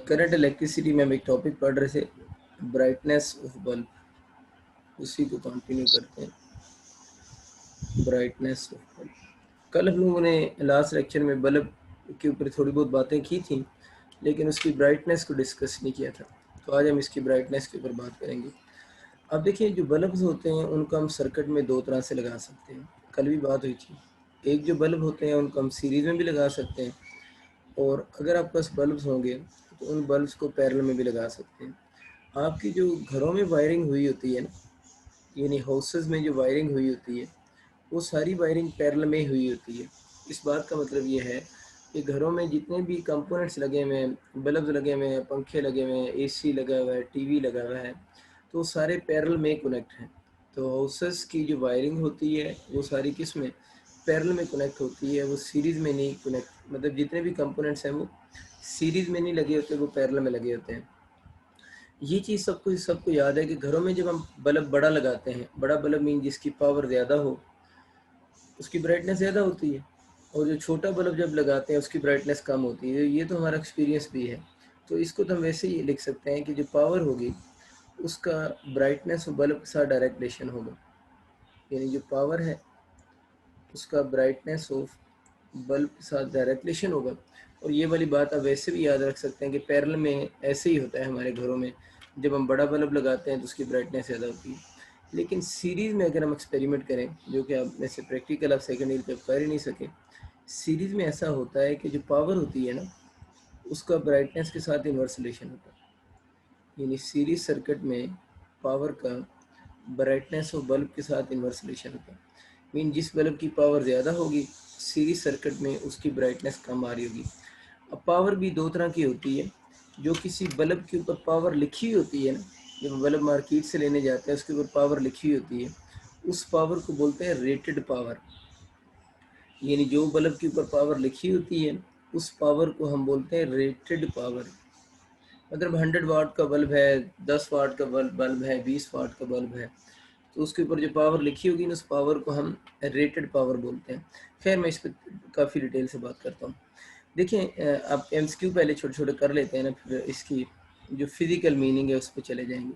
Current electricity में हम एक टॉपिक पढ़ रहे थे, ब्राइटनेस ऑफ बल्ब। उसी को कंटिन्यू करते हैं, ब्राइटनेस ऑफ बल्ब। कल हम लोगों ने लास्ट लेक्चर में बल्ब के ऊपर थोड़ी बहुत बातें की थी, लेकिन उसकी ब्राइटनेस को डिस्कस नहीं किया था। तो आज हम इसकी ब्राइटनेस के ऊपर बात करेंगे। अब देखिए, जो बल्ब्स होते हैं उनको हम सर्किट में दो तरह से लगा सकते हैं। कल भी बात हुई थी। एक जो बल्ब होते हैं उनको हम सीरीज़ में भी लगा सकते हैं, और अगर आपके पास बल्ब्स होंगे तो उन बल्ब्स को पैरेलल में भी लगा सकते हैं। आपकी जो घरों में वायरिंग हुई होती है ना, यानी हाउसेस में जो वायरिंग हुई होती है, वो सारी वायरिंग पैरेलल में हुई होती है। इस बात का मतलब ये है कि घरों में जितने भी कंपोनेंट्स लगे हुए हैं, बल्ब लगे हुए हैं, पंखे लगे हुए हैं, एसी लगा हुआ है, टीवी लगा हुआ है, तो सारे पैरेलल में कनेक्ट हैं। तो हाउसेस की जो वायरिंग होती है वो सारी किस में, पैरेलल में कनेक्ट होती है, वो सीरीज़ में नहीं कनेक्ट, मतलब जितने भी कंपोनेंट्स हैं वो सीरीज़ में नहीं लगे होते, वो पैरेलल में लगे होते हैं। ये चीज़ सबको सबको याद है कि घरों में जब हम बल्ब बड़ा लगाते हैं, बड़ा बल्ब मीन जिसकी पावर ज़्यादा हो, उसकी ब्राइटनेस ज़्यादा होती है, और जो छोटा बल्ब जब लगाते हैं उसकी ब्राइटनेस कम होती है। ये तो हमारा एक्सपीरियंस भी है। तो इसको तो हम वैसे ही लिख सकते हैं कि जो पावर होगी उसका ब्राइटनेस और बल्ब के साथ डायरेक्ट रिलेशन होगा। यानी जो पावर है उसका ब्राइटनेस ऑफ बल्ब के साथ डायरेक्ट रिलेशन होगा। और ये वाली बात आप वैसे भी याद रख सकते हैं कि पैरेलल में ऐसे ही होता है हमारे घरों में। जब हम बड़ा बल्ब लगाते हैं तो उसकी ब्राइटनेस ज़्यादा होती है, लेकिन सीरीज़ में अगर हम एक्सपेरिमेंट करें, जो कि आप वैसे प्रैक्टिकल आप सेकेंड ईयर तक कर ही नहीं सके, सीरीज़ में ऐसा होता है कि जो पावर होती है ना, उसका ब्राइटनेस के साथ इन्वर्स रिलेशन होता है। यानी सीरीज सर्किट में पावर का ब्राइटनेस और बल्ब के साथ इन्वर्स रिलेशन होता है। मीन जिस बल्ब की पावर ज़्यादा होगी सीरीज सर्किट में उसकी ब्राइटनेस कम आ रही होगी। अब पावर भी दो तरह की होती है। जो किसी बल्ब के ऊपर पावर लिखी हुई होती है ना, जब बल्ब मार्केट से लेने जाते हैं उसके ऊपर पावर लिखी हुई होती है, उस पावर को बोलते हैं रेटेड पावर। यानी जो बल्ब के ऊपर पावर लिखी होती है उस पावर को हम बोलते हैं रेटेड पावर। मतलब 100 वाट का बल्ब है, 10 वाट का बल्ब है, 20 वाट का बल्ब है, तो उसके ऊपर जो पावर लिखी होगी ना उस पावर को हम रेटेड पावर बोलते हैं। खैर मैं इस पर काफ़ी डिटेल से बात करता हूँ। देखिए, आप एमसीक्यू पहले छोटे छोटे कर लेते हैं ना, फिर इसकी जो फिजिकल मीनिंग है उस पर चले जाएंगे।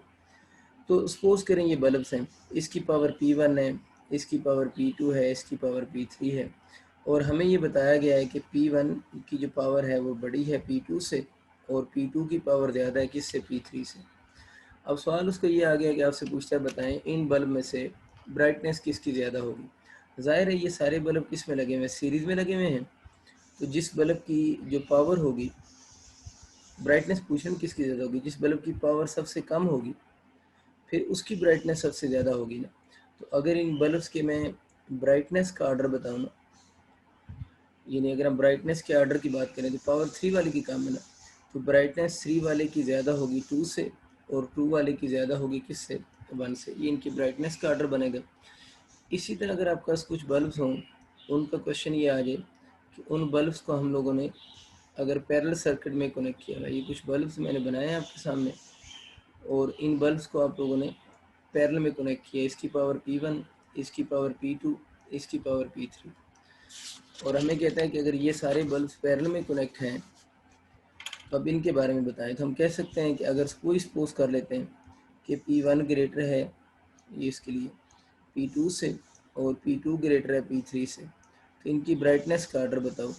तो सपोज करें ये बल्ब्स हैं, इसकी पावर P1 है, इसकी पावर P2 है, इसकी पावर P3 है, और हमें ये बताया गया है कि P1 की जो पावर है वो बड़ी है P2 से, और P2 की पावर ज़्यादा है किससे, P3 से। अब सवाल उसका ये आ गया कि आपसे पूछता है बताएं इन बल्ब में से ब्राइटनेस किसकी ज़्यादा होगी। ज़ाहिर है ये सारे बल्ब किस में लगे हुए हैं, सीरीज़ में लगे हुए हैं। तो जिस बल्ब की जो पावर होगी, ब्राइटनेस पूछने में किसकी ज़्यादा होगी, जिस बल्ब की पावर सबसे कम होगी फिर उसकी ब्राइटनेस सबसे ज़्यादा होगी ना। तो अगर इन बल्ब्स के मैं ब्राइटनेस का ऑर्डर बताऊँ ना, यानी अगर हम ब्राइटनेस के ऑर्डर की बात करें तो पावर 3 वाले की काम है ना, तो ब्राइटनेस 3 वाले की ज़्यादा होगी 2 से, और 2 वाले की ज़्यादा होगी किससे, 1 से। ये इनकी ब्राइटनेस का ऑर्डर बनेगा। इसी तरह अगर आपके पास कुछ बल्ब्स हों, उनका क्वेश्चन ये आ जाए कि उन बल्ब्स को हम लोगों ने अगर पैरेलल सर्किट में कनेक्ट किया है, ये कुछ बल्ब्स मैंने बनाए हैं आपके सामने, और इन बल्ब्स को आप लोगों ने पैरेलल में कनेक्ट किया, इसकी पावर P1, इसकी पावर P2, इसकी पावर P3, और हमें कहता है कि अगर ये सारे बल्ब्स पैरेलल में कनेक्ट हैं तो अब इनके बारे में बताएं। तो हम कह सकते हैं कि अगर कोई सपोज कर लेते हैं कि P1 ग्रेटर है ये इसके लिए P2 से, और P2 ग्रेटर है P3 से, तो इनकी ब्राइटनेस का ऑर्डर बताओ।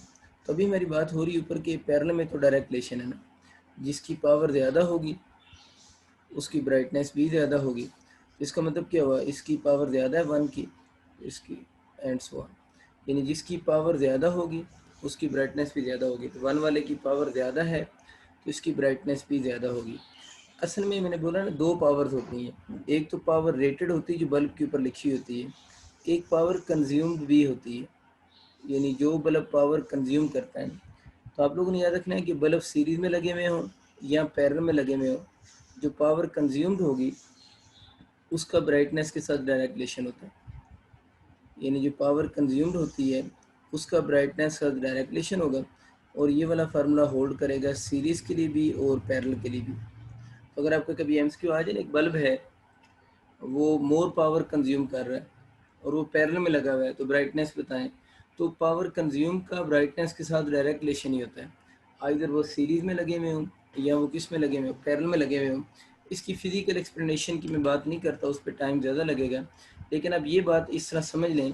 तो अभी हमारी बात हो रही ऊपर के पैरेलल में तो डायरेक्ट रिलेशन है ना, जिसकी पावर ज़्यादा होगी उसकी ब्राइटनेस भी ज़्यादा होगी। इसका मतलब क्या हुआ, इसकी पावर ज़्यादा है 1 की, इसकी एंड सो ऑन। यानी जिसकी पावर ज़्यादा होगी उसकी ब्राइटनेस भी ज़्यादा होगी। तो 1 वाले की पावर ज़्यादा है तो इसकी ब्राइटनेस भी ज़्यादा होगी। असल में मैंने बोला ना, दो पावर्स होती हैं। एक तो पावर रेटेड होती है जो बल्ब के ऊपर लिखी होती है, एक पावर कंज्यूम्ड भी होती है, यानी जो बल्ब पावर कंज्यूम करता है। तो आप लोगों ने याद रखना है कि बल्ब सीरीज में लगे हुए हों या पैरेलल में लगे हुए हों, जो पावर कंज्यूम्ड होगी उसका ब्राइटनेस के साथ डायरेक्ट रिलेशन होता है। यानी जो पावर कंज्यूम्ड होती है उसका ब्राइटनेस का डायरेक्ट रिलेशन होगा, और ये वाला फार्मूला होल्ड करेगा सीरीज़ के लिए भी और पैरेलल के लिए भी। तो अगर आपका कभी एमसीक्यू आ जाए, एक बल्ब है वो मोर पावर कंज्यूम कर रहा है और वो पैरेलल में लगा हुआ है, तो ब्राइटनेस बताएं। तो पावर कंज्यूम का ब्राइटनेस के साथ डायरेक्ट रिलेशन ही होता है, आइधर वो सीरीज़ में लगे हुए हों या वो किस में लगे हुए हों, पैरेलल में लगे हुए हों। इसकी फ़िज़िकल एक्सप्लेनेशन की मैं बात नहीं करता, उस पर टाइम ज़्यादा लगेगा, लेकिन अब ये बात इस तरह समझ लें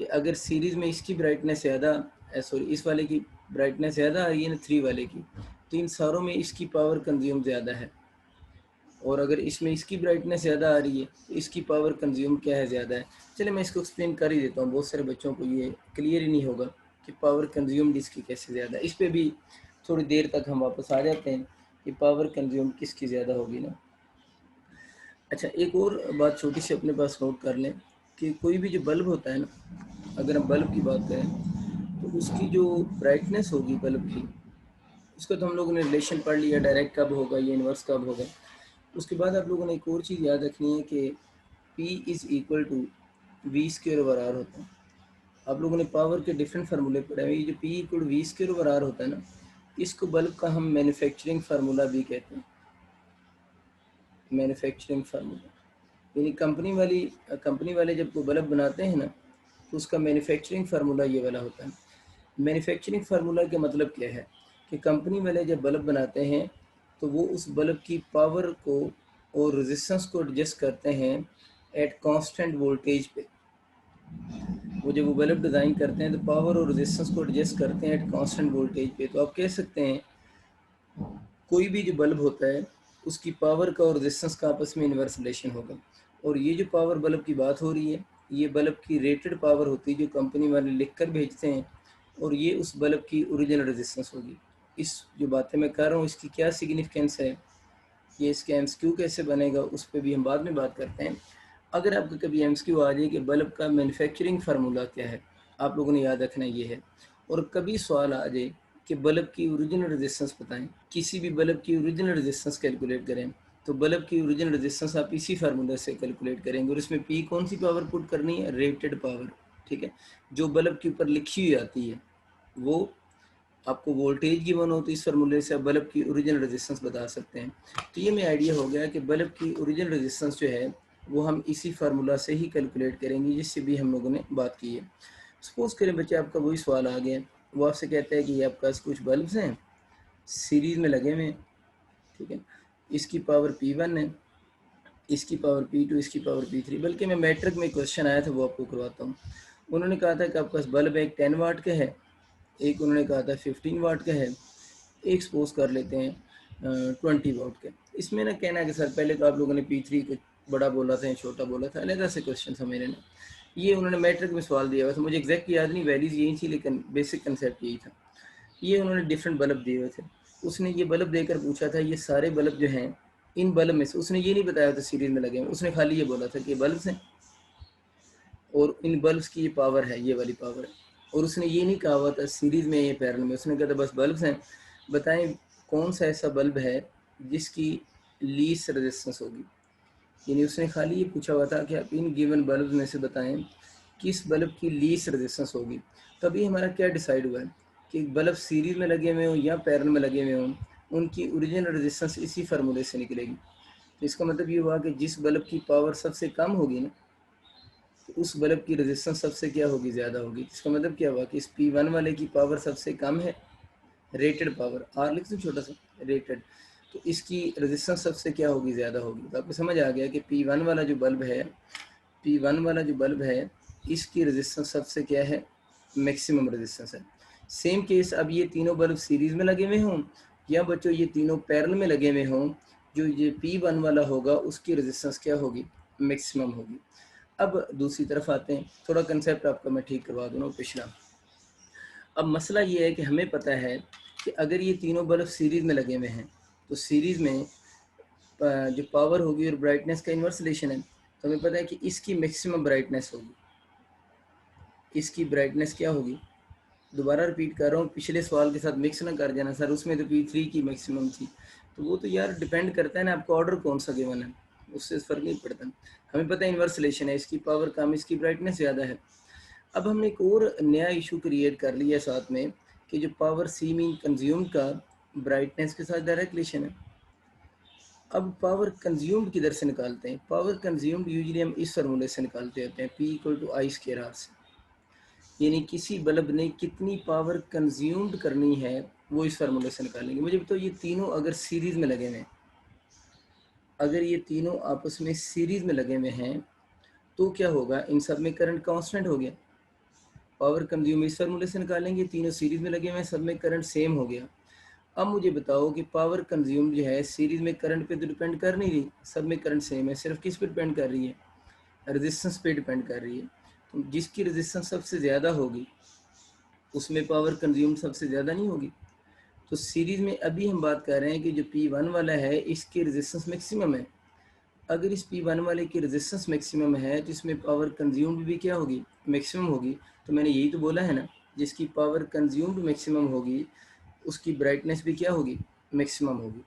कि अगर सीरीज़ में इसकी ब्राइटनेस ज़्यादा, सॉरी इस वाले की ब्राइटनेस ज़्यादा आ रही है ना 3 वाले की, तो इन सारों में इसकी पावर कंज्यूम ज़्यादा है, और अगर इसमें इसकी ब्राइटनेस ज़्यादा आ रही है तो इसकी पावर कंज्यूम क्या है, ज़्यादा है। चलिए मैं इसको एक्सप्लेन कर ही देता हूँ, बहुत सारे बच्चों को ये क्लियर ही नहीं होगा कि पावर कंज्यूम्ड इसकी कैसे ज़्यादा है। इस पर भी थोड़ी देर तक हम वापस आ जाते हैं कि पावर कंज्यूम किसकी ज़्यादा होगी ना। अच्छा, एक और बात छोटी सी अपने पास नोट कर लें कि कोई भी जो बल्ब होता है ना, अगर हम बल्ब की बात करें तो उसकी जो ब्राइटनेस होगी बल्ब की, उसका तो हम लोगों ने रिलेशन पढ़ लिया, डायरेक्ट कब होगा या इन्वर्स कब होगा। उसके बाद आप लोगों ने एक और चीज़ याद रखनी है कि P is equal to V square over R होता है। आप लोगों ने पावर के डिफरेंट फार्मूले पढ़े हैं, ये जो P equal V square over R होता है ना, इसको बल्ब का हम मैन्युफैक्चरिंग फार्मूला भी कहते हैं, मैन्युफैक्चरिंग फार्मूला। यानी कंपनी वाले जब कोई बल्ब बनाते हैं ना, तो उसका मैन्युफैक्चरिंग फार्मूला ये वाला होता है। मैन्युफैक्चरिंग फार्मूला का मतलब क्या है कि कंपनी वाले जब बल्ब बनाते हैं तो वो उस बल्ब की पावर को और रेजिस्टेंस को एडजस्ट करते हैं एट कांस्टेंट वोल्टेज पे। वो जब वो बल्ब डिज़ाइन करते हैं तो पावर और रेजिस्टेंस को एडजस्ट करते हैं एट कांस्टेंट वोल्टेज पे। तो आप कह सकते हैं कोई भी जो बल्ब होता है उसकी पावर का और रेजिस्टेंस का आपस में इन्वर्स रिलेशन होगा। और ये जो पावर बल्ब की बात हो रही है, ये बल्ब की रेटेड पावर होती है जो कंपनी वाले लिख कर भेजते हैं, और ये उस बल्ब की ओरिजिनल रेजिस्टेंस होगी। इस जो बातें मैं कर रहा हूँ इसकी क्या सिग्निफिकेंस है, ये इसका एमसीक्यू कैसे बनेगा, उस पर भी हम बाद में बात करते हैं। अगर आपका कभी एमसीक्यू आ जाए कि बल्ब का मैन्युफैक्चरिंग फार्मूला क्या है, आप लोगों ने याद रखना ये है। और कभी सवाल आ जाए कि बल्ब की ओरिजिनल रेजिस्टेंस बताएं, किसी भी बल्ब की ओरिजिनल रेजिस्टेंस कैलकुलेट करें, तो बल्ब की ओरिजिनल रेजिस्टेंस आप इसी फार्मूला से कैलकुलेट करेंगे, और इसमें पी कौन सी पावर पुट करनी है, रेटेड पावर। ठीक है, जो बल्ब के ऊपर लिखी हुई आती है वो आपको वोल्टेज गिवन हो, तो इस फार्मूले से आप बल्ब की ओरिजिनल रेजिस्टेंस बता सकते हैं। तो ये मैं आइडिया हो गया कि बल्ब की ओरिजिनल रेजिस्टेंस जो है वो हम इसी फार्मूला से ही कैलकुलेट करेंगे जिससे भी हम लोगों ने बात की है। सपोज करें बच्चे आपका वही सवाल आ गया, वो आपसे कहता है कि आपके पास कुछ बल्ब्स हैं सीरीज़ में लगे हुए हैं, ठीक है, इसकी पावर P1 है, इसकी पावर P2, इसकी पावर P3। बल्कि मैं मैट्रिक में क्वेश्चन आया था वो आपको करवाता हूँ। उन्होंने कहा था कि आपके पास बल्ब एक 10 वाट का है, एक उन्होंने कहा था 15 वाट का है, एक सपोज कर लेते हैं 20 वाट का। इसमें ना कहना है कि सर पहले तो आप लोगों ने P3 को बड़ा बोला था या छोटा बोला था, अलग से क्वेश्चन था मेरे ना। ये उन्होंने मैट्रिक में सवाल दिया हुआ था, मुझे एग्जैक्ट याद नहीं, वैल्यूज यही थी लेकिन बेसिक कंसेप्ट यही था। ये उन्होंने डिफरेंट बल्ब दिए हुए थे, उसने ये बल्ब देकर पूछा था ये सारे बल्ब जो हैं इन बल्ब में से, उसने ये नहीं बताया था सीरीज में लगे हैं, उसने खाली ये बोला था कि बल्ब हैं और इन बल्ब्स की ये पावर है, ये वाली पावर है। और उसने ये नहीं कहा हुआ था सीरीज में ये पैरेलल में, उसने कहा था बस बल्ब्स हैं, बताएं कौन सा ऐसा बल्ब है जिसकी लीस्ट रेजिस्टेंस होगी। यानी उसने खाली ये पूछा हुआ था कि आप इन गिवन बल्ब में से बताएं किस बल्ब की लीस्ट रेजिस्टेंस होगी। तभी हमारा क्या डिसाइड हुआ है कि बल्ब सीरीज में लगे हुए हों या पैरेलल में लगे हुए हों, उनकी ओरिजिनल रेजिस्टेंस इसी फार्मूले से निकलेगी। तो इसका मतलब ये हुआ कि जिस बल्ब की पावर सबसे कम होगी ना, तो उस बल्ब की रेजिस्टेंस सबसे क्या होगी, ज़्यादा होगी। इसका मतलब क्या हुआ कि इस P1 वाले की पावर सबसे कम है, रेटेड पावर, आर लिख दो छोटा सा, रेटेड, तो इसकी रेजिस्टेंस सबसे क्या होगी, ज़्यादा होगी। तो आपको समझ आ गया कि P1 वाला जो बल्ब है, P1 वाला जो बल्ब है इसकी रेजिस्टेंस सबसे क्या है, मैक्सिमम रेजिस्टेंस है। सेम केस अब ये तीनों बल्ब सीरीज में लगे हुए हों या बच्चों ये तीनों पैरेलल में लगे हुए हों, जो ये P1 वाला होगा उसकी रेजिस्टेंस क्या होगी, मैक्सिमम होगी। अब दूसरी तरफ आते हैं, थोड़ा कंसेप्ट आपका मैं ठीक करवा दूँ पिछला। अब मसला ये है कि हमें पता है कि अगर ये तीनों बल्ब सीरीज़ में लगे हुए हैं तो सीरीज़ में जो पावर होगी और ब्राइटनेस का इन्वर्स रिलेशन है, तो हमें पता है कि इसकी मैक्सिमम ब्राइटनेस होगी, इसकी ब्राइटनेस क्या होगी। दोबारा रिपीट कर रहा हूँ, पिछले सवाल के साथ मिक्स ना कर जाना सर, उसमें तो P3 की मैक्सिमम थी। तो वो तो यार डिपेंड करता है ना आपका ऑर्डर कौन सा गिवन है, उससे फ़र्क नहीं पड़ता। हमें पता है इन्वर्स रिलेशन है, इसकी पावर कम, इसकी ब्राइटनेस ज़्यादा है। अब हमने एक और नया इशू क्रिएट कर लिया साथ में कि जो पावर सी मीन कंज्यूम का ब्राइटनेस के साथ डायरेक्ट रिलेशन है। अब पावर कंज्यूम्ड किधर से निकालते हैं? पावर कंज्यूम्ड यूजुअली हम इस फार्मूले से निकालते होते हैं, P equal to I square R से। यानी किसी बल्ब ने कितनी पावर कंज्यूम्ड करनी है वो इस फार्मूले से निकालेंगे। मुझे बताओ ये तीनों अगर सीरीज में लगे हुए हैं, अगर ये तीनों आपस में सीरीज में लगे हुए हैं तो क्या होगा? इन सब में करंट कांस्टेंट हो गया। पावर कंज्यूम इस फार्मूले से निकालेंगे, तीनों सीरीज में लगे हुए हैं, सब में करंट सेम हो गया। अब मुझे बताओ कि पावर कंज्यूम जो है सीरीज में करंट पे तो डिपेंड कर नहीं रही, सब में करंट सेम है, सिर्फ किस पे डिपेंड कर रही है? रेजिस्टेंस पे डिपेंड कर रही है। तो जिसकी रेजिस्टेंस सबसे ज़्यादा होगी उसमें पावर कंज्यूम सबसे ज़्यादा नहीं होगी। तो सीरीज में अभी हम बात कर रहे हैं कि जो P1 वाला है इसकी रेजिस्टेंस मैक्सिमम है। अगर इस P1 वाले की रेजिस्टेंस मैक्सिमम है तो इसमें पावर कंज्यूम्ड भी क्या होगी? मैक्सिमम होगी। तो मैंने यही तो बोला है ना, जिसकी पावर कंज्यूम्ड मैक्सिमम होगी उसकी ब्राइटनेस भी क्या होगी? मैक्सिमम होगी।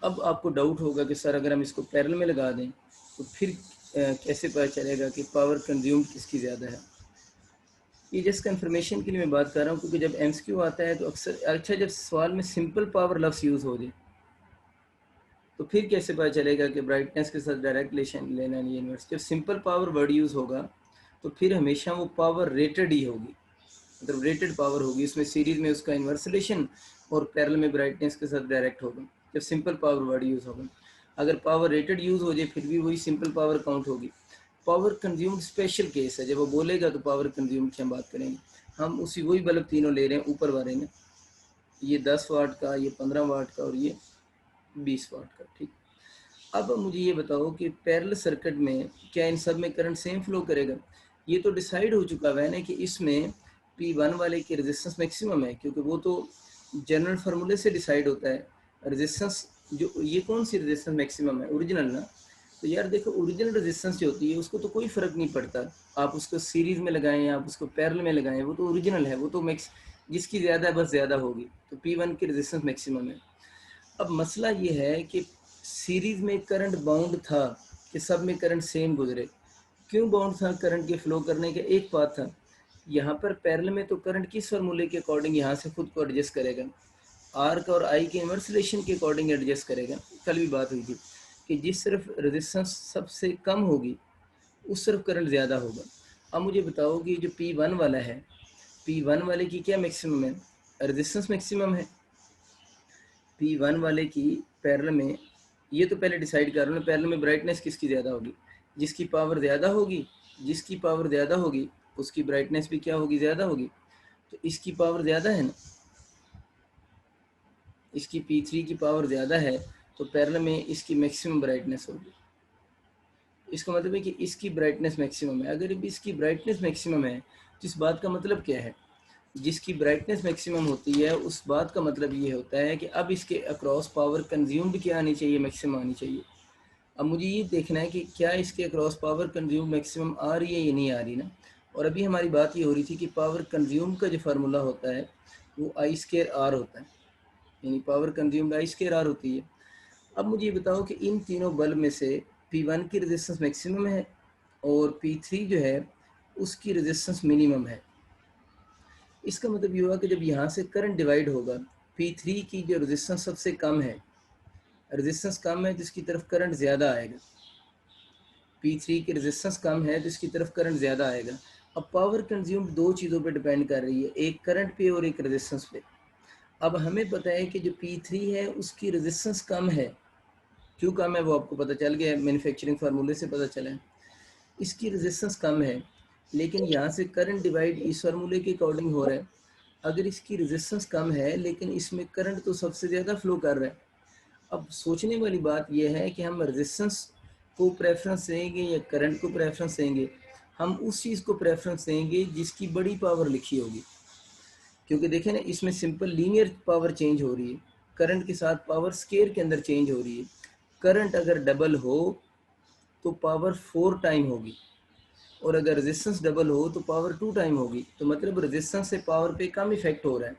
अब आपको डाउट होगा कि सर अगर हम इसको पैरेलल में लगा दें तो फिर कैसे पता चलेगा कि पावर कंज्यूम्ड किसकी ज़्यादा है? ये जस्ट कंफर्मेशन के लिए मैं बात कर रहा हूँ, क्योंकि जब एमसीक्यू आता है तो अक्सर, अच्छा जब सवाल में सिंपल पावर लफ्ज़ यूज़ हो जाए तो फिर कैसे पता चलेगा कि ब्राइटनेस के साथ डायरेक्ट रिलेशन लेना नहीं इनवर्स? जब सिंपल पावर वर्ड यूज़ होगा तो फिर हमेशा वो पावर रेटेड ही होगी, मतलब रेटेड पावर होगी, उसमें सीरीज में उसका इनवर्स रिलेशन और पैरेलल में ब्राइटनेस के साथ डायरेक्ट होगा जब सिंपल पावर वर्ड यूज़ होगा। अगर पावर रेटेड यूज़ हो जाए फिर भी वही सिंपल पावर काउंट होगी। पावर कंज्यूम्ड स्पेशल केस है, जब वो बोलेगा तो पावर कंज्यूम्ड की हम बात करेंगे। हम उसी वही बल्ब तीनों ले रहे हैं ऊपर वाले में, ये 10 वाट का, ये 15 वाट का और ये 20 वाट का, ठीक। अब मुझे ये बताओ कि पैरेलल सर्किट में क्या इन सब में करंट सेम फ्लो करेगा? ये तो डिसाइड हो चुका है ना कि इसमें P1 वाले की रेजिस्टेंस मैक्सिमम है, क्योंकि वो तो जनरल फार्मूले से डिसाइड होता है। रेजिस्टेंस जो, ये कौन सी रेजिस्टेंस मैक्सिमम है? ओरिजिनल ना। तो यार देखो, ओरिजिनल रेजिस्टेंस जो होती है उसको तो कोई फ़र्क नहीं पड़ता, आप उसको सीरीज़ में लगाएं आप उसको पैरेलल में लगाएं, वो तो ओरिजिनल है, वो तो मैक्स जिसकी ज़्यादा है बस ज़्यादा होगी। तो P1 की रेजिस्टेंस मैक्सिमम है। अब मसला ये है कि सीरीज में करंट बाउंड था कि सब में करंट सेम गुजरे। क्यों बाउंड था करंट के फ्लो करने का? एक बात था, यहाँ पर पैरेलल में तो करंट किस फार्मूले के अकॉर्डिंग यहाँ से खुद को एडजस्ट करेगा? आर का और आई के इनवर्स रिलेशन के अकॉर्डिंग एडजस्ट करेगा। कल भी बात हुई थी कि जिस तरफ रेजिस्टेंस सबसे कम होगी उस तरफ करंट ज़्यादा होगा। अब मुझे बताओ कि जो P1 वाला है, P1 वाले की क्या मैक्सिमम है? रेजिस्टेंस मैक्सिमम है। P1 वाले की पैरेलल में, ये तो पहले डिसाइड कर रहा हूँ, पैरेलल में ब्राइटनेस किसकी ज़्यादा होगी? जिसकी पावर ज़्यादा होगी, जिसकी पावर ज़्यादा होगी उसकी ब्राइटनेस भी क्या होगी? ज़्यादा होगी। तो इसकी पावर ज़्यादा है ना, इसकी P3 की पावर ज़्यादा है तो पैरेलल में इसकी मैक्सिमम ब्राइटनेस होगी। इसका मतलब है कि इसकी ब्राइटनेस मैक्सिमम है। अगर इसकी ब्राइटनेस मैक्सिमम है तो इस बात का मतलब क्या है? जिसकी ब्राइटनेस मैक्सिमम होती है उस बात का मतलब ये होता है कि अब इसके अक्रॉस पावर कंज्यूम्ड क्या आनी चाहिए? मैक्सिमम आनी चाहिए। अब मुझे ये देखना है कि क्या इसके अक्रॉस पावर कंज्यूम मैक्सिमम आ रही है या नहीं आ रही ना। और अभी हमारी बात ये हो रही थी कि पावर कंज्यूम का जो फार्मूला होता है वो आई स्क्वायर आर होता है, यानी power consumed I square R होती है। अब मुझे ये बताओ कि इन तीनों बल्ब में से P1 की रेजिस्टेंस मैक्सिमम है और P3 जो है उसकी रेजिस्टेंस मिनिमम है। इसका मतलब ये हुआ कि जब यहाँ से करंट डिवाइड होगा, P3 की जो रेजिस्टेंस सबसे कम है, रेजिस्टेंस कम है तो इसकी तरफ करंट ज़्यादा आएगा। P3 की रेजिस्टेंस कम है तो इसकी तरफ करंट ज़्यादा आएगा। अब पावर कंज्यूम्ड दो चीज़ों पे डिपेंड कर रही है, एक करंट पे और एक रेजिस्टेंस पे। अब हमें पता है कि जो P3 है उसकी रेजिस्टेंस कम है। क्यों कम है वो आपको पता चल गया, मैन्युफैक्चरिंग फार्मूले से पता चला है। इसकी रेजिस्टेंस कम है लेकिन यहाँ से करंट डिवाइड इस फार्मूले के अकॉर्डिंग हो रहा है। अगर इसकी रेजिस्टेंस कम है लेकिन इसमें करंट तो सबसे ज़्यादा फ्लो कर रहा है। अब सोचने वाली बात यह है कि हम रेजिस्टेंस को प्रेफरेंस देंगे या करंट को प्रेफरेंस देंगे? हम उस चीज़ को प्रेफरेंस देंगे जिसकी बड़ी पावर लिखी होगी, क्योंकि देखें ना इसमें सिंपल लीनियर पावर चेंज हो रही है, करंट के साथ पावर स्केयर के अंदर चेंज हो रही है। करंट अगर डबल हो तो पावर 4 टाइम होगी और अगर रेजिस्टेंस डबल हो तो पावर 2 टाइम होगी। तो मतलब रेजिस्टेंस से पावर पे कम इफेक्ट हो रहा है,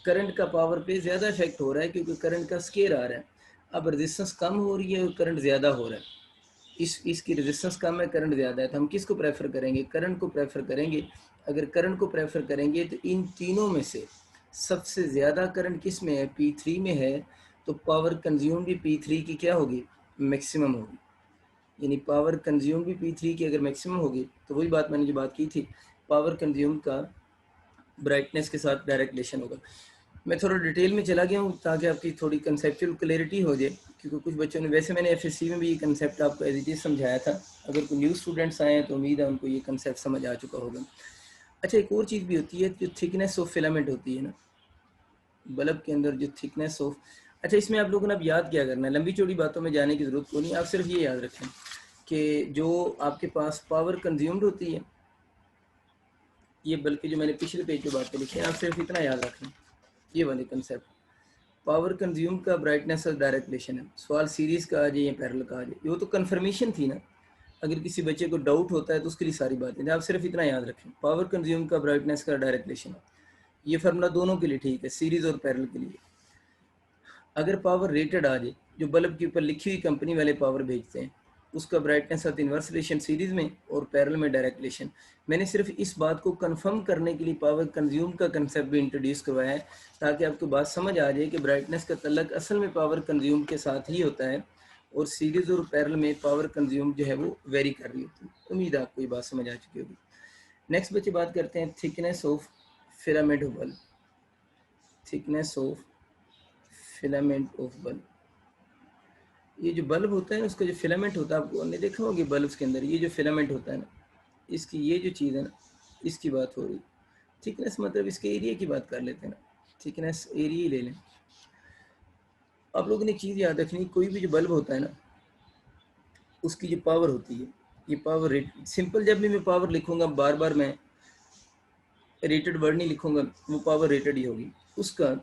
करंट का पावर पे ज़्यादा इफेक्ट हो रहा है क्योंकि करंट का स्केयर आ रहा है। अब रेजिस्टेंस कम हो रही है और करंट ज़्यादा हो रहा है, इसकी रेजिस्टेंस कम है करंट ज़्यादा है, तो हम किसको प्रेफर करेंगे? करंट को प्रेफर करेंगे। अगर करंट को प्रेफर करेंगे तो इन तीनों में से सबसे ज़्यादा करंट किस में है? P3 में है। तो पावर कंज्यूम भी P3 की क्या होगी, मैक्सिमम होगी। यानी पावर कंज्यूम भी P3 की अगर मैक्सिमम होगी तो वही बात मैंने जो बात की थी, पावर कंज्यूम का ब्राइटनेस के साथ डायरेक्ट रिलेशन होगा। मैं थोड़ा डिटेल में चला गया हूँ ताकि आपकी थोड़ी कंसेप्चुअल क्लैरिटी हो जाए, क्योंकि कुछ बच्चों ने, वैसे मैंने एफएससी में भी ये कंसेप्ट आपको एज इट इज समझाया था, अगर कोई न्यू स्टूडेंट्स आए हैं तो उम्मीद है उनको ये कंसेप्ट समझ आ चुका होगा। अच्छा, एक और चीज़ भी होती है जो थिकनेस ऑफ फिलामेंट होती है ना, बल्ब के अंदर जो थिकनेस ऑफ, अच्छा इसमें आप लोगों ने अब याद क्या करना है, लंबी चौड़ी बातों में जाने की ज़रूरत को नहीं, आप सिर्फ ये याद रखें कि जो आपके पास पावर कंज्यूम्ड होती है, ये बल्कि जो मैंने पिछले पेज पे बातें लिखी हैं, आप सिर्फ इतना याद रखें, ये वाले कंसेप्ट, पावर कंज्यूम का ब्राइटनेस और डायरेक्ट रिलेशन है। सवाल सीरीज़ का आ जाए या पैरेलल का आ जाए, वो तो कन्फर्मेशन थी ना, अगर किसी बच्चे को डाउट होता है तो उसके लिए सारी बातें, आप सिर्फ इतना याद रखें, पावर कंज्यूम का ब्राइटनेस का डायरेक्ट रिलेशन है। ये फार्मूला दोनों के लिए ठीक है, सीरीज़ और पैरेलल के लिए। अगर पावर रेटेड आ जाए, जो बल्ब के ऊपर लिखी हुई कंपनी वाले पावर भेजते हैं, उसका ब्राइटनेस साथ इन्वर्स रिलेशन सीरीज में और पैरेलल में डायरेक्ट रिलेशन। मैंने सिर्फ इस बात को कंफर्म करने के लिए पावर कंज्यूम का कंसेप्ट भी इंट्रोड्यूस करवाया है, ताकि आपको बात समझ आ जाए कि ब्राइटनेस का तल्लक असल में पावर कंज्यूम के साथ ही होता है, और सीरीज और पैरेलल में पावर कंज्यूम जो है वो वेरी कर रही होती है। उम्मीद है आपको ये बात समझ आ चुकी होगी। नेक्स्ट बच्चे बात करते हैं thickness of filament of bulb. Thickness of filament of bulb, ये जो बल्ब होता है ना, उसका जो फिलामेंट होता है, आपको हमने देखा होगा बल्ब के अंदर ये जो फिलामेंट होता है ना, इसकी ये जो चीज़ है ना, इसकी बात हो रही। थिकनेस मतलब इसके एरिया की बात कर लेते हैं ना, थिकनेस एरिया ही ले लें। आप लोगों ने चीज़ याद रखनी, कोई भी जो बल्ब होता है ना, उसकी जो पावर होती है, ये पावर रेट, सिंपल जब भी मैं पावर लिखूंगा, बार बार मैं रेटेड वर्ड नहीं लिखूंगा, वो पावर रेटेड ही होगी। उसका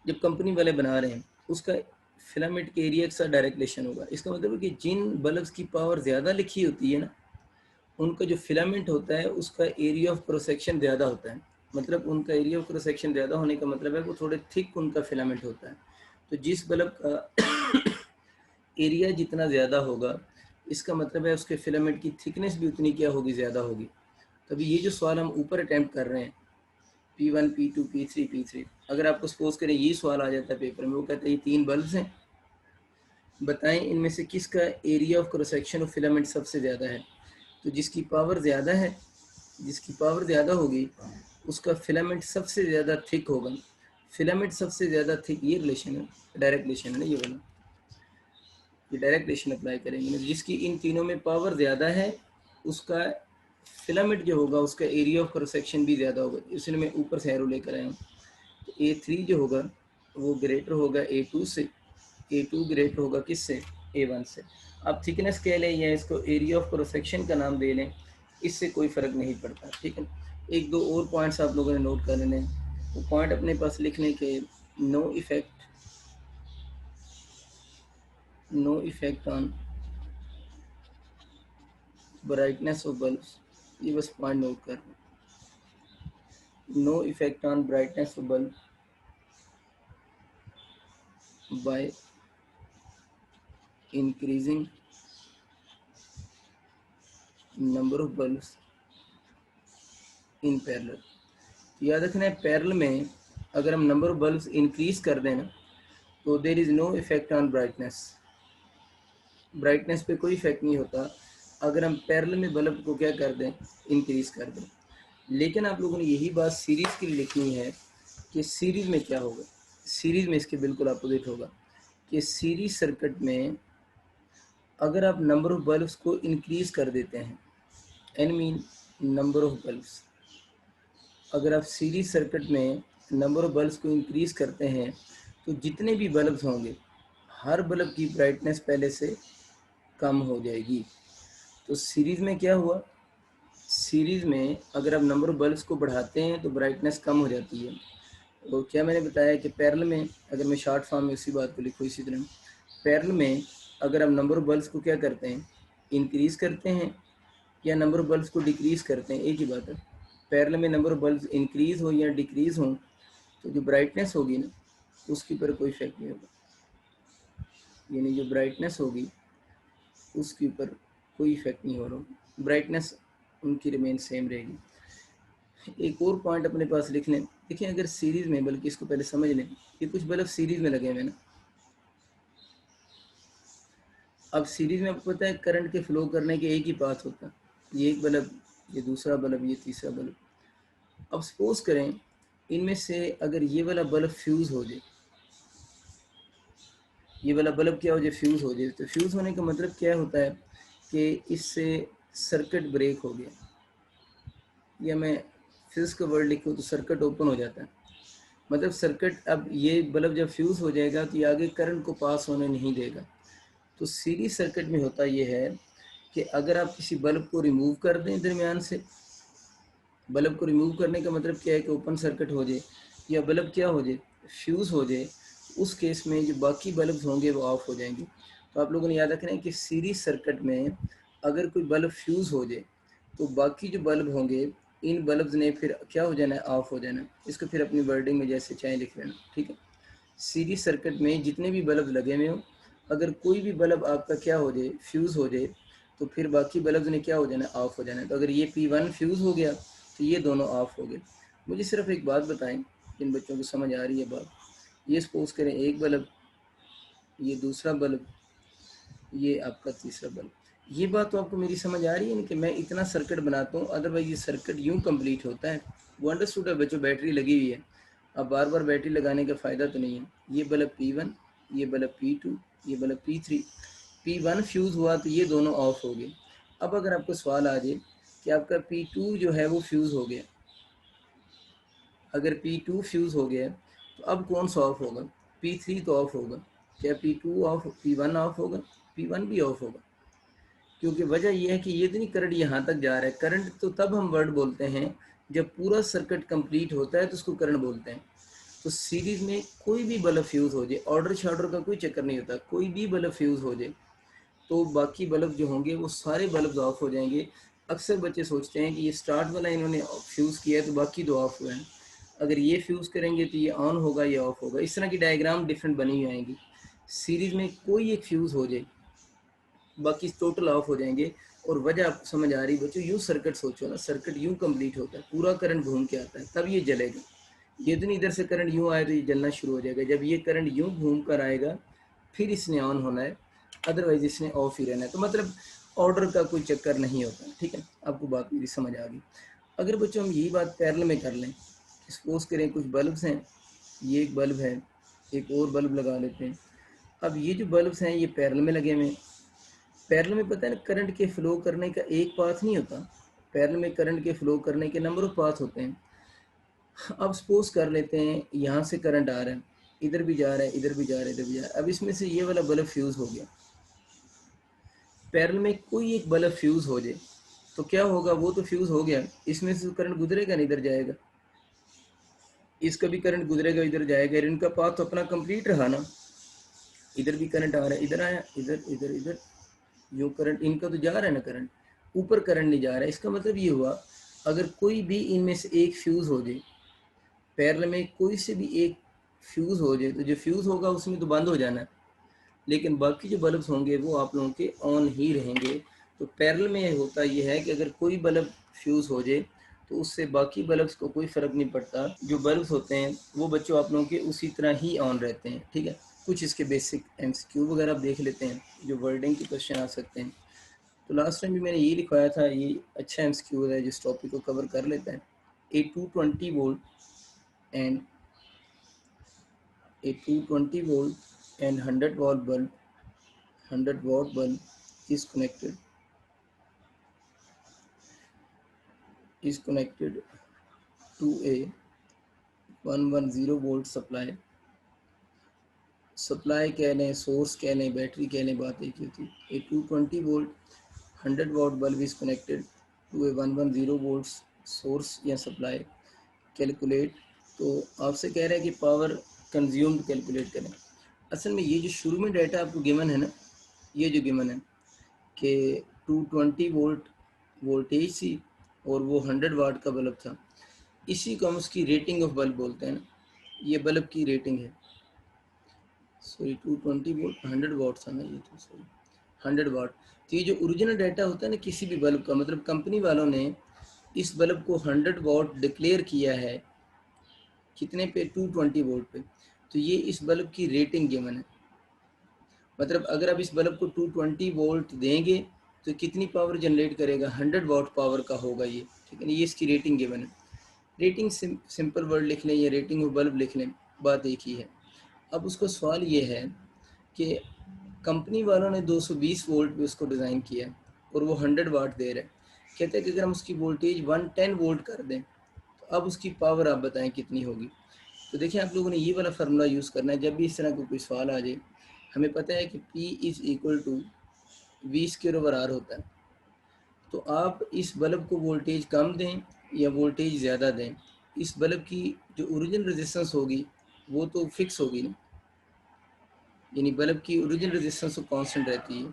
जब कंपनी वाले बना रहे हैं, उसका फिलामेंट के एरिया के साथ डायरेक्ट रिलेशन होगा। इसका मतलब है कि जिन बल्ब्स की पावर ज़्यादा लिखी होती है ना, उनका जो फिलामेंट होता है उसका एरिया ऑफ क्रॉस सेक्शन ज़्यादा होता है। मतलब उनका एरिया ऑफ क्रॉस सेक्शन ज़्यादा होने का मतलब है वो थोड़े थिक उनका फिलामेंट होता है। तो जिस बल्ब का एरिया जितना ज़्यादा होगा, इसका मतलब है उसके फिलामेंट की थिकनेस भी उतनी क्या होगी, ज़्यादा होगी। तभी ये जो सवाल हम ऊपर अटैम्प्ट कर रहे हैं, P1 P2 P3 P3, अगर आपको सपोज करें ये सवाल आ जाता है पेपर में, वो कहते हैं ये 3 बल्ब्स हैं, बताएं इनमें से किसका area of cross section of filament सबसे ज़्यादा है। तो जिसकी पावर ज़्यादा है, जिसकी पावर ज़्यादा होगी, उसका फिलामेंट सबसे ज़्यादा थिक होगा। फिलामेंट सबसे ज़्यादा थिक, ये रिलेशन है, डायरेक्ट रिलेशन है ना ये वाला, ये डायरेक्ट रिलेशन अप्लाई करेंगे ना, जिसकी इन तीनों में पावर ज़्यादा है, उसका फिलामेंट जो होगा उसका एरिया ऑफ क्रॉस सेक्शन भी ज़्यादा होगा। इसलिए मैं ऊपर से एरो लेकर आया हूँ। तो A3 जो होगा वो ग्रेटर होगा A2 से, A2 ग्रेटर होगा किससे, A1 से। आप थिकनेस कह लें या इसको एरिया ऑफ क्रॉस सेक्शन का नाम दे लें, इससे कोई फ़र्क नहीं पड़ता, ठीक है। एक दो और पॉइंट्स आप लोगों ने नोट कर लेने, वो पॉइंट अपने पास लिख लें कि no effect on brightness of bulbs, ये बस पॉइंट नोट कर, no effect on brightness of bulb by increasing number of bulbs in parallel. याद रखना है, पैरेलल में अगर हम नंबर ऑफ बल्ब्स इंक्रीज कर दें ना, तो there is no effect on brightness, brightness पे कोई इफेक्ट नहीं होता अगर हम पैरेलल में बल्ब को क्या कर दें, इंक्रीज कर दें। लेकिन आप लोगों ने यही बात सीरीज़ के लिए लिखनी है कि सीरीज़ में क्या होगा, सीरीज़ में इसके बिल्कुल अपोजिट होगा, कि सीरीज सर्किट में अगर आप नंबर ऑफ बल्ब्स को इंक्रीज कर देते हैं, I mean number of bulbs, अगर आप सीरीज सर्किट में नंबर ऑफ बल्ब्स को इंक्रीज करते हैं, तो जितने भी बल्ब्स होंगे, हर बल्ब की ब्राइटनेस पहले से कम हो जाएगी। तो सीरीज़ में क्या हुआ, सीरीज़ में अगर आप नंबर ऑफ बल्ब्स को बढ़ाते हैं तो ब्राइटनेस कम हो जाती है। तो क्या मैंने बताया कि पैरेलल में, अगर मैं शॉर्ट फॉर्म में उसी बात को लिखूँ इसी तरह, पैरेलल में अगर हम नंबर ऑफ बल्ब्स को क्या करते हैं, इंक्रीज़ करते हैं, या नंबर ऑफ बल्ब्स को डिक्रीज़ करते हैं, एक ही बात है। पैरेलल में नंबर ऑफ बल्ब्स इंक्रीज़ हो या डिक्रीज़ हो, तो जो ब्राइटनेस होगी ना, उसके ऊपर कोई इफेक्ट नहीं होगा। यानी जो ब्राइटनेस होगी उसके ऊपर कोई इफेक्ट नहीं हो रहा, ब्राइटनेस उनकी रिमेन सेम रहेगी। एक और पॉइंट अपने पास लिख लें, देखिए अगर सीरीज़ में, बल्कि इसको पहले समझ लें, ये कुछ बल्ब सीरीज में लगे हुए हैं ना। अब सीरीज में आपको पता है करंट के फ्लो करने के एक ही पाथ होता है, ये एक बल्ब, ये दूसरा बल्ब, ये तीसरा बल्ब। अब सपोज करें इनमें से अगर ये वाला बल्ब फ्यूज़ हो जाए, ये वाला बल्ब क्या हो जाए, फ्यूज़ हो जाए, तो फ्यूज़ होने का मतलब क्या होता है कि इससे सर्किट ब्रेक हो गया, या मैं फिजिक्स का वर्ड लिखूँ तो सर्किट ओपन हो जाता है। मतलब सर्किट, अब ये बल्ब जब फ्यूज़ हो जाएगा तो ये आगे करंट को पास होने नहीं देगा। तो सीरीज सर्किट में होता ये है कि अगर आप किसी बल्ब को रिमूव कर दें दरमियान से, बल्ब को रिमूव करने का मतलब क्या है कि ओपन सर्किट हो जाए, या बल्ब क्या हो जाए, फ्यूज़ हो जाए, उस केस में जो बाकी बल्ब होंगे वो ऑफ हो जाएंगे। तो आप लोगों ने याद रखना है कि सीरीज सर्किट में अगर कोई बल्ब फ्यूज़ हो जाए तो बाकी जो बल्ब होंगे इन बल्ब्स ने फिर क्या हो जाना है, ऑफ हो जाना है। इसको फिर अपनी वर्डिंग में जैसे चाहे लिख लेना, ठीक है। सीरीज सर्किट में जितने भी बल्ब लगे हुए हों, अगर कोई भी बल्ब आपका क्या हो जाए, फ्यूज़ हो जाए, तो फिर बाकी बल्ब ने क्या हो जाना है, ऑफ हो जाना है। तो अगर ये P1 फ्यूज़ हो गया तो ये दोनों ऑफ हो गए। मुझे सिर्फ एक बात बताएं, जिन बच्चों को समझ आ रही है बात, ये सपोज करें एक बल्ब, ये दूसरा बल्ब, ये आपका तीसरा बल्ब। ये बात तो आपको मेरी समझ आ रही है ना कि मैं इतना सर्किट बनाता हूँ, अदरवाइज ये सर्किट यूँ कंप्लीट होता है। वो अंडरस्टूड है बच्चों, बैटरी लगी हुई है, अब बार बार बैटरी लगाने का फ़ायदा तो नहीं है। ये बल्ब P1, ये बल्ब P2, ये बल्ब P3, P1 फ्यूज़ हुआ तो ये दोनों ऑफ हो गए। अब अगर आपको सवाल आ जाए कि आपका P2 जो है वो फ्यूज़ हो गया, अगर P2 फ्यूज़ हो गया तो अब कौन सा ऑफ होगा, P3 तो ऑफ होगा। क्या P2 ऑफ, P1 ऑफ होगा, P1 भी ऑफ होगा। क्योंकि वजह यह है कि ये तो नहीं करंट यहाँ तक जा रहा है। करंट तो तब हम वर्ड बोलते हैं जब पूरा सर्किट कंप्लीट होता है तो उसको करंट बोलते हैं। तो सीरीज में कोई भी बल्ब फ्यूज़ हो जाए, ऑर्डर शॉर्डर का कोई चक्कर नहीं होता, कोई भी बल्ब फ्यूज़ हो जाए तो बाकी बल्ब जो होंगे वो सारे बल्ब ऑफ हो जाएंगे। अक्सर बच्चे सोचते हैं कि ये स्टार्ट वाला इन्होंने फ्यूज़ किया है तो बाकी तो ऑफ हुए हैं, अगर ये फ्यूज़ करेंगे तो ये ऑन होगा, ये ऑफ होगा। इस तरह की डायग्राम डिफरेंट बनी हुई आएंगी। सीरीज़ में कोई एक फ्यूज़ हो जाए बाकी टोटल ऑफ हो जाएंगे। और वजह आपको समझ आ रही बच्चों, यूँ सर्किट सोचो ना, सर्किट यूँ कंप्लीट होता है, पूरा करंट घूम के आता है तब ये जलेगा। ये तो नहीं इधर से करंट यूँ आए तो ये जलना शुरू हो जाएगा। जब ये करंट यूँ घूम कर आएगा फिर इसने ऑन होना है, अदरवाइज इसने ऑफ ही रहना है। तो मतलब ऑर्डर का कोई चक्कर नहीं होता, ठीक है। आपको बात मेरी समझ आ गई। अगर बच्चों हम यही बात पैरेलल में कर लें, सपोज करें कुछ बल्ब्स हैं, ये एक बल्ब है, एक और बल्ब लगा लेते हैं। अब ये जो बल्ब्स हैं ये पैरेलल में लगे हुए हैं। पैरेलल में पता है ना करंट के फ्लो करने का एक पाथ नहीं होता, पैरेलल में करंट के फ्लो करने के नंबर ऑफ पाथ होते हैं। अब सपोज कर लेते हैं यहाँ से करंट आ रहा है, इधर भी जा रहा है, इधर भी जा रहा है, इधर भी जा रहा है। अब इसमें से ये वाला बल्ब फ्यूज़ हो गया, पैरेलल में कोई एक बल्ब फ्यूज़ हो जाए तो क्या होगा, वो तो फ्यूज़ हो गया, इसमें से करंट गुजरेगा नहीं, इधर जाएगा, इसका भी करंट गुजरेगा, इधर जाएगा, इनका पाथ तो अपना कंप्लीट रहा ना। इधर भी करंट आ रहा है, इधर आया, इधर इधर इधर, यो करंट इनका तो जा रहा है ना, करंट ऊपर करंट नहीं जा रहा है। इसका मतलब ये हुआ अगर कोई भी इनमें से एक फ्यूज़ हो जाए, पैरेलल में कोई से भी एक फ्यूज़ हो जाए तो जो फ्यूज़ होगा उसमें तो बंद हो जाना है, लेकिन बाकी जो बल्ब्स होंगे वो आप लोगों के ऑन ही रहेंगे। तो पैरेलल में होता ये है कि अगर कोई बल्ब फ्यूज़ हो जाए तो उससे बाकी बल्ब्स को कोई फ़र्क नहीं पड़ता, जो बल्ब्स होते हैं वो बच्चों आप लोगों के उसी तरह ही ऑन रहते हैं, ठीक है। कुछ इसके बेसिक MCQ वगैरह आप देख लेते हैं, जो वर्डिंग के क्वेश्चन आ सकते हैं। तो लास्ट टाइम भी मैंने यही लिखवाया था, ये अच्छा MCQ है जिस टॉपिक को कवर कर लेता है। ए 220 volt and a 220 volt and 100 watt bulb is connected to a 110 volt supply कह लें, सोर्स कह लें, बैटरी कह लें, बात एक ही होती है। a 220 volt 100 watt bulb is connected to a 110 volts source या सप्लाई। कैलकुलेट, तो आपसे कह रहा है कि पावर कंज्यूम्ड कैलकुलेट करें। असल में ये जो शुरू में डाटा आपको गिवन है ना, ये जो गिवन है कि 220 वोल्ट वोल्टेज थी और वो 100 वाट का बल्ब था, इसी को हम उसकी रेटिंग ऑफ बल्ब बोलते हैं ना। ये बल्ब की रेटिंग है, सॉरी 220 वोल्ट 100 वाट था ना, ये तो सॉरी 100 वाट। तो ये जो ओरिजिनल डाटा होता है ना किसी भी बल्ब का, मतलब कंपनी वालों ने इस बल्ब को 100 वाट डिक्लेयर किया है, कितने पे, 220 वोल्ट पे। तो ये इस बल्ब की रेटिंग गिवन है। मतलब अगर आप इस बल्ब को 220 वोल्ट देंगे तो कितनी पावर जनरेट करेगा, 100 वाट पावर का होगा ये, ठीक है ना। ये इसकी रेटिंग गिवन है। रेटिंग सिंपल वर्ड लिख लें या रेटिंग ऑफ बल्ब लिख लें, बात एक ही है। अब उसको सवाल ये है कि कंपनी वालों ने 220 वोल्ट पे उसको डिज़ाइन किया है और वो 100 वाट दे रहे हैं। कहते हैं कि अगर हम उसकी वोल्टेज 110 वोल्ट कर दें तो अब उसकी पावर आप बताएं कितनी होगी। तो देखिए आप लोगों ने ये वाला फार्मूला यूज़ करना है जब भी इस तरह का कोई सवाल आ जाए। हमें पता है कि P is equal to V²/R होता है। तो आप इस बल्ब को वोल्टेज कम दें या वोल्टेज ज़्यादा दें, इस बल्ब की जो ओरिजिनल रेजिस्टेंस होगी वो तो फिक्स होगी ना, यानी बल्ब की ओरिजिनल रेजिस्टेंस तो कांस्टेंट रहती है।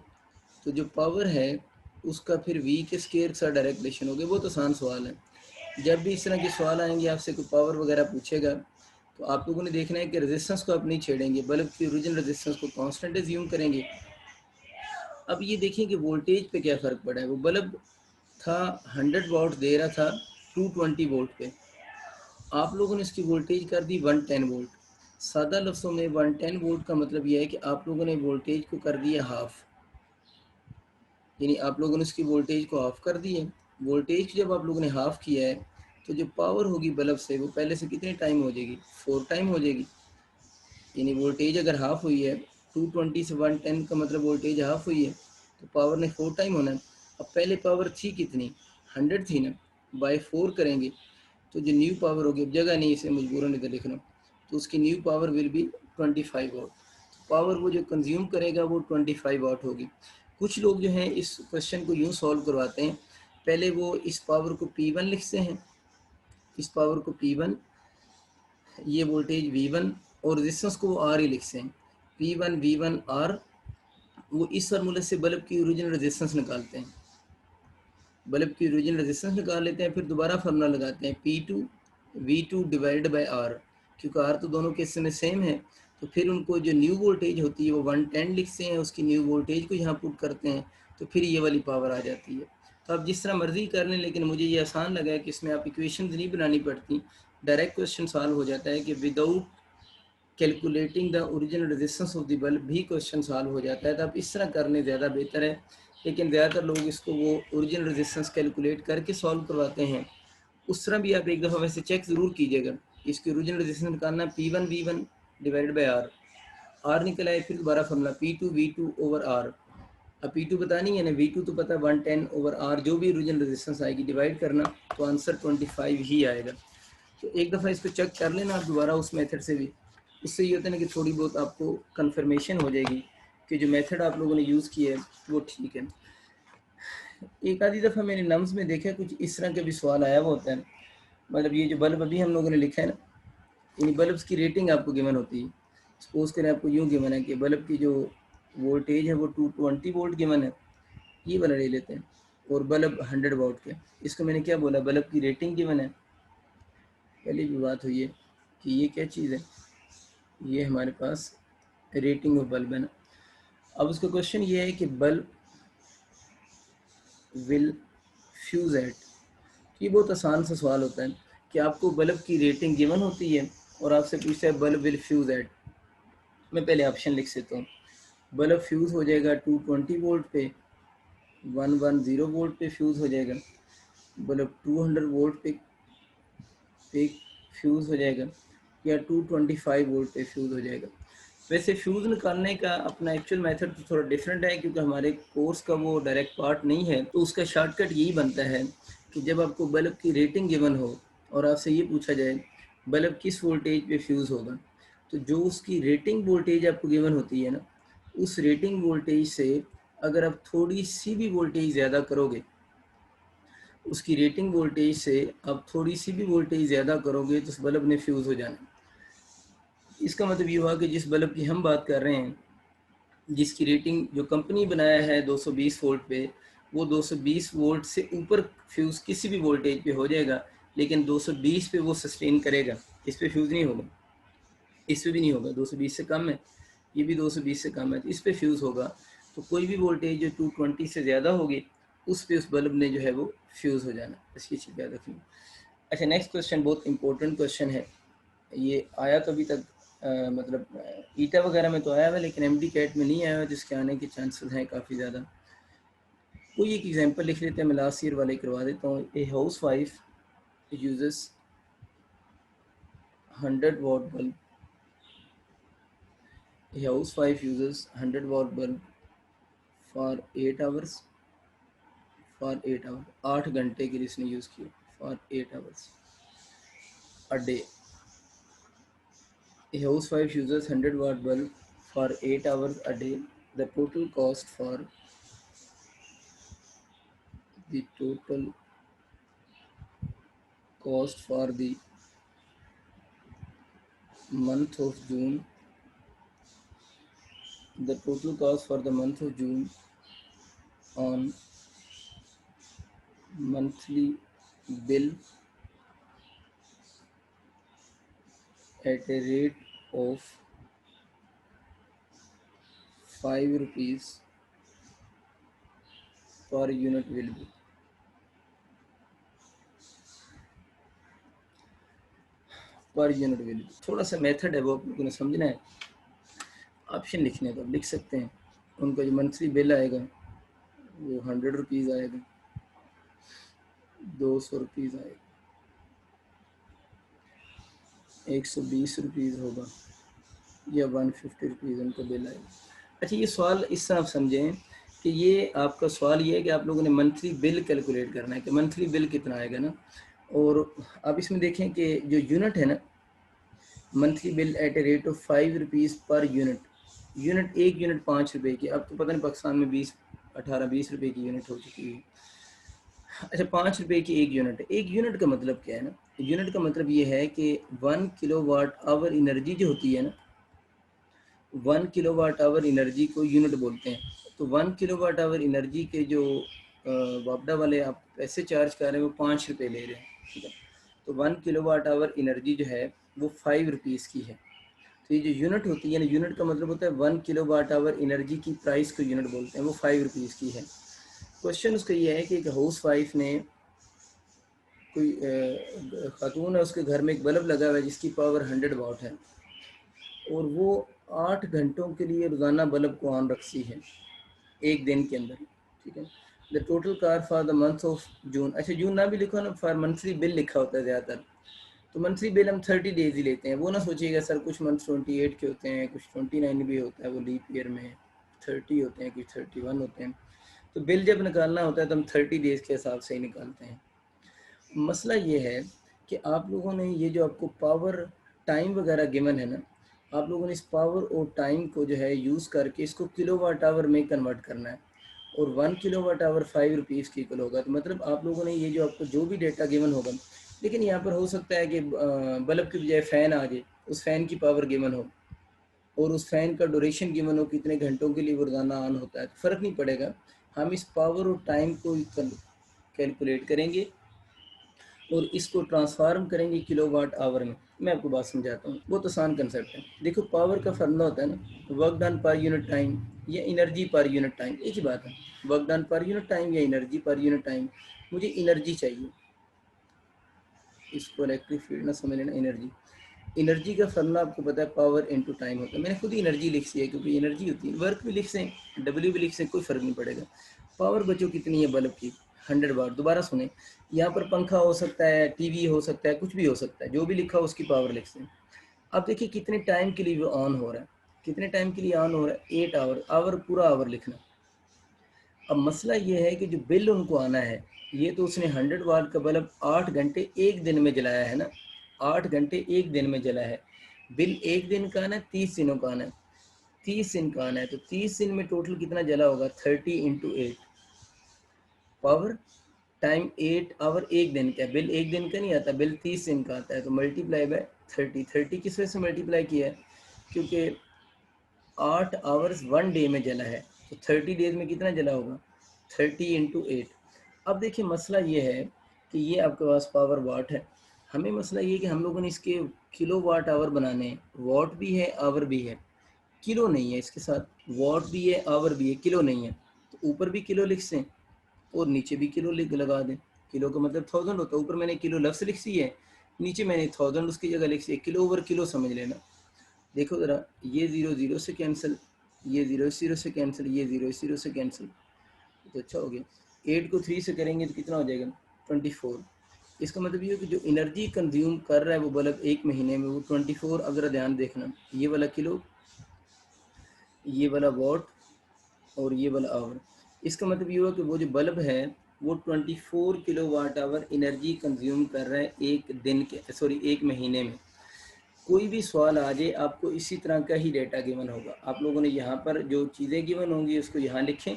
तो जो पावर है उसका फिर V के स्क्वायर के साथ डायरेक्ट रिलेशन हो गया। वो तो आसान सवाल है। जब भी इस तरह के सवाल आएंगे, आपसे कोई पावर वगैरह पूछेगा, तो आप लोगों ने देखना है कि रेजिस्टेंस को आप नहीं छेड़ेंगे, बल्ब की ओरिजिनल रेजिस्टेंस को कांस्टेंट एज्यूम करेंगे। अब ये देखिए कि वोल्टेज पे क्या फ़र्क पड़ा है। वो बल्ब था 100 वाट दे रहा था 220 वोल्ट पे, आप लोगों ने इसकी वोल्टेज कर दी 110 वोल्ट। सादा लफ्ज़ों में 110 वोल्ट का मतलब यह है कि आप लोगों ने वोल्टेज को कर दिया हाफ, यानी आप लोगों ने उसकी वोल्टेज को हाफ कर दी है। वोल्टेज जब आप लोगों ने हाफ किया है तो जो पावर होगी बल्ब से वो पहले से कितने टाइम हो जाएगी, 4 टाइम हो जाएगी। यानी वोल्टेज अगर हाफ हुई है, 220 से 110 का मतलब वोल्टेज हाफ हुई है, तो पावर ने 4 टाइम होना है। अब पहले पावर थी कितनी, 100 थी ना, बाय 4 करेंगे तो जो न्यू पावर होगी, अब जगह नहीं इसे मजबूरन इधर लिख रहा हूँ, तो उसकी new power will be 25 watt. Power वो जो कंज्यूम करेगा वो 25 वाट होगी। कुछ लोग जो हैं इस क्वेश्चन को यूँ सॉल्व करवाते हैं, पहले वो इस पावर को P1 लिखते हैं, इस पावर को P1, ये वोल्टेज V1 और रेजिस्टेंस को वो R ही लिखते हैं, P1 V1 R। वो इस फार्मूले से बल्ब की ओरिजिनल रेजिस्टेंस निकालते हैं, बल्ब की ओरिजिनल रेजिस्टेंस निकाल लेते हैं, फिर दोबारा फार्मूला लगाते हैं P2 V2 divide by R, क्योंकि R तो दोनों केस में सेम है। तो फिर उनको जो न्यू वोल्टेज होती है वो 110 लिखते हैं, उसकी न्यू वोल्टेज को यहाँ पुट करते हैं, तो फिर ये वाली पावर आ जाती है। तो आप जिस तरह मर्जी कर लें, लेकिन मुझे ये आसान लगा है कि इसमें आप इक्वेशन नहीं बनानी पड़ती, डायरेक्ट क्वेश्चन सॉल्व हो जाता है कि without calculating the original resistance of the bulb भी क्वेश्चन सॉल्व हो जाता है। तो आप इस तरह करने ज़्यादा बेहतर है, लेकिन ज़्यादातर लोग इसको वो ओरिजिनल रेजिस्टेंस कैलकुलेट करके सॉल्व करवाते हैं। उस तरह भी आप एक दफ़ा वैसे चेक ज़रूर कीजिएगा। इसकी ओरिजिनल रेजिस्टेंस निकालना P1 V1 divided by R, R निकल आए, फिर दोबारा formula P2 V2 over R। अब P2 पता नहीं है ना, V2 तो पता 110 ओवर R, जो भी ओरिजिनल रेजिस्टेंस आएगी डिवाइड करना, तो आंसर 25 ही आएगा। तो एक दफ़ा इसको चेक कर लेना आप दोबारा उस मेथड से भी। उससे ये होता है ना कि थोड़ी बहुत आपको कन्फर्मेशन हो जाएगी कि जो मेथड आप लोगों ने यूज़ किया है वो ठीक है। एक आधी दफ़ा मैंने नम्स में देखा कुछ इस तरह का भी सवाल आया हुआ होता है। मतलब ये जो बल्ब अभी हम लोगों ने लिखा है ना, इन बल्ब्स की रेटिंग आपको गिवन होती है। सपोज करें आपको यूँ गिवन है कि बल्ब की जो वोल्टेज है वो 220 वोल्ट गिवन है, ये वाला ले लेते हैं, और बल्ब 100 वाट के। इसको मैंने क्या बोला, बल्ब की रेटिंग गिवन है। पहले भी बात हुई है कि ये क्या चीज़ है, ये हमारे पास रेटिंग ऑफ बल्ब है ना। अब उसका क्वेश्चन ये है कि बल्ब विल फ्यूज एट। ये बहुत आसान सा सवाल होता है कि आपको बल्ब की रेटिंग गिवन होती है और आपसे पूछता है बल्ब विल फ्यूज एट। मैं पहले ऑप्शन लिख देता हूँ। बल्ब फ्यूज़ हो जाएगा 220 वोल्ट पे, 110 वोल्ट पे फ्यूज़ हो जाएगा, बल्ब 200 वोल्ट पे फ्यूज़ हो जाएगा, या 225 वोल्ट पे फ्यूज़ हो जाएगा। वैसे फ्यूज़ निकालने का अपना एक्चुअल मेथड तो थोड़ा डिफरेंट है, क्योंकि हमारे कोर्स का वो डायरेक्ट पार्ट नहीं है। तो उसका शॉर्टकट यही बनता है कि जब आपको बल्ब की रेटिंग गिवन हो और आपसे ये पूछा जाए बल्ब किस वोल्टेज पे फ्यूज़ होगा, तो जो उसकी रेटिंग वोल्टेज आपको गिवन होती है ना, उस रेटिंग वोल्टेज से अगर आप थोड़ी सी भी वोल्टेज ज़्यादा करोगे, उसकी रेटिंग वोल्टेज से आप थोड़ी सी भी वोल्टेज ज़्यादा करोगे तो उस बल्ब ने फ्यूज़ हो जाना। इसका मतलब ये हुआ कि जिस बल्ब की हम बात कर रहे हैं, जिसकी रेटिंग जो कंपनी बनाया है 220 वोल्ट पे, वो 220 वोल्ट से ऊपर फ्यूज़ किसी भी वोल्टेज पे हो जाएगा, लेकिन 220 पे वो सस्टेन करेगा, इस पे फ्यूज़ नहीं होगा, इस पे भी नहीं होगा। 220 से कम है, ये भी 220 से कम है, तो इस पे फ्यूज़ होगा। तो कोई भी वोल्टेज जो 220 से ज़्यादा होगी उस पे उस बल्ब ने जो है वो फ्यूज़ हो जाना। इसकी चीज़ याद रखनी। अच्छा, नेक्स्ट क्वेश्चन बहुत इंपॉर्टेंट क्वेश्चन है, ये आया तो अभी तक मतलब ईटा वगैरह में तो आया हुआ है, लेकिन एमडी कैट में नहीं आया हुआ, जिसके आने के चांसेस हैं काफ़ी ज़्यादा। कोई एक एग्जांपल लिख लेते हैं, मैं लास्ट ईयर वाले करवा देता हूँ। A house wife uses 100 watt bulb. A housewife uses 100 watt bulb for 8 hours. For 8 hours, 8 घंटे के लिए इसने यूज़ किया। For 8 hours a day. A housewife uses 100 watt bulb for 8 hours a day. The total cost for the month of June. The total cost for the month of June on monthly bill at a rate of 5 rupees per unit will be। Per unit will be. थोड़ा सा method है वो आप लोगों ने समझना है। Option लिखने तो आप लिख सकते हैं। उनका जो मंथली बिल आएगा वो 100 रुपीज़ आएगा, 200 रुपीज़ आएगा, 120 रुपीज़ होगा, या 150 रुपीज़ उनका बिल आएगा। अच्छा, ये सवाल इस तरह आप समझें कि ये आपका सवाल ये है कि आप लोगों ने मंथली बिल कैलकुलेट करना है कि मंथली बिल कितना आएगा ना। और आप इसमें देखें कि जो यूनिट है ना, monthly bill eight a rate of 5 rupees per unit. Unit, एक यूनिट 5 रुपए की। अब तो पता नहीं पाकिस्तान में 18-20 रुपए की यूनिट हो चुकी है। अच्छा, 5 रुपए की एक यूनिट है। एक यूनिट का मतलब क्या है ना, यूनिट का मतलब ये है कि 1 किलोवाट आवर एनर्जी जो होती है ना, 1 किलोवाट आवर एनर्जी को यूनिट बोलते हैं। तो 1 किलोवाट आवर एनर्जी के जो वापडा वाले आप पैसे चार्ज कर रहे हैं वो 5 रुपये ले रहे हैं, ठीक है। तो 1 किलोवाट आवर एनर्जी जो है वो 5 रुपीज़ की है। तो ये जो यूनिट होती है ना, यूनिट का मतलब होता है 1 किलोवाट आवर एनर्जी की प्राइस को यूनिट बोलते हैं, वो 5 रुपीज़ की है। क्वेश्चन उसका ये है कि एक हाउस वाइफ ने, कोई खातून है, उसके घर में एक बल्ब लगा हुआ है जिसकी पावर 100 वाट है, और वो 8 घंटों के लिए रोज़ाना बल्ब को ऑन रखती है एक दिन के अंदर, ठीक है। The total car for the month of June. अच्छा, जून ना भी लिखो ना, फॉर मंथली बिल लिखा होता है ज़्यादातर। तो मंथली बिल हम 30 डेज ही लेते हैं। वो ना सोचिएगा सर कुछ मंथ 28 के होते हैं, कुछ 29 भी होता है, वो लीप ईयर में 30 होते हैं, कुछ 31 होते हैं। तो बिल जब निकालना होता है तो हम 30 डेज के हिसाब से ही निकालते हैं। मसला ये है कि आप लोगों ने ये जो आपको पावर टाइम वगैरह गिवन है ना, आप लोगों ने इस पावर और टाइम को जो है यूज़ करके इसको किलोवाट आवर में कन्वर्ट करना है, और 1 किलोवाट आवर 5 रुपीज़ की इक्वल होगा। तो मतलब आप लोगों ने ये जो आपको जो भी डेटा गिवन होगा, लेकिन यहाँ पर हो सकता है कि बल्ब की बजाय फ़ैन आ जाए, उस फ़ैन की पावर गिवन हो, और उस फ़ैन का ड्यूरेशन गिवन हो, कितने घंटों के लिए वो रोज़ाना ऑन होता है, तो फ़र्क नहीं पड़ेगा। हम इस पावर और टाइम को कैलकुलेट करेंगे और इसको ट्रांसफार्म करेंगे किलोवाट आवर में। मैं आपको बात समझाता हूँ, बहुत आसान कंसेप्ट है। देखो, पावर का फार्मूला होता है ना, work done per unit time या एनर्जी पर यूनिट टाइम, एक ही बात है। Work done per unit time या एनर्जी पर यूनिट टाइम। मुझे एनर्जी चाहिए, इसको इलेक्ट्रिक फील्ड ना समझ लेना। एनर्जी, एनर्जी का फार्मूला आपको पता है, पावर इनटू टाइम होता है। मैंने खुद ही एनर्जी लिख सी है क्योंकि एनर्जी होती है। वर्क भी लिख सें, डब्ल्यू भी लिख सें, कोई फ़र्क नहीं पड़ेगा। पावर बचो कितनी है बल्ब की, 100 वाट। दोबारा सुने, यहाँ पर पंखा हो सकता है, टीवी हो सकता है, कुछ भी हो सकता है, जो भी लिखा हो उसकी पावर लिख सें। अब देखिए कितने टाइम के लिए वो ऑन हो रहा है, कितने टाइम के लिए ऑन हो रहा है, 8 आवर। आवर पूरा आवर लिखना। अब मसला ये है कि जो बिल उनको आना है, ये तो उसने 100 वाट का बल्ब 8 घंटे एक दिन में जलाया है ना, 8 घंटे एक दिन में जला है। बिल एक दिन का आना है, 30 दिनों का आना है, 30 दिन का आना है। तो 30 दिन में टोटल कितना जला होगा, 30 इंटू 8। पावर टाइम 8 आवर एक दिन का है, बिल एक दिन का नहीं आता, बिल 30 दिन का आता है। तो मल्टीप्लाई बाय 30। 30 किस वजह से मल्टीप्लाई किया है, क्योंकि 8 आवर्स 1 डे में जला है, तो 30 डेज में कितना जला होगा, 30 इंटू 8। अब देखिए मसला ये है कि ये आपके पास पावर वाट है। हमें मसला ये कि हम लोगों ने इसके किलो वाट आवर बनाने हैं। वाट भी है, आवर भी है, किलो नहीं है इसके साथ। वाट भी है, आवर भी है, किलो नहीं है। तो ऊपर भी किलो लिख सें और नीचे भी किलो लिख लगा दें। किलो का मतलब 1000 होता है। ऊपर मैंने किलो लफ्स लिख सी है, नीचे मैंने 1000 उसकी जगह लिख सी है। किलो ओवर किलो समझ लेना। देखो ज़रा, ये 0 0 से कैंसिल, ये 0 0 से कैंसिल, ये 0 0 से कैंसिल, तो अच्छा हो गया। 8 को 3 से करेंगे तो कितना हो जाएगा 24। इसका मतलब ये है कि जो एनर्जी कंज्यूम कर रहा है वो बल्ब एक महीने में, वो 24, अगर ध्यान देखना, ये वाला किलो, ये वाला वॉट और ये वाला आवर। इसका मतलब ये हुआ कि वो जो बल्ब है वो 24 kilo watt hour energy consume कर रहा है एक दिन के, सॉरी एक महीने में। कोई भी सवाल आ जाए आपको इसी तरह का ही डेटा गिवन होगा। आप लोगों ने यहाँ पर जो चीज़ें गिवन होंगी उसको यहाँ लिखें,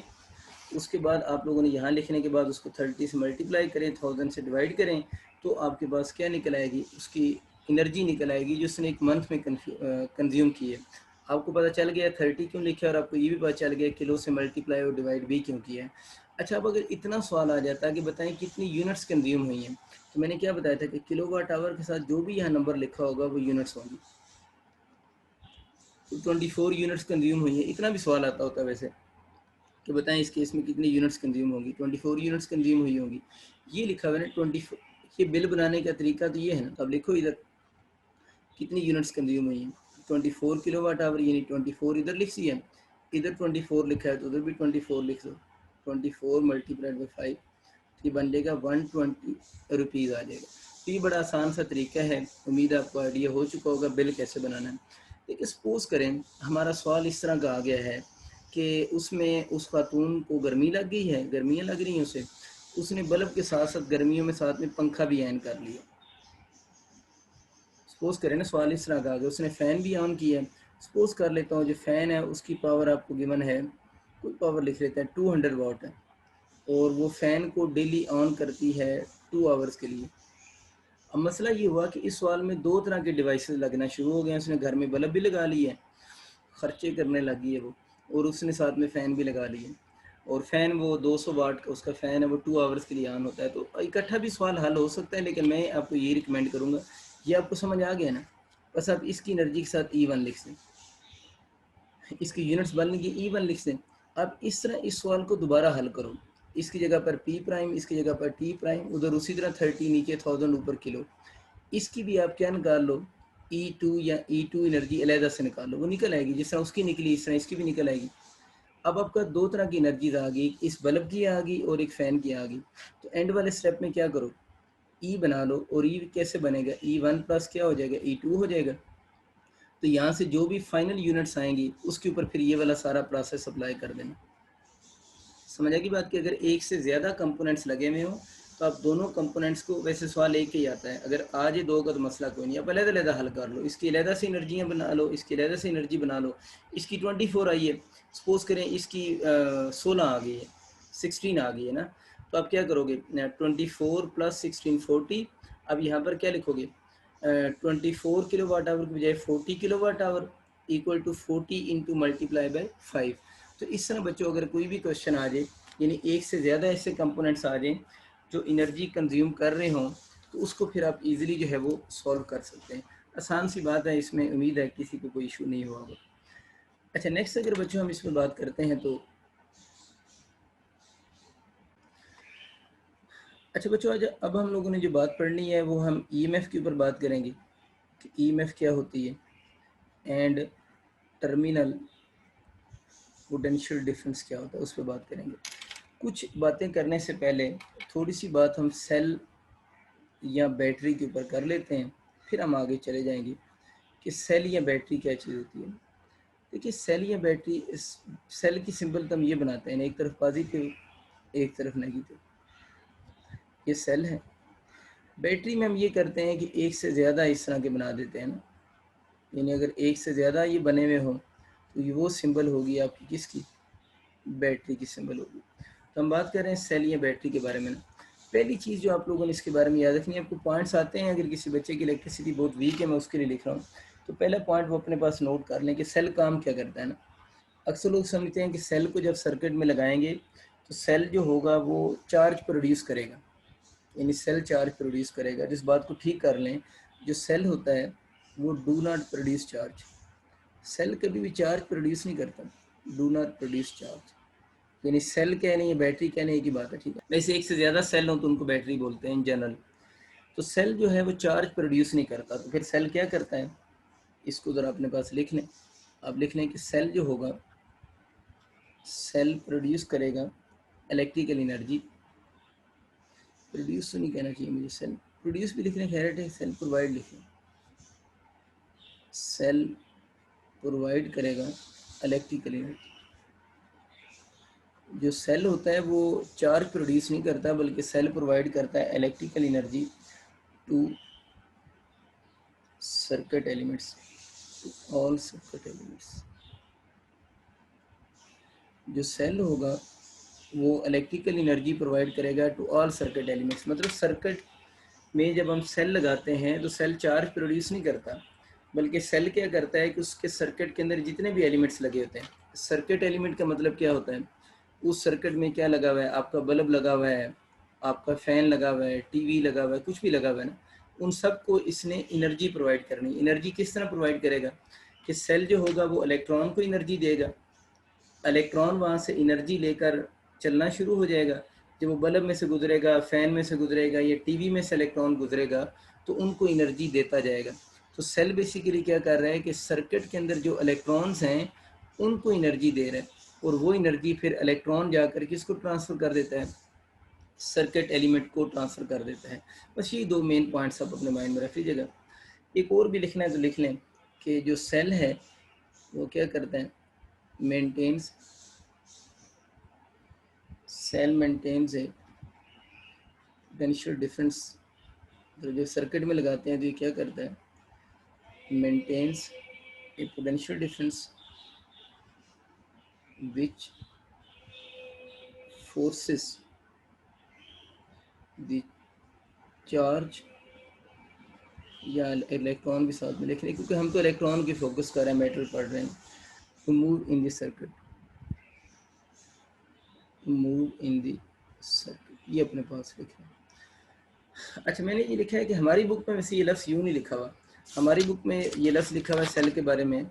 उसके बाद आप लोगों ने यहाँ लिखने के बाद उसको 30 से मल्टीप्लाई करें, 1000 से डिवाइड करें, तो आपके पास क्या निकल आएगी, उसकी एनर्जी निकल आएगी जो उसने एक मंथ में कंज्यूम की है। आपको पता चल गया 30 क्यों लिखा है, और आपको ये भी पता चल गया किलो से मल्टीप्लाई और डिवाइड भी क्यों किया है। अच्छा, अब अगर इतना सवाल आ जाता है कि बताएं कितनी यूनिट्स कंज्यूम हुई हैं, तो मैंने क्या बताया था कि किलो वाट आवर के साथ जो भी यहाँ नंबर लिखा होगा वो यूनिट्स होंगी। तो 24 यूनिट्स कंज्यूम हुई है, इतना भी सवाल आता होता है वैसे कि बताएं इस केस में कितनी यूनिट्स कंज्यूम होगी। 24 यूनिट्स कंज्यूम हुई होंगी, ये लिखा हुआ है ना 24। ये बिल बनाने का तरीका तो ये है ना, अब लिखो इधर कितनी यूनिट्स कंज्यूम हुई हैं, 24 किलो वाट आवर, यानी 24 इधर लिख सी है, इधर 24 लिखा है तो उधर भी 24 लिख दो। 24 मल्टीप्लाइड बाई 5, ये बन जाएगा 120 रुपीज़ आ जाएगा। तो ये बड़ा आसान सा तरीका है, उम्मीद है आपको आइडिया हो चुका होगा बिल कैसे बनाना है। लेकिन सपोज करें हमारा सवाल इस तरह का आ गया है कि उसमें उस खातून को गर्मी लग गई है, गर्मियाँ लग रही हैं उसे, उसने बल्ब के साथ साथ गर्मियों में साथ में पंखा भी ऑन कर लिया। सपोज करें ना सवाल इस तरह का आ गया, उसने फ़ैन भी ऑन किया है। सपोज कर लेता हूँ जो फ़ैन है उसकी पावर आपको गिवन है, कोई पावर लिख लेते हैं 200 वाट है, और वो फ़ैन को डेली ऑन करती है 2 आवर्स के लिए। अब मसला ये हुआ कि इस सवाल में दो तरह के डिवाइसेस लगना शुरू हो गए हैं। उसने घर में बल्ब भी लगा ली है, खर्चे करने लगी है वो, और उसने साथ में फ़ैन भी लगा ली है, और फ़ैन वो 200 वाट का उसका फ़ैन है, वो 2 आवर्स के लिए ऑन होता है। तो इकट्ठा भी सवाल हल हो सकता है, लेकिन मैं आपको ये रिकमेंड करूँगा, ये आपको समझ आ गया ना, बस आप इसकी एनर्जी के साथ E1 लिख दें, इसकी यूनिट्स बनने की E1 लिख दें। अब इस तरह इस सवाल को दोबारा हल करो, इसकी जगह पर P प्राइम, इसकी जगह पर T प्राइम, उधर उसी तरह 30 नीचे 1000 ऊपर किलो। इसकी भी आप क्या निकाल लो, E2 या E2 एनर्जी अलहदा से निकाल लो, वो निकल आएगी जिस तरह उसकी निकली इस तरह इसकी भी निकल आएगी। अब आपका दो तरह की एनर्जीज आ गई, इस बल्ब की आ गई और एक फ़ैन की आ गई। तो एंड वाले स्टेप में क्या करो, E बना लो, और E कैसे बनेगा, E1 प्लस क्या हो जाएगा, E2 हो जाएगा। तो यहाँ से जो भी फाइनल यूनिट्स आएंगी उसके ऊपर फिर ये वाला सारा प्रोसेस अप्लाई कर देना। समझ आएगी बात कि अगर एक से ज़्यादा कंपोनेंट्स लगे हुए हों तो आप दोनों कंपोनेंट्स को, वैसे सवाल एक ही आता है, अगर आज ये दो का तो मसला कोई नहीं, आप अलग-अलग हल कर लो, इसकी अलग से एनर्जियाँ बना लो, इसकी अलग से एनर्जी बना लो। इसकी 24 आई है, सपोज करें इसकी 16 आ गई है, 16 आ गई है ना, तो आप क्या करोगे, 24 प्लस 16 40। अब यहाँ पर क्या लिखोगे, 24 किलो वाट आवर की बजाय 40 kilo watt hour equal to 40 into multiply by 5। तो इस तरह बच्चों अगर कोई भी क्वेश्चन आ जाए, यानी एक से ज़्यादा ऐसे कंपोनेंट्स आ जाएँ जो एनर्जी कंज्यूम कर रहे हों, तो उसको फिर आप इजीली जो है वो सॉल्व कर सकते हैं। आसान सी बात है, इसमें उम्मीद है किसी को कोई इशू नहीं हुआ होगा। अच्छा, नेक्स्ट अगर बच्चों हम इसमें बात करते हैं तो अच्छा बच्चों, आज अब हम लोगों ने जो बात पढ़नी है वो हम ईएमएफ के ऊपर बात करेंगे कि ईएमएफ क्या होती है एंड टर्मिनल पोटेंशियल डिफरेंस क्या होता है, उस पर बात करेंगे। कुछ बातें करने से पहले थोड़ी सी बात हम सेल या बैटरी के ऊपर कर लेते हैं, फिर हम आगे चले जाएंगे कि सेल या बैटरी क्या चीज़ होती है। देखिए सेल या बैटरी, सेल की सिंबल तो हम ये बनाते हैं, एक तरफ पॉजिटिव एक तरफ नेगेटिव, ये सेल है। बैटरी में हम ये करते हैं कि एक से ज़्यादा इस तरह के बना देते हैं ना, यानी अगर एक से ज़्यादा ये बने हुए हों तो ये वो सिंबल होगी आपकी किसकी, बैटरी की सिंबल होगी। तो हम बात कर रहे हैं सेल या बैटरी के बारे में ना। पहली चीज़ जो आप लोगों ने इसके बारे में याद रखनी है, आपको पॉइंट्स आते हैं, अगर किसी बच्चे की इलेक्ट्रिसिटी बहुत वीक है, मैं उसके लिए लिख रहा हूँ, तो पहला पॉइंट वो अपने पास नोट कर लें कि सेल काम क्या करता है ना। अक्सर लोग समझते हैं कि सेल को जब सर्किट में लगाएंगे तो सेल जो होगा वो चार्ज प्रोड्यूस करेगा, यानी सेल चार्ज प्रोड्यूस करेगा। जिस बात को ठीक कर लें, जो सेल होता है वो do not produce charge, cell कभी भी चार्ज प्रोड्यूस नहीं करता, डू नॉट प्रोड्यूस चार्ज। यानी सेल कहने या बैटरी कहने एक ही बात है, ठीक है। वैसे एक से ज़्यादा सेल हो तो उनको बैटरी बोलते हैं इन जनरल। तो सेल जो है वो चार्ज प्रोड्यूस नहीं करता, तो फिर सेल क्या करता है, इसको ज़रा अपने पास लिख लें। आप लिख लें कि सेल जो होगा, सेल प्रोड्यूस करेगा इलेक्ट्रिकल एनर्जी, प्रोड्यूस तो नहीं कहना चाहिए मुझे, सेल प्रोड्यूस भी लिख लें, खैर है, सेल प्रोवाइड लिख लें, सेल प्रोवाइड करेगा इलेक्ट्रिकल एनर्जी। जो सेल होता है वो चार्ज प्रोड्यूस नहीं करता, बल्कि सेल प्रोवाइड करता है electrical energy to circuit elements, to all circuit elements. जो सेल होगा वो इलेक्ट्रिकल एनर्जी प्रोवाइड करेगा टू ऑल सर्किट एलिमेंट्स। मतलब सर्किट में जब हम सेल लगाते हैं तो सेल चार्ज प्रोड्यूस नहीं करता, बल्कि सेल क्या करता है कि उसके सर्किट के अंदर जितने भी एलिमेंट्स लगे होते हैं, सर्किट एलिमेंट का मतलब क्या होता है, उस सर्किट में क्या लगा हुआ है, आपका बल्ब लगा हुआ है, आपका फ़ैन लगा हुआ है, टीवी लगा हुआ है, कुछ भी लगा हुआ है ना, उन सब को इसने एनर्जी प्रोवाइड करनी। एनर्जी किस तरह प्रोवाइड करेगा कि सेल जो होगा वो इलेक्ट्रॉन को एनर्जी देगा, इलेक्ट्रॉन वहाँ से एनर्जी लेकर चलना शुरू हो जाएगा। जब वो बल्ब में से गुजरेगा, फ़ैन में से गुजरेगा या टीवी में से इलेक्ट्रॉन गुजरेगा तो उनको एनर्जी देता जाएगा। तो सेल बेसिकली क्या कर रहा है कि सर्किट के अंदर जो इलेक्ट्रॉन्स हैं उनको एनर्जी दे रहा है, और वो एनर्जी फिर इलेक्ट्रॉन जाकर किसको ट्रांसफ़र कर देता है, सर्किट एलिमेंट को ट्रांसफ़र कर देता है। बस ये दो मेन पॉइंट्स आप अपने माइंड में रख लीजिएगा। एक और भी लिखना है तो लिख लें कि जो सेल है वो क्या करता है, मेंटेन्स, सेल मेंटेन्स है पोटेंशियल डिफरेंस। तो जो सर्किट में लगाते हैं तो ये क्या करता है, maintains a potential difference which forces the charge, या इलेक्ट्रॉन भी साथ में लिख रहे हैं क्योंकि हम तो इलेक्ट्रॉन की फोकस कर रहे हैं, मैटर पढ़ रहे हैं, to move in the circuit, to move in the circuit, ये अपने पास लिखें। अच्छा, मैंने ये लिखा है कि हमारी बुक में वैसे ये लफ्ज़ यूँ नहीं लिखा हुआ, हमारी बुक में ये लफ्ज़ लिखा हुआ है सेल के बारे में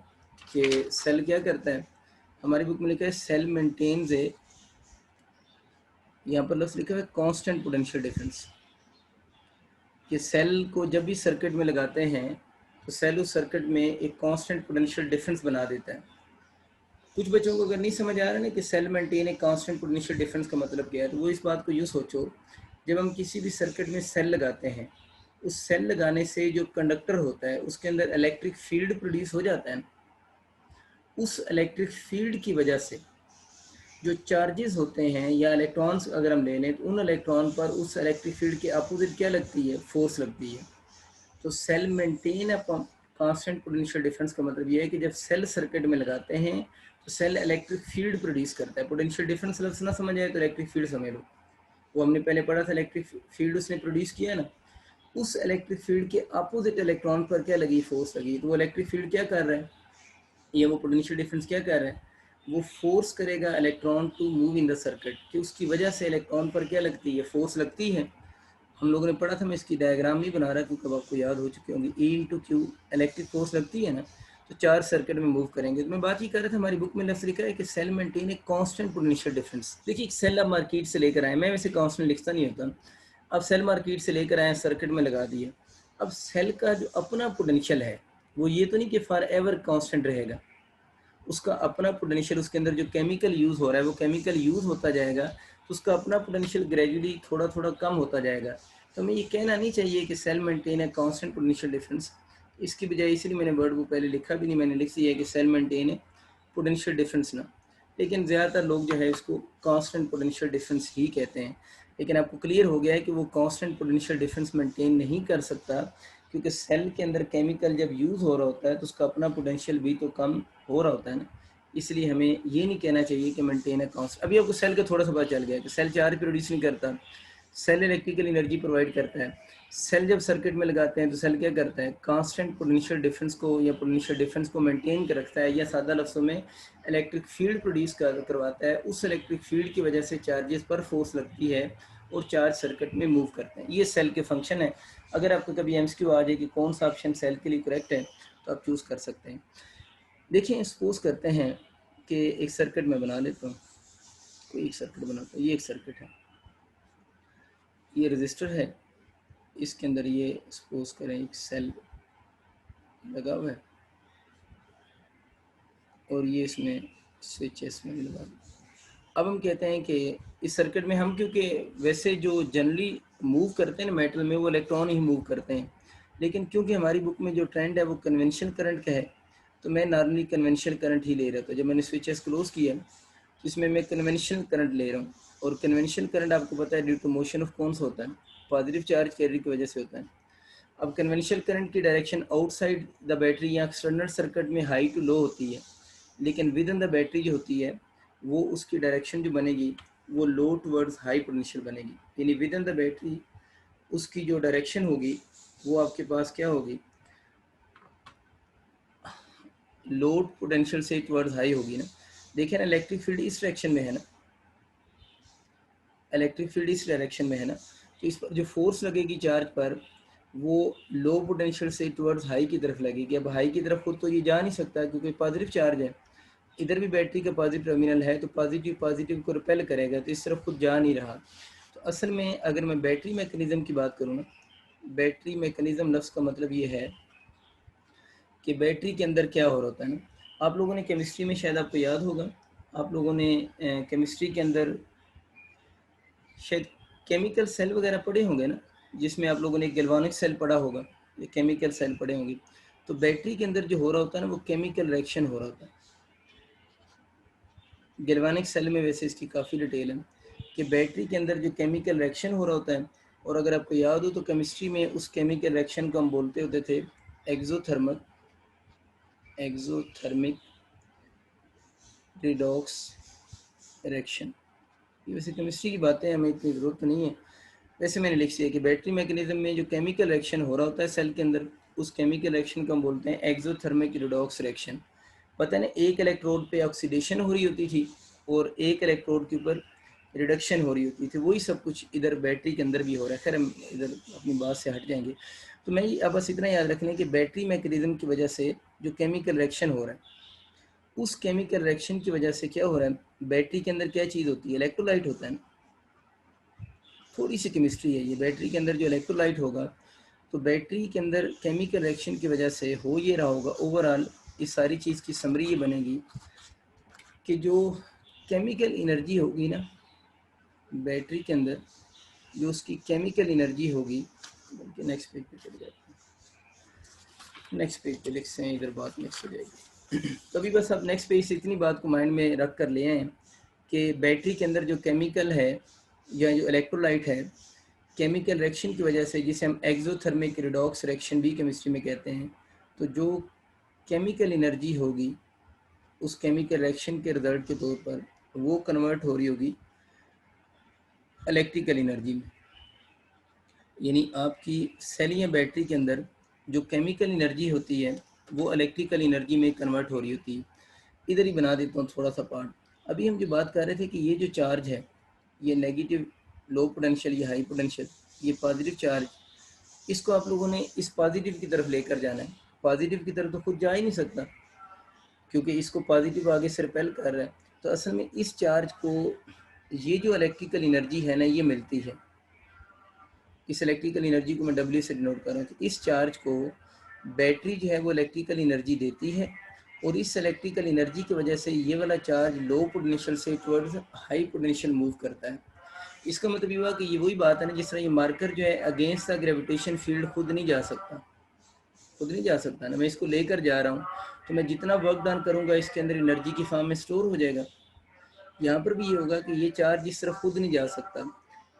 कि सेल क्या करता है। हमारी बुक में लिखा है सेल मेंटेन्स ए, यहाँ पर लफ्ज़ लिखा है कांस्टेंट पोटेंशियल डिफरेंस, कि सेल को जब भी सर्किट में लगाते हैं तो सेल उस सर्किट में एक कांस्टेंट पोटेंशियल डिफरेंस बना देता है। कुछ बच्चों को अगर नहीं समझ आ रहा है ना कि सेल मेंटेन एक कांस्टेंट पोटेंशियल डिफरेंस का मतलब क्या है, तो वो इस बात को यूँ सोचो, जब हम किसी भी सर्किट में सेल लगाते हैं, उस सेल लगाने से जो कंडक्टर होता है उसके अंदर इलेक्ट्रिक फील्ड प्रोड्यूस हो जाता है। उस इलेक्ट्रिक फील्ड की वजह से जो चार्जेस होते हैं या इलेक्ट्रॉन्स अगर हम ले लें तो उन इलेक्ट्रॉन पर उस इलेक्ट्रिक फील्ड के अपोजिट क्या लगती है, फोर्स लगती है। तो cell maintain a constant potential difference का मतलब ये है कि जब सेल सर्किट में लगाते हैं तो सेल इलेक्ट्रिक फील्ड प्रोड्यूस करता है। पोटेंशियल डिफरेंस लफ्ज़ ना समझ आए तो इलेक्ट्रिक फील्ड समझ लो, वो हमने पहले पढ़ा था, इलेक्ट्रिक फील्ड उसने प्रोड्यूस किया ना, उस इलेक्ट्रिक फील्ड के अपोजिट इलेक्ट्रॉन पर क्या लगी, फोर्स लगी। तो वो इलेक्ट्रिक फील्ड क्या कर रहा है, ये वो पोटेंशियल डिफरेंस क्या कर रहा है, वो फोर्स करेगा electron to move in the circuit, कि उसकी वजह से इलेक्ट्रॉन पर क्या लगती है, फोर्स लगती है। हम लोगों ने पढ़ा था, मैं इसकी डायग्राम नहीं बना रहा क्योंकि अब आपको याद हो चुकी होंगी, E into Q electric force लगती है ना, तो चार सर्किट में मूव करेंगे। तो मैं बात ये कर रहा था, हमारी बुक में लफ्ज़ लिखा है कि सेल मेंटेन एक कांस्टेंट पोटेंशियल डिफरेंस। देखिए, एक सेल आप मार्केट से लेकर आए, मैं वैसे कांस्टेंट लिखता नहीं होता, अब सेल मार्केट से लेकर आए, सर्किट में लगा दिए। अब सेल का जो अपना पोटेंशियल है वो ये तो नहीं कि फॉर एवर कांस्टेंट रहेगा, उसका अपना पोटेंशियल, उसके अंदर जो केमिकल यूज़ हो रहा है वो केमिकल यूज़ होता जाएगा, तो उसका अपना पोटेंशियल ग्रेजुअली थोड़ा थोड़ा कम होता जाएगा। तो हमें ये कहना नहीं चाहिए कि सेल मेंटेन है कांस्टेंट पोटेंशियल डिफरेंस, इसकी बजाय इसलिए मैंने वर्ड को पहले लिखा भी नहीं, मैंने लिख दिया है कि सेल मेंटेन है पोटेंशियल डिफरेंस ना, लेकिन ज़्यादातर लोग जो है इसको कांस्टेंट पोटेंशियल डिफरेंस ही कहते हैं। लेकिन आपको क्लियर हो गया है कि वो कांस्टेंट पोटेंशियल डिफरेंस मेंटेन नहीं कर सकता, क्योंकि सेल के अंदर केमिकल जब यूज़ हो रहा होता है तो उसका अपना पोटेंशियल भी तो कम हो रहा होता है ना। इसलिए हमें ये नहीं कहना चाहिए कि मेंटेन है कांस्टेंट। अभी आपको सेल का थोड़ा सा पता चल गया कि सेल चार्ज प्रोड्यूस नहीं करता, सेल इलेक्ट्रिकल एनर्जी प्रोवाइड करता है। सेल जब सर्किट में लगाते हैं तो सेल क्या करता है, कांस्टेंट पोटेंशियल डिफरेंस को या पोटेंशियल डिफरेंस को मेंटेन कर रखता है, या सादा लफ्ज़ों में इलेक्ट्रिक फील्ड प्रोड्यूस करवाता है। उस इलेक्ट्रिक फील्ड की वजह से चार्जेस पर फोर्स लगती है और चार्ज सर्किट में मूव करते हैं। ये सेल के फंक्शन है। अगर आपको कभी एमसीक्यू आ जाए कि कौन सा ऑप्शन सेल के लिए करेक्ट है तो आप चूज़ कर सकते हैं। देखिए, सपोज करते हैं कि एक सर्किट में बना लेता हूँ, कोई एक सर्किट बनाता हूँ, ये एक सर्किट है, ये रजिस्टर है, इसके अंदर ये सपोज करें एक सेल लगा हुआ है, और ये इसमें स्विच इसमें लगा दी। अब हम कहते हैं कि इस सर्किट में हम, क्योंकि वैसे जो जनरली मूव करते हैं ना मेटल में, वो इलेक्ट्रॉन ही मूव करते हैं, लेकिन क्योंकि हमारी बुक में जो ट्रेंड है वो कन्वेंशनल करंट का है, तो मैं नॉर्मली कन्वेंशनल करंट ही ले रहा था। जब मैंने स्विचेस क्लोज किया तो इसमें मैं कन्वेंशनल करंट ले रहा हूँ, और कन्वेंशनल करंट आपको पता है ड्यू टू मोशन ऑफ कौन सा होता है, पॉजिटिव चार्ज कैरियर की वजह से होता है। अब कन्वेंशनल करंट की डायरेक्शन आउटसाइड द बैटरी या एक्सटर्नल सर्किट में हाई टू लो होती है, लेकिन विद इन द बैटरी जो होती है वो उसकी डायरेक्शन जो बनेगी वो लो टुवर्ड्स हाई पोटेंशियल बनेगी, यानी विद इन द बैटरी उसकी जो डायरेक्शन होगी वो आपके पास क्या होगी, लो पोटेंशियल से टुवर्ड्स हाई होगी ना। देखिए ना, इलेक्ट्रिक फील्ड इस डायरेक्शन में है ना, इलेक्ट्रिक फील्ड इस डायरेक्शन में है ना, तो इस पर जो फोर्स लगेगी चार्ज पर वो लो पोटेंशियल से टुवर्ड्स हाई की तरफ लगेगी। अब हाई की तरफ खुद तो ये जा नहीं सकता क्योंकि पॉजिटिव चार्ज है, इधर भी बैटरी का पॉजिटिव टर्मिनल है, तो पॉजिटिव पॉजिटिव को रिपेल करेगा, तो इस तरफ खुद जा नहीं रहा। तो असल में अगर मैं बैटरी मैकेनिज़्म की बात करूँ ना, बैटरी मैकेनिज़्म लफ्ज़ का मतलब ये है कि बैटरी के अंदर क्या हो रहा होता है ना, आप लोगों ने केमिस्ट्री में शायद आपको याद होगा, आप लोगों ने केमिस्ट्री के अंदर शायद केमिकल सेल वगैरह पढ़े होंगे ना, जिसमें आप लोगों ने गैल्वानिक सेल पढ़ा होगा, ये केमिकल सेल पढ़े होंगे। तो बैटरी के अंदर जो हो रहा होता है ना वो केमिकल रिएक्शन हो रहा होता है। गैल्वानिक सेल में वैसे इसकी काफ़ी डिटेल है कि बैटरी के अंदर जो केमिकल रिएक्शन हो रहा होता है, और अगर आपको याद हो तो केमिस्ट्री में उस केमिकल रिएक्शन को हम बोलते होते थे एक्सोथर्मिक एक्सोथर्मिक रिडॉक्स रिएक्शन। ये वैसे केमिस्ट्री की बातें हमें इतनी ज़रूरत नहीं है, वैसे मैंने लिख दिया कि बैटरी मैकेनिज्म में जो केमिकल रिएक्शन हो रहा होता है सेल के अंदर, उस केमिकल रिएक्शन को हम बोलते हैं एक्सोथर्मिक रिडॉक्स रिएक्शन। पता है ना, एक इलेक्ट्रोड पे ऑक्सीडेशन हो रही होती थी और एक इलेक्ट्रोड के ऊपर रिडक्शन हो रही होती थी, वही सब कुछ इधर बैटरी के अंदर भी हो रहा है। खैर हम इधर अपनी बात से हट जाएंगे, तो मैं अब बस इतना याद रख लें कि बैटरी मैकेनिज्म की वजह से जो केमिकल रिएक्शन हो रहा है, उस केमिकल रिएक्शन की वजह से क्या हो रहा है, बैटरी के अंदर क्या चीज़ होती है, इलेक्ट्रोलाइट होता है ना। थोड़ी सी केमिस्ट्री है ये, बैटरी के अंदर जो इलेक्ट्रोलाइट होगा, तो बैटरी के अंदर केमिकल रिएक्शन की वजह से हो ये रहा होगा। ओवरऑल इस सारी चीज़ की समरी ये बनेगी कि जो केमिकल एनर्जी होगी ना बैटरी के अंदर, जो उसकी केमिकल एनर्जी होगी, बल्कि नेक्स्ट पेज पे चले जाते हैं, नेक्स्ट पेज पे लिखते हैं, इधर बात नेक्स्ट हो जाएगी। तो अभी बस आप नेक्स्ट पेज से इतनी बात को माइंड में रख कर ले आए कि बैटरी के अंदर जो केमिकल है या जो इलेक्ट्रोलाइट है, केमिकल रिएक्शन की वजह से, जिसे हम एक्सोथर्मिक रिडॉक्स रिएक्शन भी केमिस्ट्री में कहते हैं, तो जो केमिकल एनर्जी होगी उस केमिकल रिएक्शन के रिजल्ट के तौर पर वो कन्वर्ट हो रही होगी इलेक्ट्रिकल एनर्जी में। यानी आपकी सेल या बैटरी के अंदर जो केमिकल एनर्जी होती है वो इलेक्ट्रिकल एनर्जी में कन्वर्ट हो रही होती है। इधर ही बना देता हूँ थोड़ा सा पार्ट। अभी हम जो बात कर रहे थे कि ये जो चार्ज है, ये नेगेटिव लो पोटेंशियल या हाई पोटेंशियल, ये पॉजिटिव चार्ज, इसको आप लोगों ने इस पॉजिटिव की तरफ लेकर जाना है। पॉजिटिव की तरफ तो खुद जा ही नहीं सकता क्योंकि इसको पॉजिटिव आगे से रिपेल कर रहा है। तो असल में इस चार्ज को ये जो इलेक्ट्रिकल एनर्जी है ना ये मिलती है, इस इलेक्ट्रिकल एनर्जी को मैं डब्ल्यू से डिनोट कर रहा हूँ। तो इस चार्ज को बैटरी जो है वो इलेक्ट्रिकल एनर्जी देती है, और इस इलेक्ट्रिकल एनर्जी की वजह से ये वाला चार्ज लो पोटेंशियल से टुवर्ड्स हाई पोटेंशियल मूव करता है। इसका मतलब ये हुआ कि ये वही बात है ना, जिस तरह ये मार्कर जो है अगेंस्ट द ग्रेविटेशन फील्ड खुद नहीं जा सकता, खुद नहीं जा सकता ना, मैं इसको लेकर जा रहा हूँ, तो मैं जितना वर्क डन करूँगा इसके अंदर एनर्जी की फॉर्म में स्टोर हो जाएगा। यहाँ पर भी ये होगा कि ये चार्ज इस तरफ खुद नहीं जा सकता,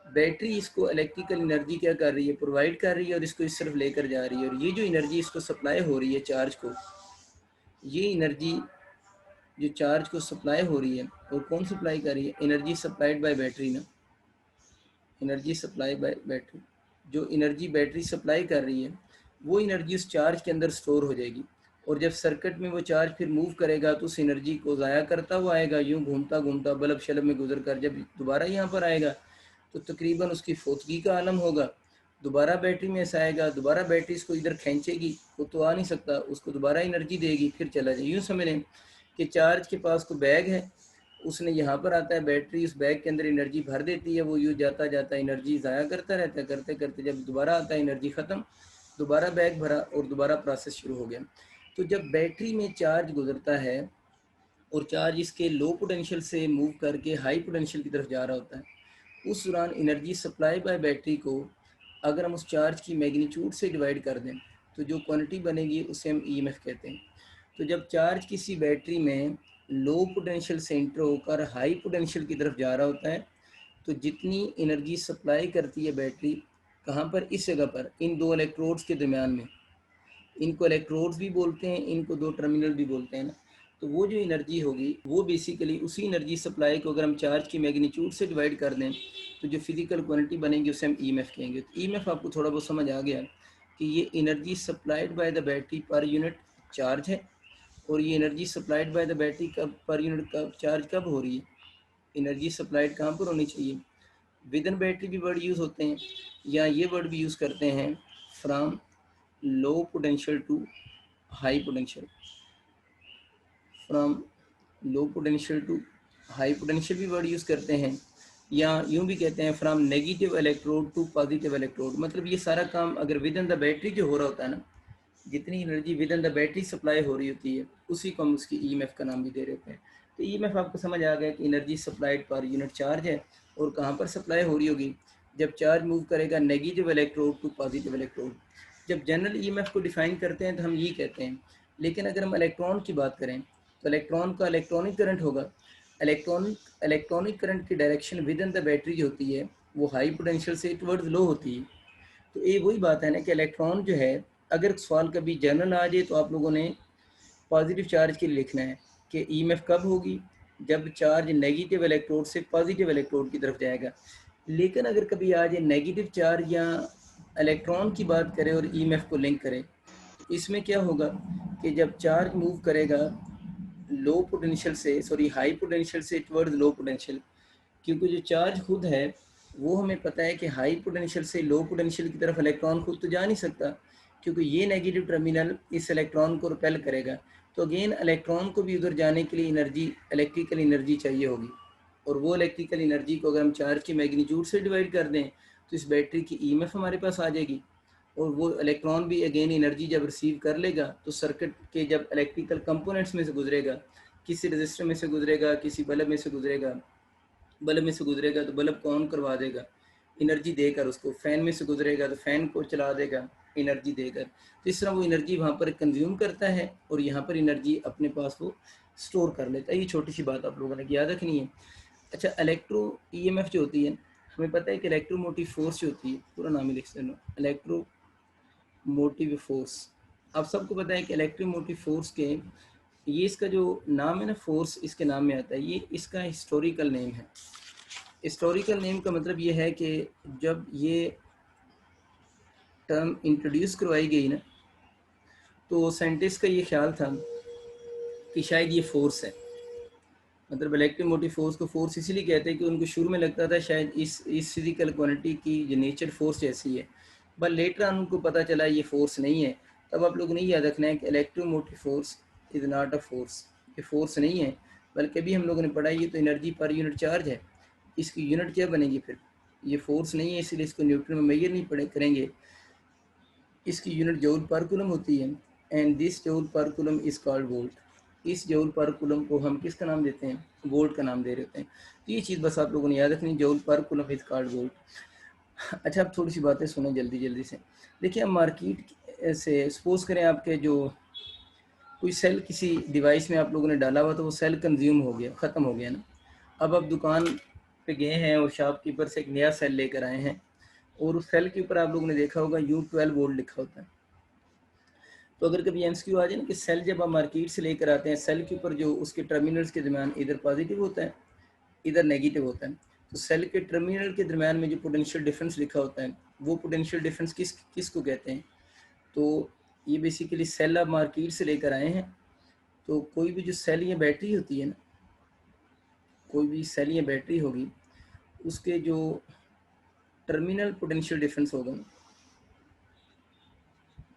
बैटरी इसको इलेक्ट्रिकल एनर्जी क्या कर रही है, प्रोवाइड कर रही है, और इसको इस तरफ लेकर जा रही है। और ये जो एनर्जी इसको सप्लाई हो रही है चार्ज को, ये एनर्जी जो चार्ज को सप्लाई हो रही है, और कौन सप्लाई कर रही है, एनर्जी सप्लाइड बाय बैटरी ना, एनर्जी सप्लाई बाय बैटरी। जो एनर्जी बैटरी सप्लाई कर रही है वो एनर्जी उस चार्ज के अंदर स्टोर हो जाएगी, और जब सर्किट में वो चार्ज फिर मूव करेगा तो उस एनर्जी को ज़ाया करता हुआ आएगा, यूँ घूमता घूमता बल्ब शलब में गुजर कर जब दोबारा यहाँ पर आएगा तो तकरीबन उसकी फौतगी का आलम होगा, दोबारा बैटरी में ऐसा आएगा, दोबारा बैटरी इसको इधर खींचेगी, वो तो आ नहीं सकता, उसको दोबारा एनर्जी देगी, फिर चला जाए। यूँ समझ लें कि चार्ज के पास कोई बैग है, उसने यहाँ पर आता है, बैटरी उस बैग के अंदर एनर्जी भर देती है, वो यूँ जाता जाता एनर्जी ज़ाया करता रहता है, करते करते जब दोबारा आता है एनर्जी ख़त्म, दोबारा बैग भरा और दोबारा प्रोसेस शुरू हो गया। तो जब बैटरी में चार्ज गुजरता है और चार्ज इसके लो पोटेंशियल से मूव करके हाई पोटेंशियल की तरफ जा रहा होता है, उस दौरान एनर्जी सप्लाई बाय बैटरी को अगर हम उस चार्ज की मैग्नीट्यूड से डिवाइड कर दें तो जो क्वांटिटी बनेगी उसे हम ईएमएफ कहते हैं। तो जब चार्ज किसी बैटरी में लो पोटेंशियल से एंटर होकर हाई पोटेंशियल की तरफ जा रहा होता है, तो जितनी एनर्जी सप्लाई करती है बैटरी, कहाँ पर, इस जगह पर, इन दो इलेक्ट्रोड्स के दरमियान में, इनको इलेक्ट्रोड्स भी बोलते हैं, इनको दो टर्मिनल भी बोलते हैं ना, तो वो जो एनर्जी होगी वो बेसिकली उसी एनर्जी सप्लाई को अगर हम चार्ज की मैग्नीट्यूड से डिवाइड कर दें तो जो फिजिकल क्वांटिटी बनेगी उसे हम ईएमएफ कहेंगे। तो ईएमएफ आपको थोड़ा बहुत समझ आ गया कि ये energy supplied by the battery per unit charge है, और ये energy supplied by the battery कब पर यूनिट कब चार्ज कब हो रही है, एनर्जी सप्लाइड कहाँ पर होनी चाहिए। विद इन बैटरी भी वर्ड यूज़ होते हैं, या ये वर्ड भी यूज़ करते हैं from low potential to high potential, from low potential to high potential भी वर्ड यूज़ करते हैं, या यूँ भी कहते हैं फ्रॉम negative electrode to positive electrode. मतलब ये सारा काम अगर विद इन द बैटरी जो हो रहा होता है ना, जितनी energy with in the battery supply हो रही होती है उसी को हम उसकी ईएमएफ का नाम भी दे रहे होते हैं। तो ईएमएफ आपको समझ आ गया कि energy supplied per unit charge है, और कहाँ पर सप्लाई हो रही होगी, जब चार्ज मूव करेगा negative electrode to positive electrode. जब जनरल ईएमएफ को डिफाइन करते हैं तो हम ये कहते हैं, लेकिन अगर हम इलेक्ट्रॉन की बात करें तो इलेक्ट्रॉन का इलेक्ट्रॉनिक करंट होगा। इलेक्ट्रॉनिक करंट की direction with in the battery जो होती है वो हाई पोटेंशियल से टुवर्ड्स लो होती है। तो ये वही बात है ना कि इलेक्ट्रॉन जो है, अगर सवाल कभी जनरल आ जाए तो आप लोगों ने पॉजिटिव चार्ज के लिए लिखना है कि ईएमएफ कब होगी, जब चार्ज नेगेटिव इलेक्ट्रोड से पॉजिटिव इलेक्ट्रोड की तरफ जाएगा। लेकिन अगर कभी आ जाए नेगेटिव चार्ज या इलेक्ट्रॉन की बात करें और ईएमएफ को लिंक करें, तो इसमें क्या होगा कि जब चार्ज मूव करेगा लो पोटेंशियल से, सॉरी हाई पोटेंशियल से टुवर्ड्स लो पोटेंशियल, क्योंकि जो चार्ज खुद है वो हमें पता है कि हाई पोटेंशियल से लो पोटेंशियल की तरफ इलेक्ट्रॉन खुद तो जा नहीं सकता, क्योंकि ये नेगेटिव टर्मिनल इस इलेक्ट्रॉन को रिपेल करेगा। तो अगेन इलेक्ट्रॉन को भी उधर जाने के लिए एनर्जी, इलेक्ट्रिकल एनर्जी चाहिए होगी, और वो इलेक्ट्रिकल एनर्जी को अगर हम चार्ज की मैग्नीट्यूड से डिवाइड कर दें तो इस बैटरी की ईएमएफ हमारे पास आ जाएगी। और वो इलेक्ट्रॉन भी अगेन एनर्जी जब रिसीव कर लेगा तो सर्किट के जब इलेक्ट्रिकल कंपोनेंट्स में से गुजरेगा, किसी रजिस्टर में से गुजरेगा, किसी बल्ब में से गुजरेगा, बल्ब में से गुजरेगा तो बल्ब को ऑन करवा देगा एनर्जी देकर, उसको फैन में से गुजरेगा तो फैन को चला देगा एनर्जी देकर। तो इस तरह वो एनर्जी वहाँ पर कंज्यूम करता है और यहाँ पर एनर्जी अपने पास वो स्टोर कर लेता है। ये छोटी सी बात आप लोगों ने याद रखनी है। अच्छा, इलेक्ट्रो ईएमएफ जो होती है, हमें पता है कि इलेक्ट्रोमोटिव फोर्स जो होती है, पूरा नाम ही लिख देना, इलेक्ट्रोमोटिव फोर्स। आप सबको पता है कि इलेक्ट्रोमोटिव फोर्स के, ये इसका जो नाम है ना, फोर्स इसके नाम में आता है, ये इसका हिस्टोरिकल नेम है। हिस्टोरिकल नेम का मतलब ये है कि जब ये टर्म इंट्रोड्यूस करवाई गई ना, तो साइंटिस्ट का ये ख्याल था कि शायद ये फोर्स है। मतलब इलेक्ट्रोमोटिव फोर्स को फोर्स इसीलिए कहते हैं कि उनको शुरू में लगता था शायद इस फिजिकल क्वांटिटी की जो नेचर फोर्स जैसी है, बट लेटर ऑन उनको पता चला ये फोर्स नहीं है। तब आप लोगों ने याद रखना है कि electromotive force is not a force, ये फोर्स नहीं है, बल्कि अभी हम लोगों ने पढ़ा ये तो एनर्जी पर यूनिट चार्ज है। इसकी यूनिट क्या बनेगी फिर, ये फोर्स नहीं है, इसलिए इसको न्यूटन में मेजर नहीं पड़े करेंगे, इसकी यूनिट जूल पर कूलम होती है, एंड दिस जूल पर कूलम इज़ कॉल्ड वोल्ट। इस जूल पर कूलम को हम किसका नाम देते हैं, वोल्ट का नाम दे रहे होते हैं। तो ये चीज़ बस आप लोगों ने याद रखनी, जूल पर कूलम इज़ कॉल्ड वोल्ट। अच्छा, अब थोड़ी सी बातें सुने जल्दी जल्दी से। देखिए, अब मार्केट से सपोज करें आपके जो कोई सेल किसी डिवाइस में आप लोगों ने डाला हुआ, तो वो सेल कंज्यूम हो गया, ख़त्म हो गया ना। अब आप दुकान पे गए हैं और शॉपकीपर से एक नया सेल लेकर आए हैं, और उस सेल के ऊपर आप लोगों ने देखा होगा U12 वोल्ट लिखा होता है। तो अगर कभी एमसीक्यू आ जाए ना कि सेल जब आप मार्केट से लेकर आते हैं, सेल के ऊपर जो उसके टर्मिनल्स के दरमियान इधर पॉजिटिव होता है, इधर नेगेटिव होता है, तो सेल के टर्मिनल के दरमियान में जो पोटेंशियल डिफरेंस लिखा होता है, वो पोटेंशियल डिफरेंस किस को कहते हैं। तो ये बेसिकली सेल आप मार्केट से लेकर आए हैं, तो कोई भी जो सेल या बैटरी होती है ना, कोई भी सेल या बैटरी होगी, उसके जो टर्मिनल पोटेंशियल डिफरेंस होगा,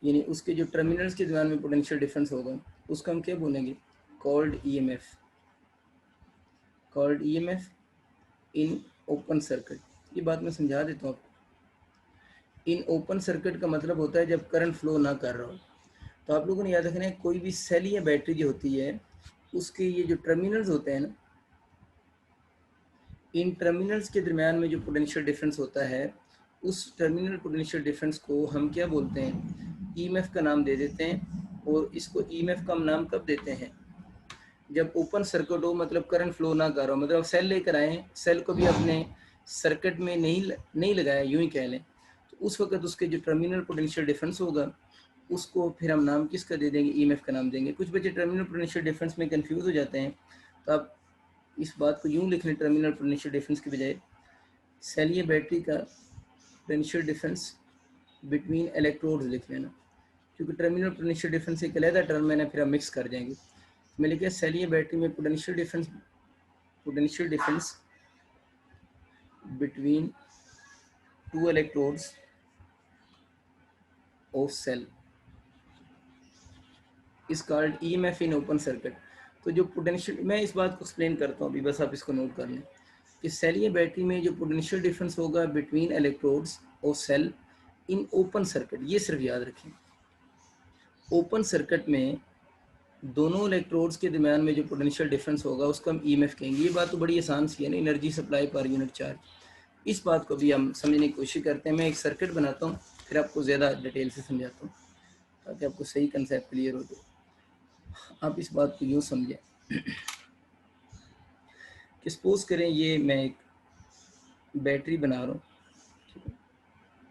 यानी उसके जो टर्मिनल्स के दरमियान में पोटेंशियल डिफरेंस होगा, उसका हम क्या बोलेंगे, called EMF, called EMF in open circuit. ये बात मैं समझा देता हूँ आपको। इन ओपन सर्किट का मतलब होता है जब करंट फ्लो ना कर रहा हो। तो आप लोगों ने याद रखना है, कोई भी सेल या बैटरी जो होती है उसके ये जो टर्मिनल्स होते हैं ना, इन टर्मिनल्स के दरमियान में जो पोटेंशियल डिफरेंस होता है, उस टर्मिनल पोटेंशियल डिफरेंस को हम क्या बोलते हैं, ईएमएफ का नाम दे देते हैं। और इसको ईएमएफ का हम नाम कब देते हैं, जब ओपन सर्किट हो, मतलब करंट फ्लो ना कर रहा हो, मतलब सेल लेकर आए, सेल को भी अपने सर्किट में नहीं लगाया, यूं ही कह लें, तो उस वक्त उसके जो टर्मिनल पोटेंशियल डिफरेंस होगा, उसको फिर हम नाम किसका दे देंगे, ईएमएफ का नाम देंगे। कुछ बच्चे टर्मिनल पोटेंशियल डिफरेंस में कंफ्यूज हो जाते हैं, तो आप इस बात को यूं लिख लें, टर्मिनल पोटेंशियल डिफरेंस के बजाय सेल या बैटरी का पोटेंशियल डिफरेंस बिटवीन इलेक्ट्रोड्स लिख लेना, क्योंकि टर्मिनल पोटेंशियल डिफरेंस एक अलग टर्म है ना, फिर हम मिक्स कर जाएंगे। मैं लिखा सेल या बैटरी में potential difference between two electrodes of cell is called EMF in open circuit. तो जो पोटेंशियल, मैं इस बात को एक्सप्लेन करता हूँ अभी, बस आप इसको नोट कर लें कि सेल या बैटरी में जो पोटेंशियल डिफरेंस होगा between electrodes of cell in open circuit, ये सिर्फ याद रखें, ओपन सर्किट में दोनों इलेक्ट्रोड्स के दरमियान में जो पोटेंशियल डिफरेंस होगा उसको हम ईएमएफ कहेंगे। ये बात तो बड़ी आसान सी है ना, एनर्जी सप्लाई पर यूनिट चार्ज। इस बात को भी हम समझने की कोशिश करते हैं। मैं एक सर्किट बनाता हूँ, फिर आपको ज़्यादा डिटेल से समझाता हूँ ताकि आपको सही कंसेप्ट क्लियर हो जाए। आप इस बात को यूँ समझें कि सपोज करें ये मैं एक बैटरी बना रहा हूँ, ठीक है,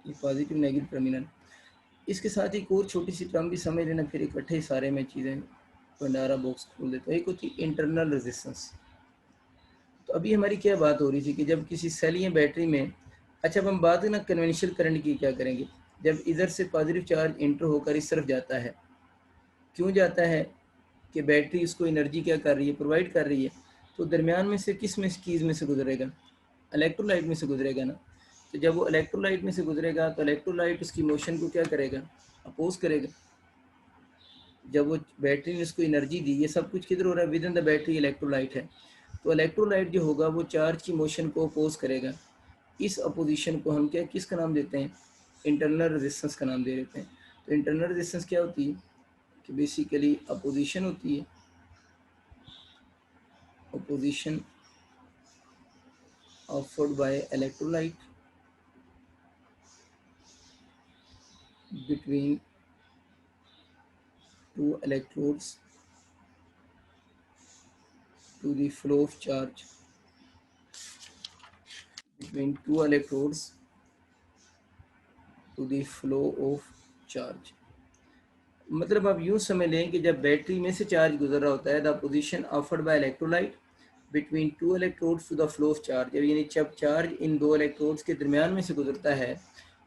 ये पॉजिटिव नेगेटिव टर्मिनल, इसके साथ एक और छोटी सी टर्म भी समझ लेना, फिर इकट्ठे ही सारे में चीज़ें भंडारा बॉक्स खोल देता हूँ। एक होती है इंटरनल रेजिस्टेंस। तो अभी हमारी क्या बात हो रही थी कि जब किसी सेल या बैटरी में, अच्छा अब हम बात ना कन्वेंशनल करंट की क्या करेंगे, जब इधर से पॉजिटिव चार्ज इंटर होकर इस तरफ जाता है, क्यों जाता है कि बैटरी उसको एनर्जी क्या कर रही है, प्रोवाइड कर रही है, तो दरमियान में से किस में चीज़ में से गुजरेगा, इलेक्ट्रोलाइट में से गुजरेगा ना। तो जब वो इलेक्ट्रोलाइट में से गुजरेगा तो इलेक्ट्रोलाइट उसकी मोशन को क्या करेगा, अपोज करेगा। जब वो बैटरी ने उसको एनर्जी दी, ये सब कुछ किधर हो रहा है, with in the battery electrolyte है, तो इलेक्ट्रोलाइट जो होगा वो चार्ज की मोशन को अपोज करेगा। इस अपोजिशन को हम क्या किसका नाम देते हैं, इंटरनल रेजिस्टेंस का नाम दे देते हैं। तो इंटरनल रेजिस्टेंस क्या होती है कि बेसिकली अपोजिशन होती है, opposition offered by electrolyte between two electrodes to the flow of charge, between two electrodes to the flow of charge। मतलब आप यूँ समझ लें कि जब बैटरी में से चार्ज गुजर रहा होता है, the position offered by electrolyte between two electrodes to the flow of charge, यानी जब चार्ज इन दो इलेक्ट्रोड्स के दरमियान में से गुजरता है,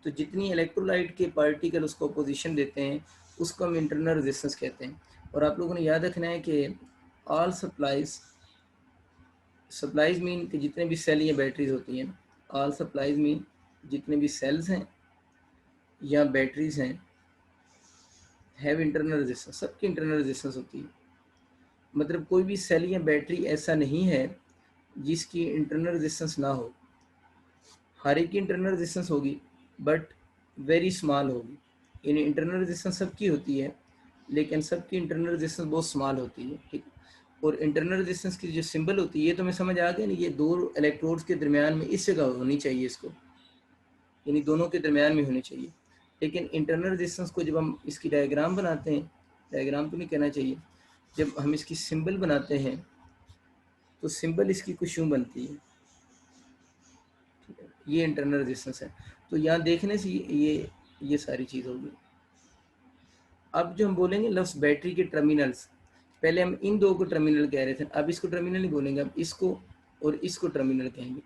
तो जितनी इलेक्ट्रोलाइट के पार्टिकल उसको पोजीशन देते हैं उसको हम इंटरनल रेजिस्टेंस कहते हैं। और आप लोगों ने याद रखना है कि ऑल सप्लाईज मीन कि जितने भी सेल या बैटरीज होती हैं, ऑल सप्लाईज मीन जितने भी सेल्स हैं या बैटरीज हैं, हैव इंटरनल रेजिस्टेंस, सबकी इंटरनल रेजिस्टेंस होती है। मतलब कोई भी सेल या बैटरी ऐसा नहीं है जिसकी इंटरनल रेजिस्टेंस ना हो, हर एक की इंटरनल रेजिस्टेंस होगी बट वेरी स्मॉल होगी। यानी इंटरनल रेजिस्टेंस सबकी होती है लेकिन सबकी इंटरनल रेजिस्टेंस बहुत स्मॉल होती है, ठीक। और इंटरनल रेजिस्टेंस की जो सिंबल होती है, ये तो मैं समझ आ गया ना, ये दो इलेक्ट्रोड्स के दरमियान में इस जगह होनी चाहिए इसको, यानी दोनों के दरमियान में होनी चाहिए। लेकिन इंटरनल रेजिस्टेंस को जब हम इसकी डायग्राम बनाते हैं, डायग्राम तो नहीं कहना चाहिए, जब हम इसकी सिंबल बनाते हैं तो सिंबल इसकी कुछ यूँ बनती है, ठीक है, ये इंटरनल रेजिस्टेंस है। तो यहाँ देखने से ये सारी चीज़ होगी। अब जो हम बोलेंगे लफ्ज़ बैटरी के टर्मिनल्स, पहले हम इन दो को टर्मिनल कह रहे थे, अब इसको टर्मिनल नहीं बोलेंगे, अब इसको और इसको टर्मिनल कहेंगे।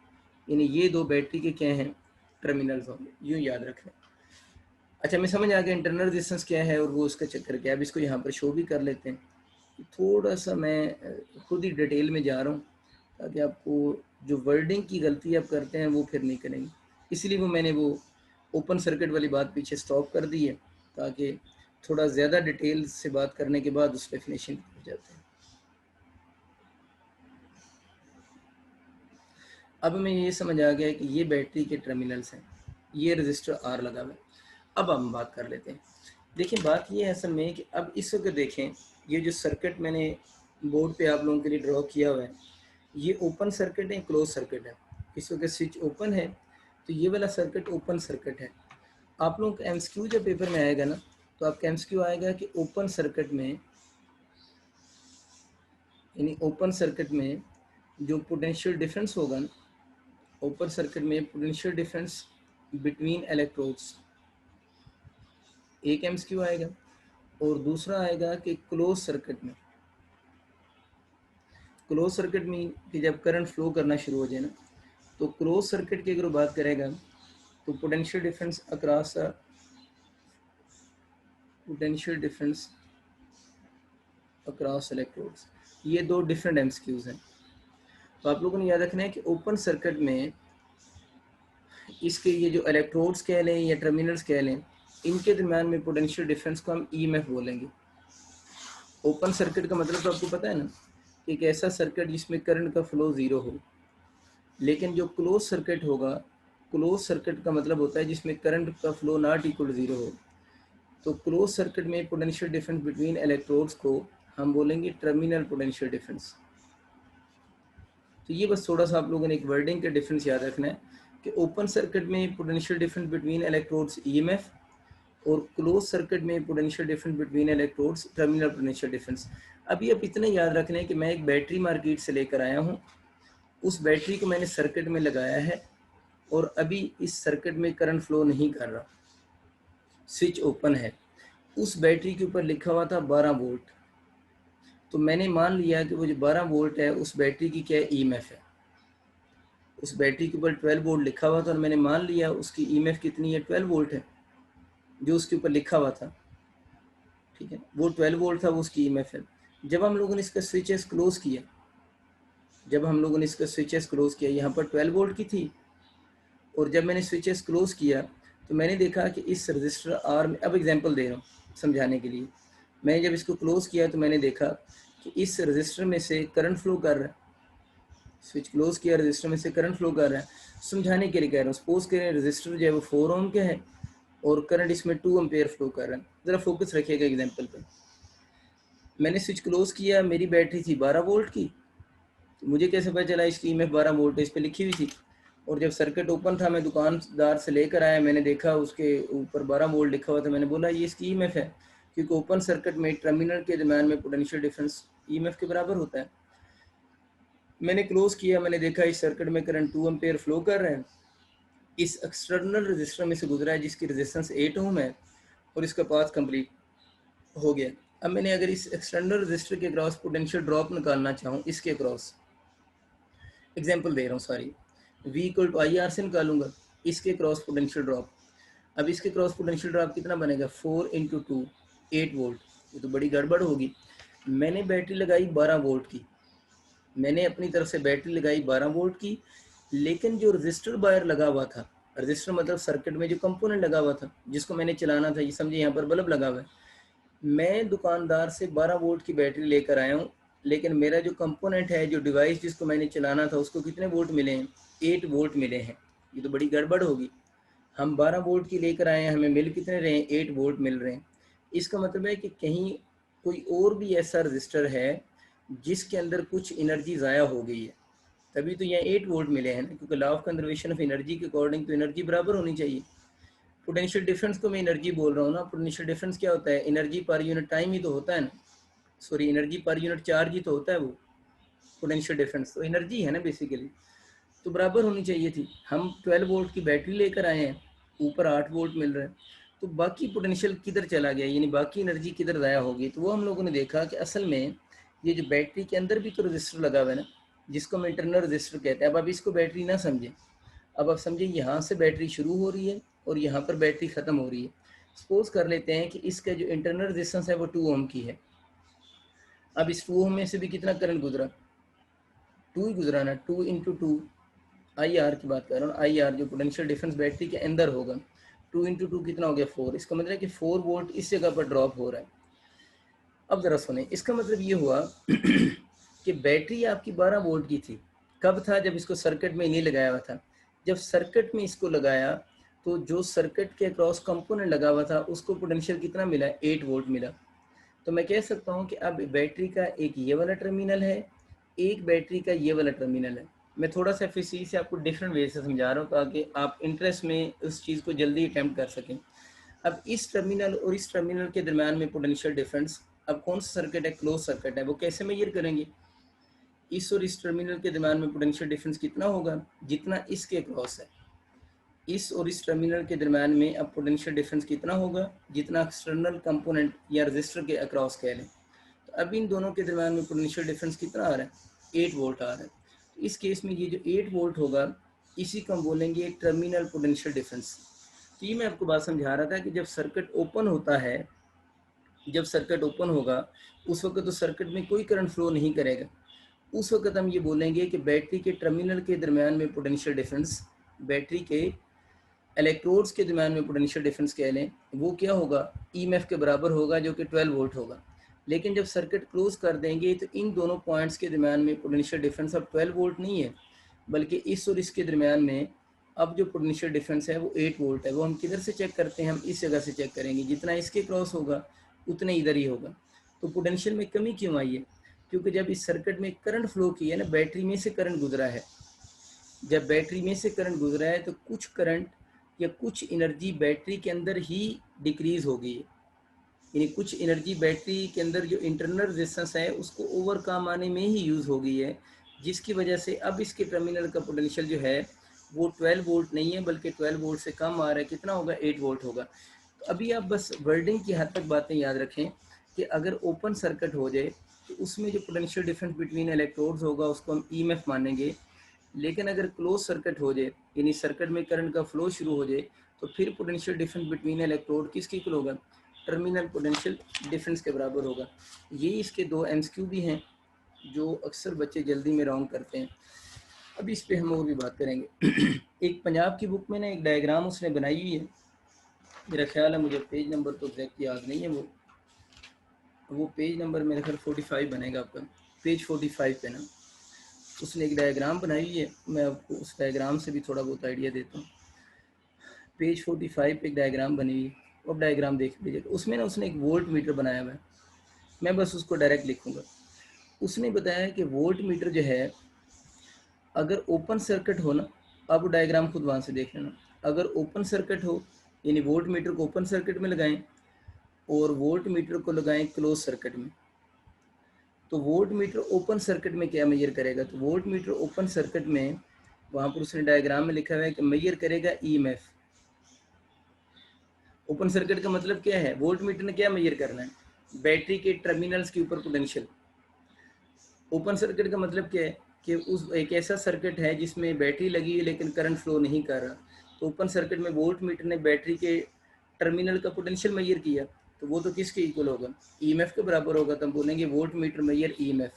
यानी ये दो बैटरी के क्या हैं, टर्मिनल्स होंगे, यूँ याद रखना। अच्छा मैं समझ आ गया इंटरनल रेजिस्टेंस क्या है और वो उसका चक्कर क्या है। अब इसको यहाँ पर शो भी कर लेते हैं। थोड़ा सा मैं खुद ही डिटेल में जा रहा हूँ ताकि आपको जो वर्डिंग की गलती आप करते हैं वो फिर नहीं करेंगे, इसलिए वो मैंने वो ओपन सर्किट वाली बात पीछे स्टॉप कर दी है ताकि थोड़ा ज़्यादा डिटेल से बात करने के बाद उस पर फिनिशिंग हो जाते हैं। अब हमें ये समझ आ गया कि ये बैटरी के टर्मिनल्स हैं, ये रजिस्टर आर लगा हुआ है। अब हम बात कर लेते हैं। देखिए बात ये है असल में कि अब इस वक्त देखें, ये जो सर्किट मैंने बोर्ड पे आप लोगों के लिए ड्रॉ किया हुआ है, ये ओपन सर्किट है, क्लोज सर्किट है। इस वक्त स्विच ओपन है तो ये वाला सर्किट ओपन सर्किट है। आप लोगों का एमसीक्यू जब पेपर में आएगा ना, तो आपका एमसीक्यू आएगा कि ओपन सर्किट में, यानी ओपन सर्किट में जो पोटेंशियल डिफरेंस होगा ना, ओपन सर्किट में पोटेंशियल डिफरेंस बिटवीन इलेक्ट्रोड्स, एक एमसीक्यू आएगा। और दूसरा आएगा कि क्लोज सर्किट में, क्लोज सर्किट में कि जब करंट फ्लो करना शुरू हो जाए ना, तो क्लोज सर्किट की अगर बात करेगा तो potential difference across potential difference across electrodes, ये दो डिफरेंट एमसीक्यूज हैं। तो आप लोगों ने याद रखना है कि ओपन सर्किट में इसके ये जो इलेक्ट्रोड्स कह लें या टर्मिनल्स कह लें, इनके दरम्यान में पोटेंशियल डिफरेंस को हम ईएमएफ बोलेंगे। ओपन सर्किट का मतलब तो आपको पता है ना, कि एक ऐसा सर्किट जिसमें करंट का फ्लो ज़ीरो हो। लेकिन जो क्लोज सर्किट होगा, क्लोज सर्किट का मतलब होता है जिसमें करंट का फ्लो नॉट इक्वल ज़ीरो हो। तो क्लोज सर्किट में पोटेंशियल डिफरेंस बिटवीन इलेक्ट्रोड्स को हम बोलेंगे टर्मिनल पोटेंशियल डिफरेंस। तो ये बस थोड़ा सा आप लोगों ने एक वर्डिंग का डिफरेंस याद रखना है कि ओपन सर्किट में potential difference between electrodes EMF, और क्लोज सर्किट में potential difference between electrodes terminal potential difference. अभी आप इतना याद रख लें कि मैं एक बैटरी मार्केट से लेकर आया हूँ, उस बैटरी को मैंने सर्किट में लगाया है और अभी इस सर्किट में करंट फ्लो नहीं कर रहा, स्विच ओपन है। उस बैटरी के ऊपर लिखा हुआ था 12 वोल्ट, तो मैंने मान लिया कि वो जो 12 वोल्ट है उस बैटरी की क्या ईएमएफ है। उस बैटरी के ऊपर 12 वोल्ट लिखा हुआ था और मैंने मान लिया उसकी ईएमएफ कितनी है, 12 वोल्ट है जो उसके ऊपर लिखा हुआ था। ठीक है, वो 12 वोल्ट था, वो उसकी ईएमएफ है। जब हम लोगों ने इसका स्विचेस क्लोज किया, जब हम लोगों ने इसका स्विचेस क्लोज किया, यहाँ पर 12 वोल्ट की थी, और जब मैंने स्विचेस क्लोज किया तो मैंने देखा कि इस रजिस्टर आर में, अब एग्जांपल दे रहा हूँ समझाने के लिए, मैंने जब इसको क्लोज किया तो मैंने देखा कि इस रजिस्टर में से करंट फ्लो कर रहा है। स्विच क्लोज किया, रजिस्टर में से करंट फ्लो कर रहा है। समझाने के लिए कह रहा हूँ, सपोज करें रजिस्टर जो है वो 4 ओम के है और करंट इसमें 2 एम्पेयर फ्लो कर रहा है। ज़रा फोकस रखिएगा एग्जाम्पल पर। मैंने स्विच क्लोज किया, मेरी बैटरी थी 12 वोल्ट की, तो मुझे कैसे पता चला इसकी ईएमएफ 12 वोल्ट है, इस पर लिखी हुई थी। और जब सर्किट ओपन था, मैं दुकानदार से लेकर आया, मैंने देखा उसके ऊपर 12 वोल्ट लिखा हुआ था, मैंने बोला ये इसकी ईएमएफ है, क्योंकि ओपन सर्किट में टर्मिनल के दरम्यान में पोटेंशियल डिफरेंस ईएमएफ के बराबर होता है। मैंने क्लोज किया, मैंने देखा इस सर्किट में करंट 2 एम्पेयर फ्लो कर रहे हैं, इस एक्सटर्नल रजिस्टर में से गुजरा है जिसकी रेजिस्टेंस 8 ओम है, और इसका पाथ कंप्लीट हो गया। अब मैंने अगर इस एक्सटर्नल रजिस्टर के क्रॉस पोटेंशियल ड्रॉप निकालना चाहूँ, इसके क्रॉस एग्जाम्पल दे रहा हूँ सारी, V equal to I R से निकालूंगा इसके क्रॉस पोटेंशियल ड्रॉप। अब इसके क्रॉस पोटेंशियल ड्रॉप कितना बनेगा, 4 इंटू 2 8 वोल्ट। ये तो बड़ी गड़बड़ होगी। मैंने बैटरी लगाई 12 वोल्ट की, मैंने अपनी तरफ से बैटरी लगाई 12 वोल्ट की, लेकिन जो रजिस्टर वायर लगा हुआ था, रजिस्टर मतलब सर्किट में जो कंपोनेंट लगा हुआ था जिसको मैंने चलाना था, ये समझिए यहाँ पर बल्ब लगा हुआ है, मैं दुकानदार से 12 वोल्ट की बैटरी लेकर आया हूँ, लेकिन मेरा जो कंपोनेंट है, जो डिवाइस जिसको मैंने चलाना था, उसको कितने वोल्ट मिले हैं, 8 वोल्ट मिले हैं। ये तो बड़ी गड़बड़ होगी। हम 12 वोल्ट की लेकर आए हैं, हमें मिल कितने रहे हैं, 8 वोल्ट मिल रहे हैं। इसका मतलब है कि कहीं कोई और भी ऐसा रजिस्टर है जिसके अंदर कुछ एनर्जी ज़ाया हो गई है, तभी तो यहाँ 8 वोल्ट मिले हैं ना, क्योंकि law of conservation of energy के अकॉर्डिंग तो एनर्जी बराबर होनी चाहिए। पोटेंशियल डिफरेंस को मैं एनर्जी बोल रहा हूँ ना, पोटेंशियल डिफरेंस क्या होता है, एनर्जी पर यूनिट टाइम ही तो होता है ना, sorry energy per unit charge ही तो होता है वो पोटेंशियल डिफरेंस, तो एनर्जी है ना बेसिकली, तो बराबर होनी चाहिए थी। हम 12 वोल्ट की बैटरी लेकर आए हैं, ऊपर 8 वोल्ट मिल रहा है, तो बाकी पोटेंशियल किधर चला गया, यानी बाकी एनर्जी किधर ज़ाया होगी। तो वो हम लोगों ने देखा कि असल में ये जो बैटरी के अंदर भी तो रजिस्टर लगा हुआ है ना, जिसको हम इंटरनल रजिस्टर कहते हैं। अब आप इसको बैटरी ना समझें, अब आप समझिए यहाँ से बैटरी शुरू हो रही है और यहाँ पर बैटरी ख़त्म हो रही है। सपोज कर लेते हैं कि इसका जो इंटरनल रेजिस्टेंस है वो 2 ओम की है। अब इस 2 ओम में से भी कितना करंट गुजरा, 2 ही गुजरा ना, 2 इंटू 2 आई आर की बात कर रहा हूँ, आई आर जो पोटेंशियल डिफरेंस बैटरी के अंदर होगा, 2 इंटू 2 कितना हो गया, 4। इसका मतलब है कि 4 वोल्ट इस जगह पर ड्रॉप हो रहा है। अब ज़रा सुने, इसका मतलब ये हुआ कि बैटरी आपकी 12 वोल्ट की थी, कब था, जब इसको सर्किट में नहीं लगाया हुआ था। जब सर्किट में इसको लगाया तो जो सर्किट के अक्रॉस कंपोनेंट लगा हुआ था उसको पोटेंशियल कितना मिला, 8 वोल्ट मिला। तो मैं कह सकता हूँ कि अब बैटरी का एक ये वाला टर्मिनल है, एक बैटरी का ये वाला टर्मिनल है। मैं थोड़ा सा फिर से आपको डिफरेंट वे से समझा रहा हूँ ताकि आप इंटरेस्ट में उस चीज़ को जल्दी अटैम्प्ट कर सकें। अब इस टर्मिनल और इस टर्मिनल के दरम्यान में पोटेंशियल डिफरेंस, अब कौन सा सर्किट है, क्लोज सर्किट है, वो कैसे मेजर करेंगे? इस और इस टर्मिनल के दरम्यान में पोटेंशियल डिफरेंस कितना होगा? जितना इसके अक्रॉस है। इस और इस टर्मिनल के दरम्यान में अब पोटेंशियल डिफरेंस कितना होगा? जितना एक्सटर्नल कंपोनेंट या रजिस्टर के अक्रॉस कह लें। तो अब इन दोनों के दरम्यान में पोटेंशियल डिफरेंस कितना आ रहा है? 8 वोल्ट आ रहा है। तो इस केस में ये जो 8 वोल्ट होगा, इसी को हम बोलेंगे टर्मिनल पोटेंशियल डिफरेंस। तो ये मैं आपको बात समझा रहा था कि जब सर्किट ओपन होता है, जब सर्किट ओपन होगा उस वक्त तो सर्किट में कोई करंट फ्लो नहीं करेगा। उस वक्त हम ये बोलेंगे कि बैटरी के टर्मिनल के दरम्यान में पोटेंशियल डिफरेंस, बैटरी के इलेक्ट्रोड्स के दरम्यान में पोटेंशियल डिफरेंस कह लें, वो क्या होगा? ईएमएफ के बराबर होगा, जो कि 12 वोल्ट होगा। लेकिन जब सर्किट क्लोज कर देंगे तो इन दोनों पॉइंट्स के दरम्यान में पोटेंशियल डिफरेंस अब 12 वोल्ट नहीं है, बल्कि इस और इसके दरम्यान में अब जो पोटेंशियल डिफरेंस है वो 8 वोल्ट है। वो हम किधर से चेक करते हैं? हम इस जगह से चेक करेंगे। जितना इसके क्रॉस होगा उतना इधर ही होगा। तो पोटेंशियल में कमी क्यों आई है? क्योंकि जब इस सर्किट में करंट फ्लो किया है ना, बैटरी में से करंट गुजरा है। जब बैटरी में से करंट गुजरा है तो कुछ करंट या कुछ एनर्जी बैटरी के अंदर ही डिक्रीज हो गई है, यानी कुछ एनर्जी बैटरी के अंदर जो इंटरनल रेजिस्टेंस है उसको ओवरकम आने में ही यूज़ हो गई है, जिसकी वजह से अब इसके टर्मिनल का पोटेंशियल जो है वो 12 वोल्ट नहीं है, बल्कि 12 वोल्ट से कम आ रहा है। कितना होगा? 8 वोल्ट होगा। तो अभी आप बस वर्डिंग की हद तक बातें याद रखें कि अगर ओपन सर्किट हो जाए तो उसमें जो पोटेंशियल डिफरेंस बिटवीन इलेक्ट्रोड्स होगा उसको हम ईएमएफ मानेंगे। लेकिन अगर क्लोज सर्किट हो जाए, यानी सर्किट में करंट का फ्लो शुरू हो जाए, तो फिर पोटेंशियल डिफरेंस बिटवीन इलेक्ट्रोड किसके इक्वल होगा? टर्मिनल पोटेंशियल डिफरेंस के बराबर होगा। ये इसके दो एमसीक्यू भी हैं जो अक्सर बच्चे जल्दी में रॉन्ग करते हैं। अब इस पे हम और भी बात करेंगे। एक पंजाब की बुक में ना एक डायग्राम उसने बनाई हुई है, मेरा ख्याल है, मुझे पेज नंबर तो एग्जैक्ट याद नहीं है, वो पेज नंबर मेरे ख्याल 45 बनेगा आपका, पेज 45 पे ना उसने एक डायग्राम बनाई हुई है। मैं आपको उस डायग्राम से भी थोड़ा बहुत आइडिया देता हूँ। पेज 45 पे एक डायग्राम बनी हुई है, अब डायग्राम देख लीजिए। तो उसमें ना उसने एक वोल्ट मीटर बनाया हुआ है, मैं बस उसको डायरेक्ट लिखूँगा। उसने बताया कि वोल्ट मीटर जो है अगर ओपन सर्किट हो ना, आप डायग्राम खुद वहाँ से देख लेना। अगर ओपन सर्किट हो, यानी वोल्ट मीटर को ओपन सर्किट में लगाएं और वोल्ट मीटर को लगाएं क्लोज सर्किट में, तो वोल्ट मीटर ओपन सर्किट में क्या मेजर करेगा? तो वोल्ट मीटर ओपन सर्किट में वहाँ पर उसने डायग्राम में लिखा हुआ है कि मेजर करेगा ईएमएफ। ओपन सर्किट का मतलब क्या है? वोल्ट मीटर ने क्या मेजर करना है? बैटरी के टर्मिनल्स के ऊपर पोटेंशियल। ओपन सर्किट का मतलब क्या है? कि उस एक ऐसा सर्किट है जिसमें बैटरी लगी है लेकिन करंट फ्लो नहीं कर रहा। तो ओपन सर्किट में वोल्ट मीटर ने बैटरी के टर्मिनल का पोटेंशियल मेजर किया, तो वो तो किसके इक्वल होगा? ईएमएफ के बराबर होगा। तो हम बोलेंगे वोल्ट मीटर मेजर ईएमएफ।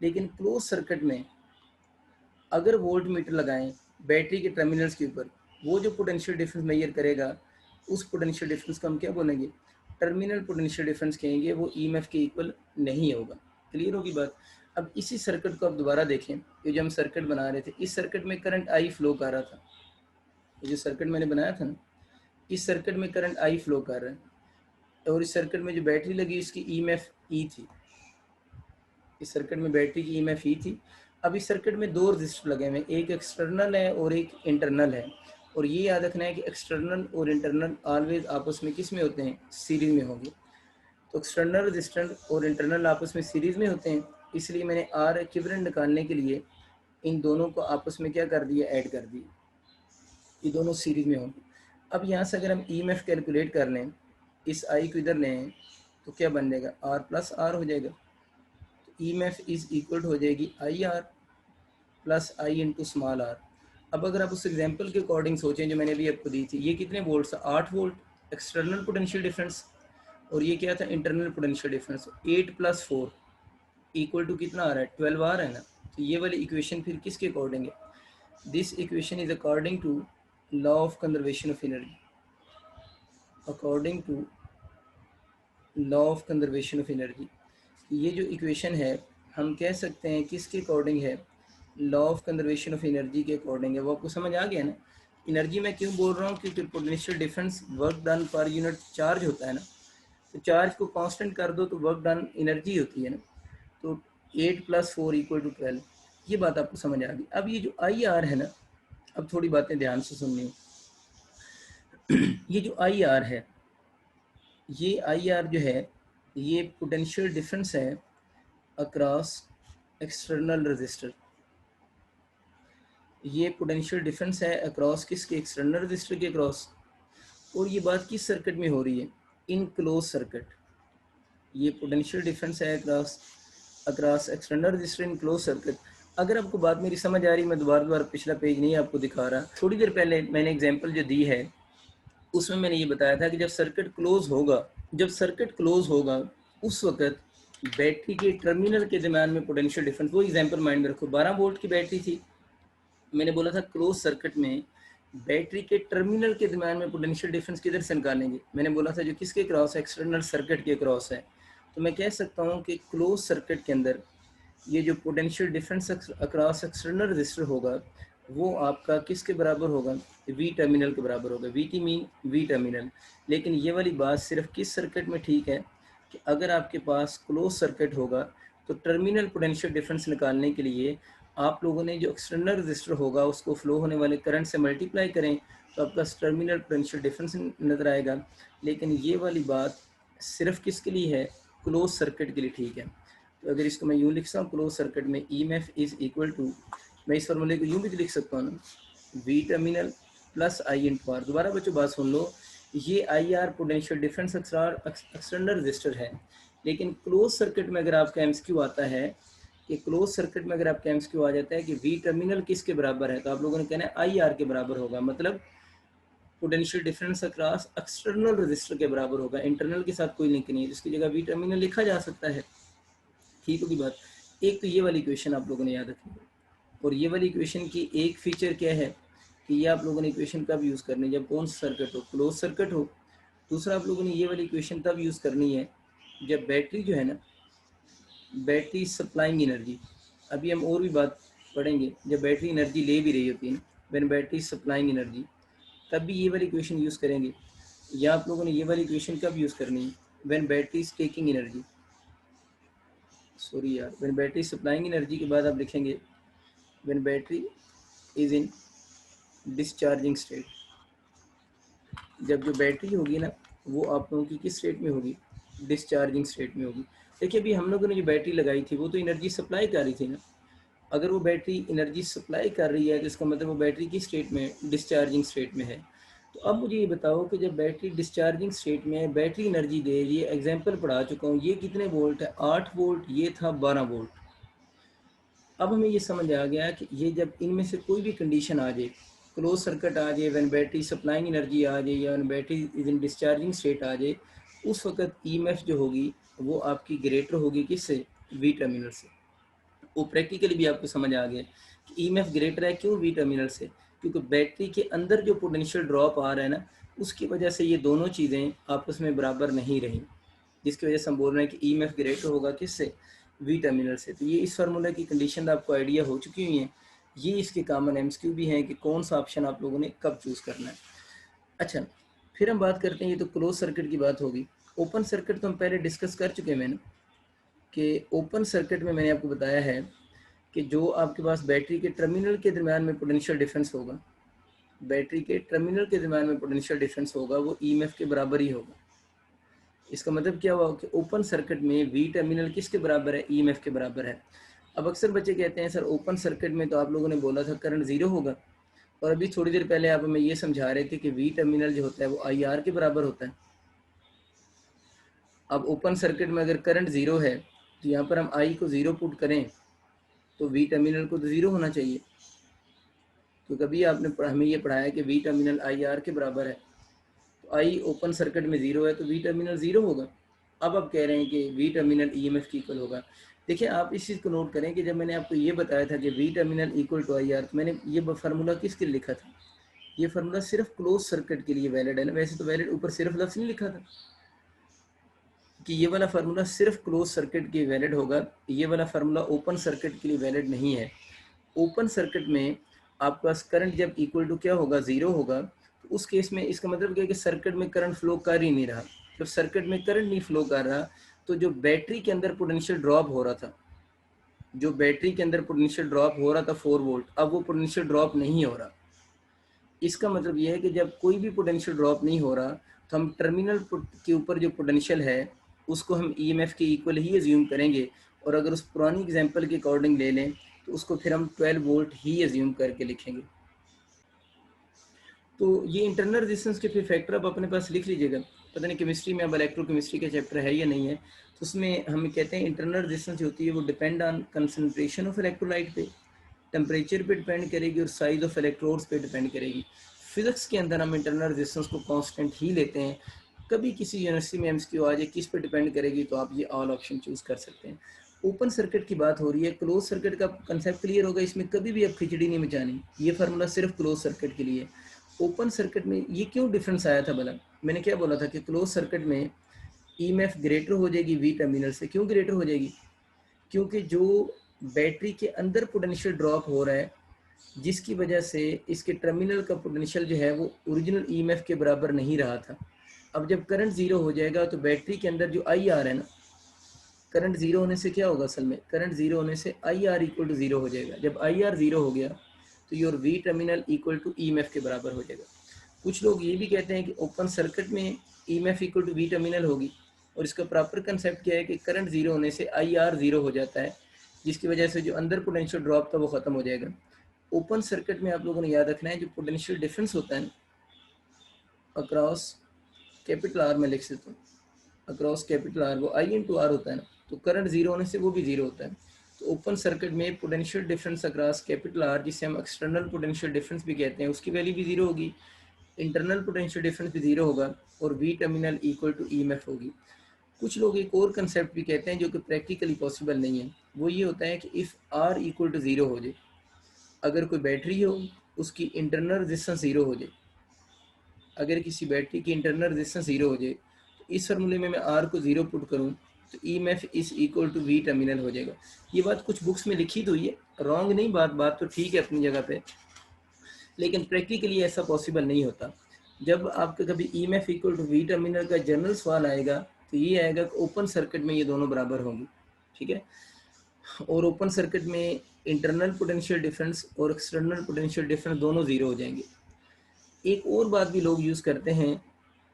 लेकिन क्लोज सर्किट में अगर वोल्ट मीटर लगाएं बैटरी के टर्मिनल्स के ऊपर, वो जो पोटेंशियल डिफरेंस मेजर करेगा उस पोटेंशियल डिफरेंस को हम क्या बोलेंगे? टर्मिनल पोटेंशियल डिफरेंस कहेंगे। वो ईएमएफ के इक्वल नहीं होगा। क्लियर होगी बात? अब इसी सर्किट को आप दोबारा देखें, ये जो हम सर्किट बना रहे थे, इस सर्किट में करंट आई फ्लो कर रहा था। ये जो सर्किट मैंने बनाया था ना, इस सर्किट में करंट आई फ्लो कर रहा है, और इस सर्किट में जो बैटरी लगी इसकी ईएमएफ ई थी। इस सर्किट में बैटरी की ईएमएफ ई थी। अब इस सर्किट में दो रजिस्टर लगे हुए हैं, एक एक्सटर्नल है और एक इंटरनल है। और ये याद रखना है कि एक्सटर्नल और इंटरनल ऑलवेज आपस में किस में होते हैं? सीरीज में होंगे। तो एक्सटर्नल रजिस्टेंस और इंटरनल आपस में सीरीज में होते हैं, इसलिए मैंने आर इक्विवेलेंट निकालने के लिए इन दोनों को आपस में क्या कर दिया? ऐड कर दिया। ये दोनों सीरीज में होंगे। अब यहाँ से अगर हम ईएमएफ कैलकुलेट कर लें, इस आई को इधर लें, तो क्या बन जाएगा? आर प्लस आर हो जाएगा। ईएमएफ इज इक्वल हो जाएगी I R plus I into small r. अब अगर आप उस एग्जांपल के अकॉर्डिंग सोचें जो मैंने अभी आपको दी थी, ये कितने वोल्ट था? 8 वोल्ट एक्सटर्नल पोटेंशियल डिफरेंस, और ये क्या था? Internal potential difference. 8 plus 4 equal to कितना आ रहा है? 12 आ रहा है ना। तो ये वाली इक्वेशन फिर किसके अकॉर्डिंग है? This equation is according to law of conservation of energy. According to law of conservation of energy, ये जो इक्वेशन है हम कह सकते हैं किसके अकॉर्डिंग है? Law of conservation of energy के अकॉर्डिंग है। वो आपको समझ आ गया ना? एनर्जी मैं क्यों बोल रहा हूँ? क्योंकि पोटेंशियल डिफरेंस वर्क डन पर यूनिट चार्ज होता है ना, तो चार्ज को कांस्टेंट कर दो तो वर्क डन एनर्जी होती है ना, तो 8 + 4 = 12। ये बात आपको समझ आ गई। अब ये जो आई आर है ना, अब थोड़ी बातें ध्यान से सुननी। ये जो आई आर है, ये आई आर जो है ये पोटेंशियल डिफरेंस है अक्रॉस एक्सटर्नल रजिस्टर। ये पोटेंशियल डिफरेंस है अक्रॉस किसके, एक्सटर्नल रजिस्टर के अक्रॉस। और ये बात किस सर्किट में हो रही है, इन क्लोज सर्किट। ये पोटेंशियल डिफरेंस है across external register in close circuit. अगर आपको बात मेरी समझ आ रही, मैं दोबारा पिछला पेज नहीं आपको दिखा रहा, थोड़ी देर पहले मैंने एग्जांपल जो दी है उसमें मैंने ये बताया था कि जब सर्किट क्लोज होगा उस वक्त बैटरी के टर्मिनल के दरमियान में पोटेंशियल डिफरेंस, वो एग्जांपल माइंड में रखो, 12 वोल्ट की बैटरी थी, मैंने बोला था क्लोज सर्किट में बैटरी के टर्मिनल के दरमियान में पोटेंशियल डिफरेंस किधर से निकालेंगे, मैंने बोला था जो किसके क्रॉस है, एक्सटर्नल सर्किट के क्रॉस है। तो मैं कह सकता हूँ कि क्लोज सर्किट के अंदर ये जो potential difference across external register होगा वो आपका किसके बराबर होगा, वी टर्मिनल के बराबर होगा। वी की मीन वी टर्मिनल। लेकिन ये वाली बात सिर्फ किस सर्किट में ठीक है कि अगर आपके पास क्लोज सर्किट होगा तो टर्मिनल पोटेंशियल डिफरेंस निकालने के लिए आप लोगों ने जो एक्सटर्नल रजिस्टर होगा उसको फ्लो होने वाले करंट से मल्टीप्लाई करें तो आपका टर्मिनल पोटेंशियल डिफरेंस नज़र आएगा। लेकिन ये वाली बात सिर्फ किसके लिए है, क्लोज सर्किट के लिए ठीक है। तो अगर इसको मैं यूँ लिख सकता हूँ, क्लोज सर्किट में EMF इज इक्वल टू, मैं इस फॉर्मूले को यूँ भी लिख सकता हूँ ना, V terminal plus I into R. दोबारा बच्चों बात सुन लो, ये I R potential difference external register है। लेकिन क्लोज सर्किट में अगर आपका एमसीक्यू आता है कि क्लोज सर्किट में अगर आपका एमसीक्यू आ जाता है कि वी टर्मिनल किसके बराबर है, तो आप लोगों ने कहना है आई आर के बराबर होगा, मतलब potential difference across external register के बराबर होगा, इंटरनल के साथ कोई लिंक नहीं है, जिसकी जगह वी टर्मिनल लिखा जा सकता है। ठीक होगी बात। एक तो ये वाली इक्वेशन आप लोगों ने याद रखनी है, और ये वाली इक्वेशन की एक फीचर क्या है कि ये आप लोगों ने इक्वेशन कब यूज़ करनी है, जब कौन सा सर्किट हो, क्लोज सर्किट हो। दूसरा आप लोगों ने ये वाली इक्वेशन तब यूज़ करनी है जब बैटरी जो है ना, बैटरी सप्लाइंग एनर्जी, अभी हम और भी बात पढ़ेंगे, जब बैटरी एनर्जी ले भी रही होती है ना, व्हेन बैटरी सप्लाइंग एनर्जी, तब भी ये वाली इक्वेशन यूज़ करेंगे। या आप लोगों ने ये वाली इक्वेशन कब यूज़ करनी है, when battery is taking energy, sorry यार, व्हेन बैटरी सप्लाइंग एनर्जी के बाद आप लिखेंगे when battery is in discharging state. जब जो बैटरी होगी ना वो आप लोगों की किस स्टेट में होगी, डिस्चार्जिंग स्टेट में होगी। देखिए अभी हम लोगों ने जो बैटरी लगाई थी वो तो एनर्जी सप्लाई कर रही थी ना, अगर वो बैटरी एनर्जी सप्लाई कर रही है तो इसका मतलब वो बैटरी की स्टेट में, डिस्चार्जिंग स्टेट में है। तो अब मुझे ये बताओ कि जब बैटरी डिस्चार्जिंग स्टेट में है, बैटरी एनर्जी दे रही है, एग्जाम्पल पढ़ा चुका हूँ, ये कितने वोल्ट है, 8 वोल्ट, ये था 12 वोल्ट। अब हमें ये समझ आ गया कि ये जब इनमें से कोई भी कंडीशन आ जाए, क्लोज सर्किट आ जाए, व्हेन बैटरी सप्लाइंग एनर्जी आ जाए, या when battery is in discharging state आ जाए, उस वक्त ईएमएफ जो होगी वो आपकी ग्रेटर होगी किससे, वी टर्मिनल से। वो प्रैक्टिकली भी आपको समझ आ गया कि ईएमएफ ग्रेटर है, क्यों, वी टर्मिनल से, क्योंकि बैटरी के अंदर जो पोटेंशियल ड्रॉप आ रहा है ना, उसकी वजह से ये दोनों चीज़ें आपस में बराबर नहीं रही, जिसकी वजह से हम बोल रहे हैं कि ईएमएफ ग्रेटर होगा किससे, वी टर्मिनल से। तो ये इस फार्मूला की कंडीशन आपको आइडिया हो चुकी हुई है। ये इसके कॉमन एमसीक्यू भी हैं कि कौन सा ऑप्शन आप लोगों ने कब चूज़ करना है। अच्छा, फिर हम बात करते हैं, ये तो क्लोज सर्किट की बात होगी। ओपन सर्किट तो हम पहले डिस्कस कर चुके हैं मैंने, कि ओपन सर्किट में मैंने आपको बताया है कि जो आपके पास बैटरी के टर्मिनल के दरमियान में पोटेंशियल डिफरेंस होगा, बैटरी के टर्मिनल के दरमियान में पोटेंशियल डिफरेंस होगा, वो ईएमएफ के बराबर ही होगा। इसका मतलब क्या हुआ कि ओपन सर्किट में वी टर्मिनल किसके बराबर है, ईएमएफ के बराबर है। अब अक्सर बच्चे कहते हैं सर ओपन सर्किट में तो आप लोगों ने बोला था करंट ज़ीरो होगा, और अभी थोड़ी देर पहले आप हमें ये समझा रहे थे कि वी टर्मिनल जो होता है वो आई आर के बराबर होता है। अब ओपन सर्किट में अगर करंट ज़ीरो है तो यहाँ पर हम आई को ज़ीरो पुट करें तो वी टर्मिनल को तो ज़ीरो होना चाहिए। तो कभी आपने हमें ये पढ़ाया कि वी टर्मिनल आई आर के बराबर है, तो आई ओपन सर्किट में ज़ीरो है तो वी टर्मिनल ज़ीरो होगा। अब आप कह रहे हैं कि वी टर्मिनल ईएमएफ की इक्वल होगा। देखिए आप इस चीज़ को नोट करें कि जब मैंने आपको ये बताया था कि V terminal equal to I R, तो मैंने ये फार्मूला किसके लिए लिखा था, ये फार्मूला सिर्फ क्लोज सर्किट के लिए वैलिड है ना, वैसे तो वैलिड ऊपर सिर्फ लफ्ज़ नहीं लिखा था कि ये वाला फार्मूला सिर्फ क्लोज सर्किट के वैलिड होगा, ये वाला फार्मूला ओपन सर्किट के लिए वैलिड नहीं है। ओपन सर्किट में आपके पास करंट जब इक्वल टू क्या होगा, ज़ीरो होगा, तो उस केस में इसका मतलब क्या है कि सर्किट में करंट फ्लो कर ही नहीं रहा। जब सर्किट में करंट नहीं फ्लो कर रहा तो जो बैटरी के अंदर पोटेंशियल ड्रॉप हो रहा था, जो बैटरी के अंदर पोटेंशियल ड्रॉप हो रहा था 4 वोल्ट, अब वो पोटेंशियल ड्रॉप नहीं हो रहा। इसका मतलब ये है कि जब कोई भी पोटेंशियल ड्रॉप नहीं हो रहा तो हम टर्मिनल के ऊपर जो पोटेंशियल है उसको हम ईएमएफ के इक्वल ही एज्यूम करेंगे, और अगर उस पुरानी एग्जांपल के अकॉर्डिंग ले लें तो उसको फिर हम 12 वोल्ट ही एज्यूम करके लिखेंगे। तो ये इंटरनल रेजिस्टेंस के फिर फैक्टर आप अपने पास लिख लीजिएगा। पता नहीं केमिस्ट्री में अब इलेक्ट्रोकेमिस्ट्री का चैप्टर है या नहीं है, तो उसमें हम कहते हैं इंटरनल रेजिस्टेंस जो होती है वो depend on concentration of electrolyte पे, टेम्परेचर पे डिपेंड करेगी और साइज ऑफ इलेक्ट्रोड्स पे डिपेंड करेगी। फिजिक्स के अंदर हम इंटरनल रेजिस्टेंस को कांस्टेंट ही लेते हैं। कभी किसी यूनिवर्सिटी में एमसीक्यू आ जाए किस पे डिपेंड करेगी तो आप ये ऑल ऑप्शन चूज कर सकते हैं। ओपन सर्किट की बात हो रही है, क्लोज सर्किट का कंसेप्ट क्लियर होगा, इसमें कभी भी आप खिचड़ी नहीं मचानी, ये फार्मूला सिर्फ क्लोज सर्किट के लिए। ओपन सर्किट में ये क्यों डिफरेंस आया था भला, मैंने क्या बोला था कि क्लोज सर्किट में ईएमएफ ग्रेटर हो जाएगी वी टर्मिनल से। क्यों ग्रेटर हो जाएगी? क्योंकि जो बैटरी के अंदर पोटेंशियल ड्रॉप हो रहा है जिसकी वजह से इसके टर्मिनल का पोटेंशियल जो है वो ओरिजिनल ईएमएफ के बराबर नहीं रहा था। अब जब करंट जीरो हो जाएगा तो बैटरी के अंदर जो आई आर है ना, करंट जीरो होने से क्या होगा, असल में करंट जीरो होने से I R equal to zero हो जाएगा। जब आई आर जीरो हो गया तो your V terminal equal to EMF के बराबर हो जाएगा। कुछ लोग ये भी कहते हैं कि ओपन सर्किट में EMF equal to V terminal होगी, और इसका प्रॉपर कंसेप्ट क्या है कि करंट जीरो होने से आई आर जीरो हो जाता है, जिसकी वजह से जो अंदर पोटेंशियल ड्रॉप था वो खत्म हो जाएगा। ओपन सर्किट में आप लोगों ने याद रखना है जो पोटेंशियल डिफरेंस होता है अक्रॉस कैपिटल आर में लिख देता हूँ, अक्रॉस कैपिटल आर वो आई इंटू आर होता है ना, तो करंट जीरो होने से वो भी जीरो होता है। तो ओपन सर्किट में potential difference across capital R, जिसे हम एक्सटर्नल पोटेंशियल डिफरेंस भी कहते हैं, उसकी वैल्यू भी जीरो होगी, इंटरनल पोटेंशियल डिफरेंस भी जीरो होगा, और V terminal equal to EMF होगी। कुछ लोग एक और कंसेप्ट भी कहते हैं जो कि प्रैक्टिकली पॉसिबल नहीं है, वो ये होता है कि if R equal to zero हो जाए, अगर कोई बैटरी हो उसकी इंटरनल रेजिस्टेंस जीरो हो जाए, अगर किसी बैटरी की इंटरनल रेजिस्टेंस जीरो हो जाए तो इस फार्मूले में मैं आर को जीरो पुट करूं तो EMF is equal to V terminal हो जाएगा। ये बात कुछ बुक्स में लिखी तो हुई है, रॉन्ग नहीं, बात तो ठीक है अपनी जगह पे, लेकिन प्रैक्टिकली ऐसा पॉसिबल नहीं होता। जब आपका कभी EMF equal to V terminal का जनरल सवाल आएगा तो ये आएगा कि ओपन सर्किट में ये दोनों बराबर होंगी, ठीक है, और ओपन सर्किट में इंटरनल पोटेंशियल डिफरेंस और एक्सटर्नल पोटेंशियल डिफरेंस दोनों जीरो हो जाएंगे। एक और बात भी लोग यूज़ करते हैं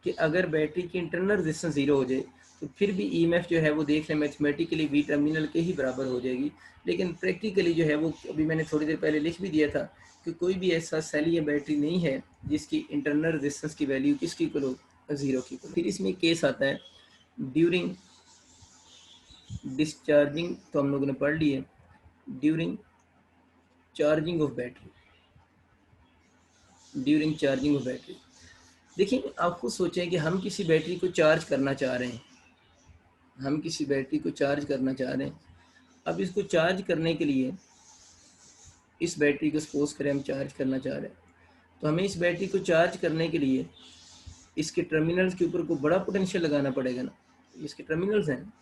कि अगर बैटरी की इंटरनल रेजिस्टेंस जीरो हो जाए तो फिर भी ईएमएफ जो है वो देख लें मैथमेटिकली वी टर्मिनल के ही बराबर हो जाएगी, लेकिन प्रैक्टिकली जो है वो अभी मैंने थोड़ी देर पहले लिख भी दिया था कि कोई भी ऐसा सेल या बैटरी नहीं है जिसकी इंटरनल रेजिस्टेंस की वैल्यू किसकी इक्वल हो, जीरो की इक्वल। फिर इसमें केस आता है ड्यूरिंग डिस्चार्जिंग, तो हम लोगों ने पढ़ ली है, during charging of battery, during charging of battery. देखिए आप खुद सोचें कि हम किसी बैटरी को चार्ज करना चाह रहे हैं, हम किसी बैटरी को चार्ज करना चाह रहे हैं। अब इसको चार्ज करने के लिए इस बैटरी को सपोज करें हम चार्ज करना चाह रहे हैं, तो हमें इस बैटरी को चार्ज करने के लिए इसके टर्मिनल्स के ऊपर को बड़ा पोटेंशियल लगाना पड़ेगा ना, इसके टर्मिनल्स हैं,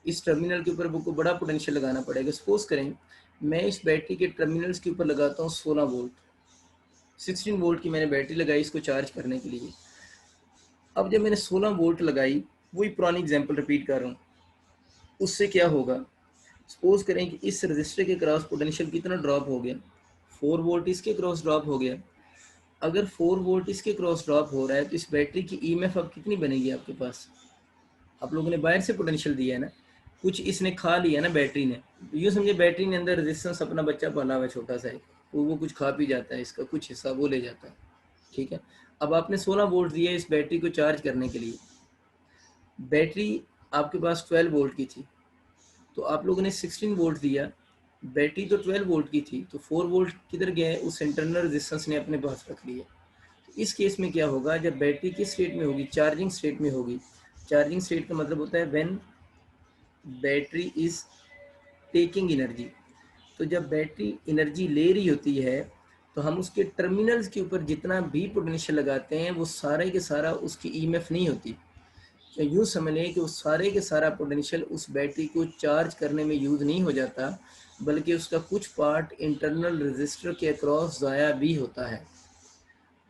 इस टर्मिनल के ऊपर को बड़ा पोटेंशियल लगाना पड़ेगा। सपोज करें मैं इस बैटरी के टर्मिनल्स के ऊपर लगाता हूँ 16 वोल्ट, 16 वोल्ट की मैंने बैटरी लगाई इसको चार्ज करने के लिए। अब जब मैंने 16 वोल्ट लगाई, वही पुरानी एग्जांपल रिपीट कर रहा हूँ, उससे क्या होगा, सपोज करें कि इस रजिस्टर के क्रॉस पोटेंशियल कितना ड्रॉप हो गया, 4 वोल्ट इसके क्रॉस ड्रॉप हो गया। अगर 4 वोल्ट इसके क्रॉस ड्रॉप हो रहा है तो इस बैटरी की ईएमएफ अब कितनी बनेगी आपके पास, आप लोगों ने बाहर से पोटेंशियल दिया है ना, कुछ इसने खा लिया ना बैटरी ने, यूँ समझे बैटरी ने अंदर रेजिस्टेंस अपना बच्चा पाला हुआ है छोटा सा है, वो कुछ खा पी जाता है, इसका कुछ हिस्सा वो ले जाता है, ठीक है। अब आपने 16 वोल्ट दिए इस बैटरी को चार्ज करने के लिए, बैटरी आपके पास 12 वोल्ट की थी, तो आप लोगों ने 16 वोल्ट दिया, बैटरी तो 12 वोल्ट की थी, तो 4 वोल्ट किधर गए, उस इंटरनल रेजिस्टेंस ने अपने पास रख लिया। तो इस केस में क्या होगा, जब बैटरी किस स्टेट में होगी, चार्जिंग स्टेट में होगी। चार्जिंग स्टेट का मतलब होता है when battery is taking energy, तो जब बैटरी एनर्जी ले रही होती है तो हम उसके टर्मिनल्स के ऊपर जितना भी पोटेंशियल लगाते हैं वो सारे के सारा उसकी ईएमएफ नहीं होती, या यूँ समझ लें कि उस सारे के सारा पोटेंशियल उस बैटरी को चार्ज करने में यूज़ नहीं हो जाता, बल्कि उसका कुछ पार्ट इंटरनल रजिस्टर के अक्रॉस ज़ाया भी होता है।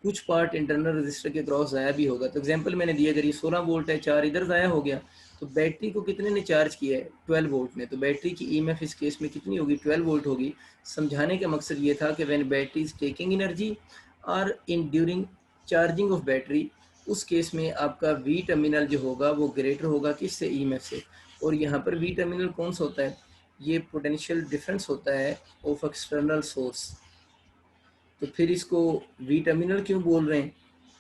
कुछ पार्ट इंटरनल रजिस्टर के क्रॉस ज़ाया भी होगा। तो एग्जांपल मैंने दिया, अगर ये 16 वोल्ट है, 4 इधर ज़ाया हो गया, तो बैटरी को कितने ने चार्ज किया है? 12 वोल्ट ने। तो बैटरी की ईएमएफ इस केस में कितनी होगी? 12 वोल्ट होगी। समझाने का मकसद ये था कि when battery is taking energy और in during charging of battery, उस केस में आपका वी टर्मिनल जो होगा वो ग्रेटर होगा किससे? ईएमएफ से। और यहाँ पर वी टर्मिनल कौन सा होता है? ये पोटेंशियल डिफरेंस होता है ऑफ एक्सटर्नल सोर्स। तो फिर इसको वी टर्मिनल क्यों बोल रहे हैं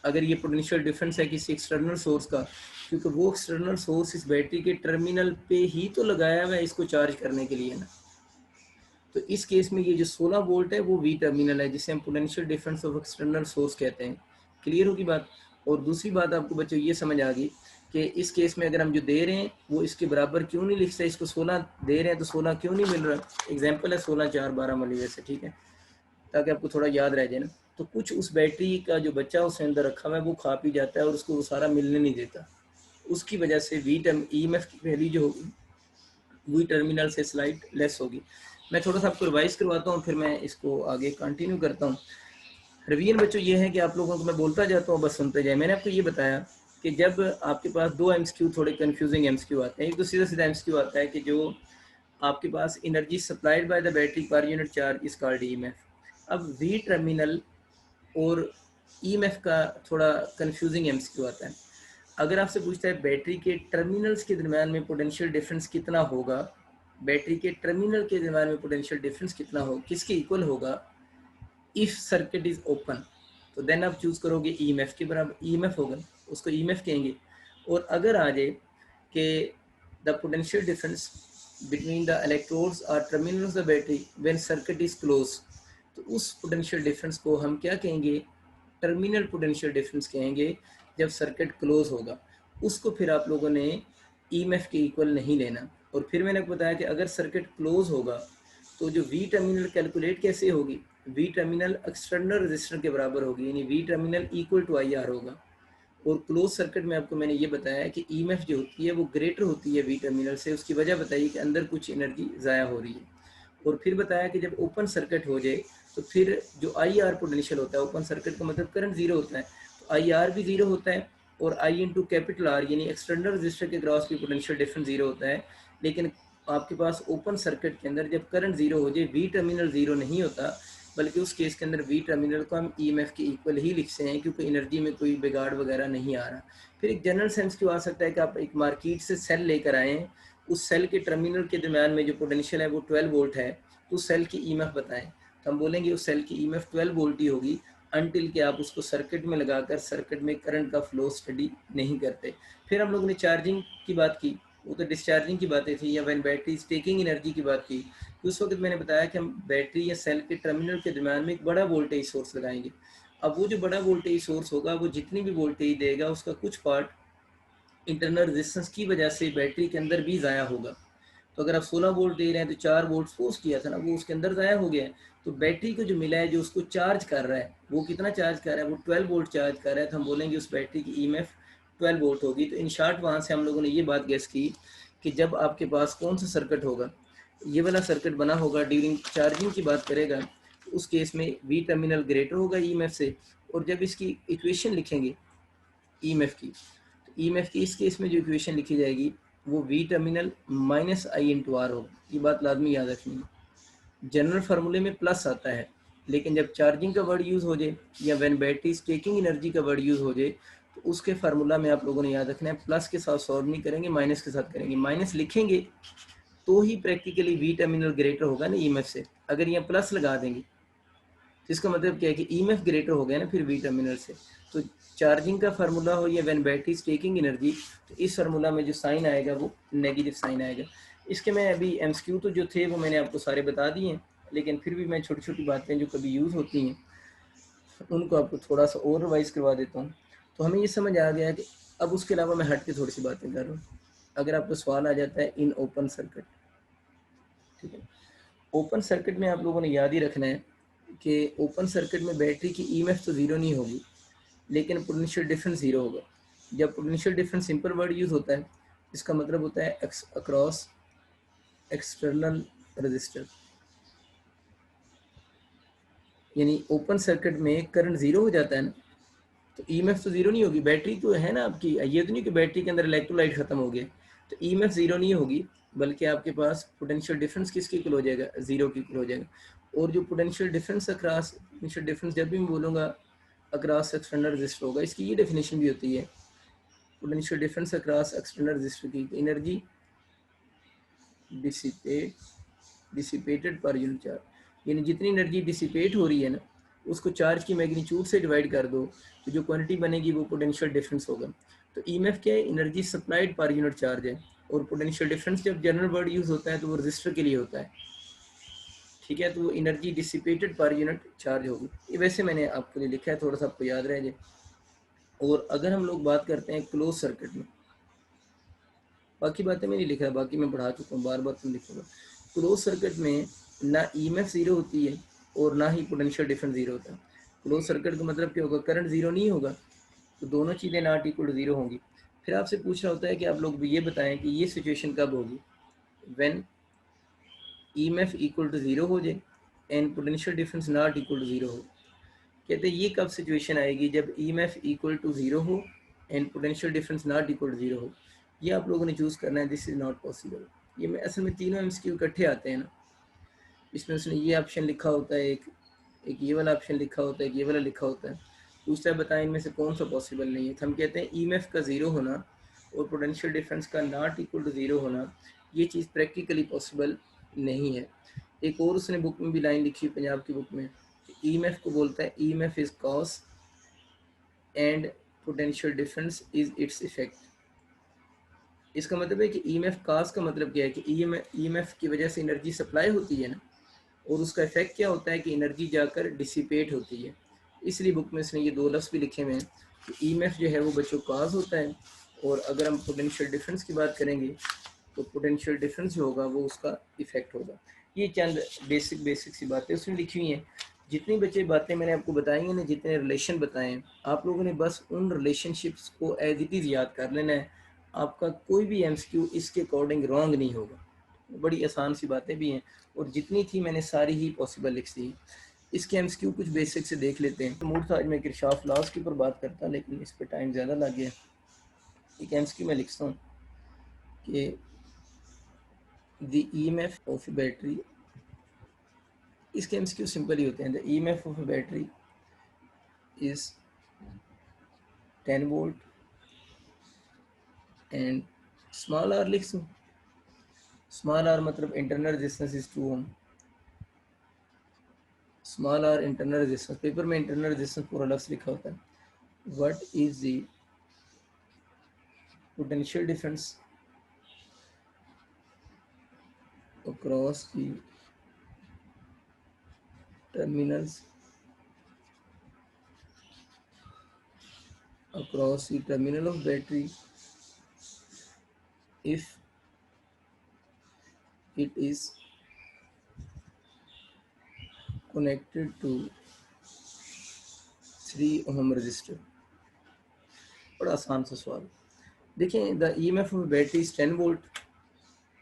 अगर ये पोटेंशियल डिफरेंस है किसी एक्सटर्नल सोर्स का? क्योंकि वो एक्सटर्नल सोर्स इस बैटरी के टर्मिनल पे ही तो लगाया हुआ है इसको चार्ज करने के लिए ना। तो इस केस में ये जो 16 वोल्ट है वो वी टर्मिनल है, जिसे हम potential difference of external source कहते हैं। क्लियर होगी बात? और दूसरी बात आपको बच्चों ये समझ आ गई कि इस केस में अगर हम जो दे रहे हैं वो इसके बराबर क्यों नहीं लिख सकते? इसको 16 दे रहे हैं तो 16 क्यों नहीं मिल रहा? एग्जाम्पल है 16 4 12 मली वैसे, ठीक है, ताकि आपको थोड़ा याद रह जाए ना। तो कुछ उस बैटरी का जो बच्चा उसके अंदर रखा हुआ है वो खा पी जाता है और उसको वो सारा मिलने नहीं देता। उसकी वजह से वी टर्म ईएमएफ की वैल्यू जो होगी वी टर्मिनल से स्लाइड लेस होगी। मैं थोड़ा सा आपको रिवाइज करवाता हूँ, फिर मैं इसको आगे कंटिन्यू करता हूँ। रिवीजन बच्चों ये है कि आप लोगों को मैं बोलता जाता हूँ, बस सुनते जाए। मैंने आपको ये बताया कि जब आपके पास दो एमसीक्यू थोड़े कंफ्यूजिंग एमसीक्यू आते हैं, एक तो सीधा सीधा एमसीक्यू आता है कि जो आपके पास energy supplied by the battery per unit charge is called EMF. अब वी टर्मिनल और ईएमएफ का थोड़ा कंफ्यूजिंग एमसीक्यू आता है। अगर आपसे पूछता है बैटरी के टर्मिनल्स के दरम्यान में पोटेंशियल डिफरेंस कितना होगा, बैटरी के टर्मिनल के दरम्यान में पोटेंशियल डिफरेंस कितना हो, किसके इक्वल होगा? इफ सर्किट इज ओपन, तो देन आप चूज करोगे ईएमएफ के बराबर, ईएमएफ होगा, उसको ईएमएफ कहेंगे। और अगर आ जाए कि the potential difference between the electrodes और terminals of the battery when circuit is close, तो उस पोटेंशियल डिफरेंस को हम क्या कहेंगे? टर्मिनल पोटेंशियल डिफरेंस कहेंगे जब सर्किट क्लोज होगा। उसको फिर आप लोगों ने ईएमएफ के इक्वल नहीं लेना। और फिर मैंने आपको बताया कि अगर सर्किट क्लोज होगा तो जो वी टर्मिनल कैलकुलेट कैसे होगी? वी टर्मिनल एक्सटर्नल रेजिस्टर के बराबर होगी, यानी V terminal equal to I R होगा। और क्लोज सर्किट में आपको मैंने ये बताया कि ईएमएफ जो होती है वो ग्रेटर होती है वी टर्मिनल से। उसकी वजह बताइए कि अंदर कुछ एनर्जी ज़ाया हो रही है। और फिर बताया कि जब ओपन सर्किट हो जाए तो फिर जो आई आर पोटेंशियल होता है, ओपन सर्किट का मतलब करंट जीरो होता है, तो आई आर भी जीरो होता है। और आई इंटू कैपिटल आर यानी एक्सटर्नल रजिस्टर के क्रॉस भी पोटेंशियल डिफरेंस जीरो होता है। लेकिन आपके पास ओपन सर्किट के अंदर जब करंट जीरो हो जाए, वी टर्मिनल जीरो नहीं होता, बल्कि उस केस के अंदर वी टर्मिनल को हम ईएमएफ के इक्वल ही लिखते हैं, क्योंकि एनर्जी में कोई बिगाड़ वगैरह नहीं आ रहा। फिर एक जनरल सेंस क्यों आ सकता है कि आप एक मार्केट से सेल लेकर आए हैं, उस सेल के टर्मिनल के दरम्यान में जो पोटेंशियल है वो 12 वोल्ट है, तो उस सेल की ईएमएफ बताएं। तो हम बोलेंगे उस सेल की ईएमएफ 12 वोल्ट ही होगी अनटिल के आप उसको सर्किट में लगाकर सर्किट में करंट का फ्लो स्टडी नहीं करते। फिर हम लोगों ने चार्जिंग की बात की, वो तो डिस्चार्जिंग की बातें थी, या when battery is taking energy की बात की। उस वक्त मैंने बताया कि हम बैटरी या सेल के टर्मिनल के दरम्यान में एक बड़ा वोल्टेज सोर्स लगाएंगे। अब वो जो बड़ा वोल्टेज सोर्स होगा वो जितनी भी वोल्टेज देगा उसका कुछ पार्ट इंटरनल रेजिस्टेंस की वजह से बैटरी के अंदर भी ज़ाया होगा। तो अगर आप 16 वोल्ट दे रहे हैं तो 4 वोल्ट फोर्स किया था ना, वो उसके अंदर ज़ाया हो गया है। तो बैटरी को जो मिला है, जो उसको चार्ज कर रहा है, वो कितना चार्ज कर रहा है? वो 12 वोल्ट चार्ज कर रहा है। तो हम बोलेंगे उस बैटरी की ईएमएफ 12 वोल्ट होगी। तो इन शॉर्ट वहाँ से हम लोगों ने ये बात गेस की कि जब आपके पास कौन सा सर्किट होगा, ये वाला सर्किट बना होगा ड्यूरिंग चार्जिंग की बात करेगा, तो उस केस में वी टर्मिनल ग्रेटर होगा ईएमएफ से। और जब इसकी इक्वेशन लिखेंगे ईएमएफ की, तो ईएमएफ की इस केस में जो इक्वेशन लिखी जाएगी वो V terminal minus I into R होगा। ये बात लाजमी याद रखनी है। जनरल फार्मूले में प्लस आता है, लेकिन जब चार्जिंग का वर्ड यूज़ हो जाए या when battery is taking energy का वर्ड यूज़ हो जाए, तो उसके फार्मूला में आप लोगों ने याद रखना है प्लस के साथ सॉल्व नहीं करेंगे, माइनस के साथ करेंगे। माइनस लिखेंगे तो ही प्रैक्टिकली वी टर्मिनल ग्रेटर होगा ना ईएमएफ से। अगर यहाँ प्लस लगा देंगे तो इसका मतलब क्या है कि ईएमएफ ग्रेटर हो गया ना फिर वी टर्मिनल से। तो चार्जिंग का फार्मूला हो या when battery is taking energy, तो इस फार्मूला में जो साइन आएगा वो नेगेटिव साइन आएगा। इसके मैं अभी एमसीक्यू तो जो थे वो मैंने आपको सारे बता दिए हैं, लेकिन फिर भी मैं छोटी छोटी बातें जो कभी यूज़ होती हैं उनको आपको थोड़ा सा और रिवाइज करवा देता हूँ। तो हमें ये समझ आ गया कि अब उसके अलावा मैं हट के थोड़ी सी बातें कर रहा हूँ। अगर आपको सवाल आ जाता है इन ओपन सर्किट, ठीक है, ओपन सर्किट में आप लोगों ने याद ही रखना है कि ओपन सर्किट में बैटरी की ईएमएफ तो ज़ीरो नहीं होगी, लेकिन पोटेंशियल डिफरेंस ज़ीरो होगा। जब potential difference simple word use होता है, इसका मतलब होता है अक्रॉस एक्सटर्नल रजिस्टर, यानी ओपन सर्किट में करंट ज़ीरो हो जाता है ना, तो ईएमएफ तो जीरो नहीं होगी, बैटरी तो है ना आपकी, ये तो नहीं कि बैटरी के अंदर इलेक्ट्रोलाइट खत्म हो गया, तो ईएमएफ जीरो नहीं होगी, बल्कि आपके पास पोटेंशियल डिफरेंस किसके इक्वल हो जाएगा, जीरो के इक्वल हो जाएगा। और जो potential difference across, potential difference जब भी मैं बोलूँगा अक्रॉस एक्सटर्नल रजिस्टर होगा, इसकी ये डेफिनेशन भी होती है, potential difference across external resistor की energy dissipated per unit charge, यानी जितनी एनर्जी डिसिपेट हो रही है ना, उसको चार्ज की मैग्नीट्यूड से डिवाइड कर दो, तो जो क्वांटिटी बनेगी वो पोटेंशियल डिफरेंस होगा। तो ईएमएफ क्या है, energy supplied per unit charge है, और पोटेंशियल डिफरेंस जब जनरल वर्ड यूज होता है तो वो रजिस्टर के लिए होता है, ठीक है, तो वो energy dissipated per unit charge होगी। ये वैसे मैंने आपके लिए लिखा है, थोड़ा सा आपको याद रह जाए। और अगर हम लोग बात करते हैं क्लोज सर्किट में, बाकी बातें मैं नहीं लिख रहा, बाकी मैं पढ़ा चुका हूँ, बार बार तुम लिखूंगा। क्लोज सर्किट में ना ईएमएफ जीरो होती है और ना ही पोटेंशियल डिफरेंस जीरो होता है। क्लोज सर्किट का मतलब क्या होगा, करंट जीरो नहीं होगा, तो दोनों चीज़ें नॉट इक्वल टू जीरो होंगी। फिर आपसे पूछ रहा होता है कि आप लोग ये बताएं कि ये सिचुएशन कब होगी, when EMF equal to zero हो जाए and potential difference not equal to zero हो। कहते हैं ये कब सिचुएशन आएगी, जब ईएमएफ इक्वल टू जीरो हो and potential difference not equal to zero हो। ये आप लोगों ने चूज़ करना है, दिस इज नॉट पॉसिबल। ये में असल में तीनों एमसीक्यू इकट्ठे आते हैं ना, इसमें उसने ये ऑप्शन लिखा होता है, एक ये वाला ऑप्शन लिखा होता है, एक ये वाला लिखा होता है, दूसरा बताएं इनमें से कौन सा पॉसिबल नहीं है। तो हम कहते हैं ईएमएफ का ज़ीरो होना और पोटेंशियल डिफरेंस का नॉट इक्वल टू ज़ीरो होना, ये चीज़ प्रैक्टिकली पॉसिबल नहीं है। एक और उसने बुक में भी लाइन लिखी है, पंजाब की बुक में, ईएमएफ को बोलता है EMF is cause and potential difference is its effect. इसका मतलब है कि ईएमएफ काज का मतलब क्या है कि ईएमएफ की वजह से एनर्जी सप्लाई होती है ना, और उसका इफेक्ट क्या होता है कि एनर्जी जाकर डिसिपेट होती है। इसलिए बुक में इसने ये दो लफ्ज़ भी लिखे हुए हैं कि ईएमएफ जो है वो बच्चों काज होता है, और अगर हम पोटेंशियल डिफरेंस की बात करेंगे तो पोटेंशियल डिफरेंस जो होगा वो उसका इफेक्ट होगा। ये चंद बेसिक सी बातें उसने लिखी हुई हैं। जितनी बच्चे बातें मैंने आपको बताई हैं ना, जितने रिलेशन बताए हैं, आप लोगों ने बस उन रिलेशनशिप्स को एज इट इज़ याद कर लेना है। आपका कोई भी एमसीक्यू इसके अकॉर्डिंग रॉन्ग नहीं होगा। बड़ी आसान सी बातें भी हैं, और जितनी थी मैंने सारी ही पॉसिबल लिख दी। इसके एमसीक्यू कुछ बेसिक से देख लेते हैं। मूड था आज मैं किरशॉफ लॉस के ऊपर बात करता, लेकिन इस पर टाइम ज़्यादा लग गया। एक एमसीक्यू मैं लिखता हूँ कि द ईएमएफ ऑफ बैटरी, इसके एमसीक्यू सिंपल ही होते हैं। The EMF of battery is 10 volt and small r लिख दूँ, स्मॉल आर मतलब internal resistance is 2 ohm, small r internal resistance, paper में इंटरनल रेजिस्टेंस पूरा अलग से लिखा होता है। What is the potential difference across the terminals across the terminal of battery if it is connected to 3 ohm resistor। बड़ा आसान सा सवाल। देखें, the EMF of battery is 10 volt,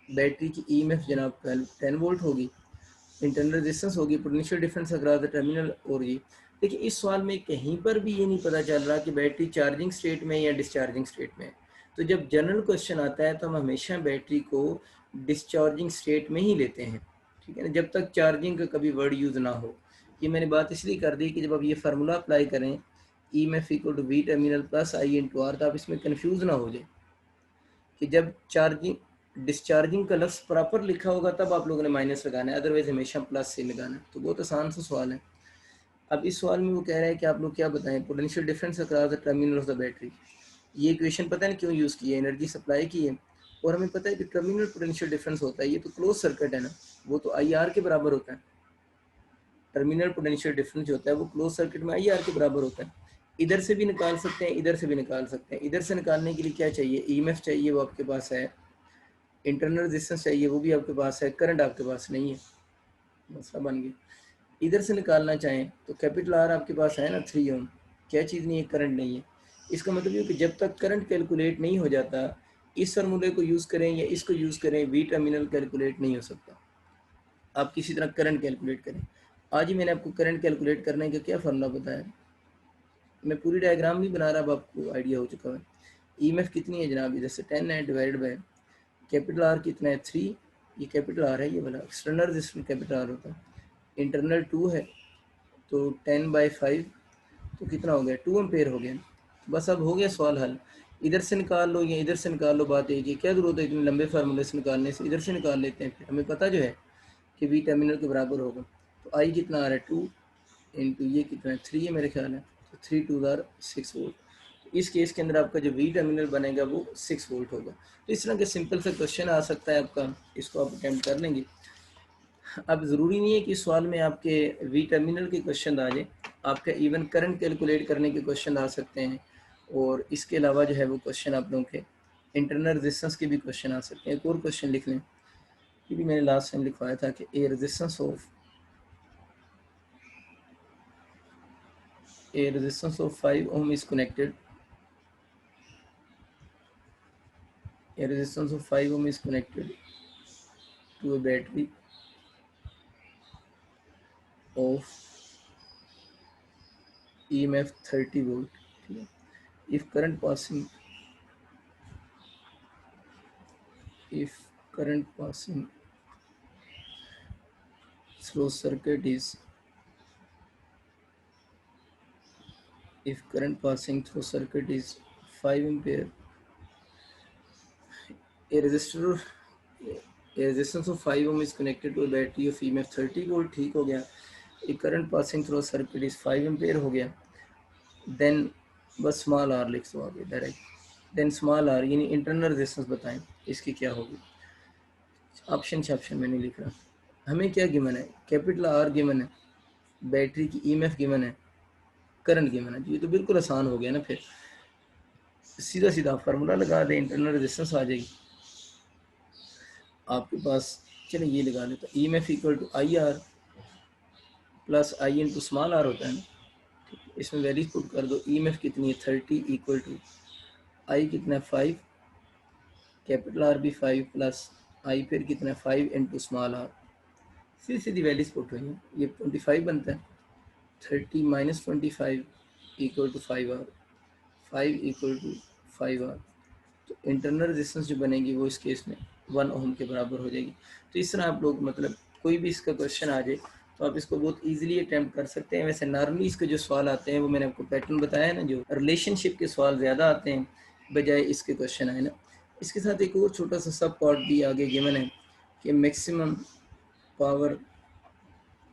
battery की ईएमएफ जनाब 10 वोल्ट होगी, इंटरनल रेजिस्टेंस होगी, potential difference across the terminal होगी। देखिए, इस सवाल में कहीं पर भी ये नहीं पता चल रहा कि बैटरी चार्जिंग स्टेट में या डिस्चार्जिंग स्टेट में है। तो जब जनरल क्वेश्चन आता है तो हम हमेशा बैटरी को डिस्चार्जिंग स्टेट में ही लेते हैं, ठीक है ना, जब तक चार्जिंग का कभी वर्ड यूज़ ना हो। ये मैंने बात इसलिए कर दी कि जब आप ये फार्मूला अप्लाई करें, EMF equal to V terminal plus I into R, तो आप इसमें कन्फ्यूज़ ना हो जाए कि जब चार्जिंग डिस्चार्जिंग का लफ्ज़ प्रॉपर लिखा होगा तब आप लोगों ने माइनस लगाना है, अदरवाइज हमेशा प्लस से लगाना है। तो बहुत आसान सा सवाल है। अब इस सवाल में वो कह रहा है कि आप लोग क्या बताएं, potential difference across the terminal of the battery. ये इक्वेशन पता नहीं क्यों यूज़ की है, एनर्जी सप्लाई की है, और हमें पता है कि टर्मिनल पोटेंशियल डिफरेंस होता है, ये तो क्लोज सर्किट है ना, वो तो आई आर के बराबर होता है। टर्मिनल पोटेंशियल डिफरेंस जो होता है वो क्लोज सर्किट में आई आर के बराबर होता है। इधर से भी निकाल सकते हैं, इधर से भी निकाल सकते हैं। इधर से निकालने के लिए क्या चाहिए, ईएमएफ चाहिए, वो आपके पास है, इंटरनल रेजिस्टेंस चाहिए, वो भी आपके पास है, करंट आपके पास नहीं है, मसला बन गया। इधर से निकालना चाहें तो कैपिटल आर आपके पास है ना, 3 ओम, क्या चीज़ नहीं है, करंट नहीं है। इसका मतलब ये कि जब तक करंट कैलकुलेट नहीं हो जाता, इस फार्मूले को यूज़ करें या इसको यूज़ करें, वी टर्मिनल कैलकुलेट नहीं हो सकता। आप किसी तरह करंट कैलकुलेट करें। आज ही मैंने आपको करंट कैलकुलेट करने का क्या फार्मूला बताया, मैं पूरी डायग्राम नहीं बना रहा, अब आपको आइडिया हो चुका है। ईएमएफ कितनी है जनाब, इधर से 10 है, डिवाइडेड बाय कैपिटल आर कितना है 3, ये कैपिटल आर है, ये वाला एक्सटर्नल रेजिस्टेंस कैपिटल आर होता है, इंटरनल 2 है, तो 10/5 तो कितना हो गया 2 एम्पेयर हो गया। बस अब हो गया सवाल हल, इधर से निकाल लो या इधर से निकाल लो, बात एक ही, क्या जरूरत है इतने लंबे फार्मूले से निकालने से, इधर से निकाल लेते हैं, फिर हमें पता जो है कि वी टर्मिनल के बराबर होगा। तो आई कितना आ रहा है 2 इंटू ये कितना है 3 है मेरे ख्याल है, तो 3 2 आर 6 वोल्ट। इस केस के अंदर आपका जो वी टर्मिनल बनेगा वो 6 वोल्ट होगा। तो इस तरह का सिंपल सा क्वेश्चन आ सकता है आपका, इसको आप अटैम्प्ट कर लेंगे। अब ज़रूरी नहीं है कि सवाल में आपके वी टर्मिनल के क्वेश्चन आ जाए, आपका इवन करंट कैलकुलेट करने के क्वेश्चन आ सकते हैं, और इसके अलावा जो है वो क्वेश्चन आप लोगों के इंटरनल रेजिस्टेंस के भी क्वेश्चन आ सकते हैं। एक और क्वेश्चन लिख लें, ये भी मैंने लास्ट टाइम लिखवाया था कि ए resistance of 5 ohm is connected, a resistance of 5 ohm is connected to a battery of EMF 30 volt. If current passing through circuit is 5 ampere, a resistance of 5 ohm is connected to a battery of EMF 30 volt, ठीक हो गया। a current passing through a circuit is 5 ampere हो गया। Then बस small r लिख दो आगे direct, then small are यानी इंटरनल रेजिस्टेंस बताएं इसकी क्या होगी। ऑप्शन में नहीं लिख रहा, हमें क्या गिवन है, कैपिटल आर गिवन है, बैटरी की ईएमएफ गिवन है, करंट गिवन है। ये तो बिल्कुल आसान हो गया ना, फिर सीधा सीधा फार्मूला लगा दे, इंटरनल रेजिस्टेंस आ जाएगी आपके पास। चलिए ये लगा लेते, EMF equal to I R plus I into small r होता है ना, इसमें वैल्यूज पुट कर दो। ईएमएफ कितनी है 30 इक्वल टू आई कितना है 5, कैपिटल आर भी 5 प्लस आई फिर कितना है 5 इंटू स्मॉल आर, सीधी सीधी वैल्यूज पुट हुई हैं, ये 25 बनता है, 30 minus 25 equal to 5 r, 5 equal to 5 r. तो इंटरनल रेजिस्टेंस जो बनेगी वो इस केस में 1 ओम के बराबर हो जाएगी। तो इस तरह आप लोग मतलब कोई भी इसका क्वेश्चन आ जाए तो आप इसको बहुत इजीली अटैम्प्ट कर सकते हैं। वैसे नॉर्मली इसके जो सवाल आते हैं वो मैंने आपको पैटर्न बताया है ना, जो रिलेशनशिप के सवाल ज़्यादा आते हैं बजाय इसके क्वेश्चन आए ना। इसके साथ एक और छोटा सा सब पार्ट भी आगे गिवन है कि maximum power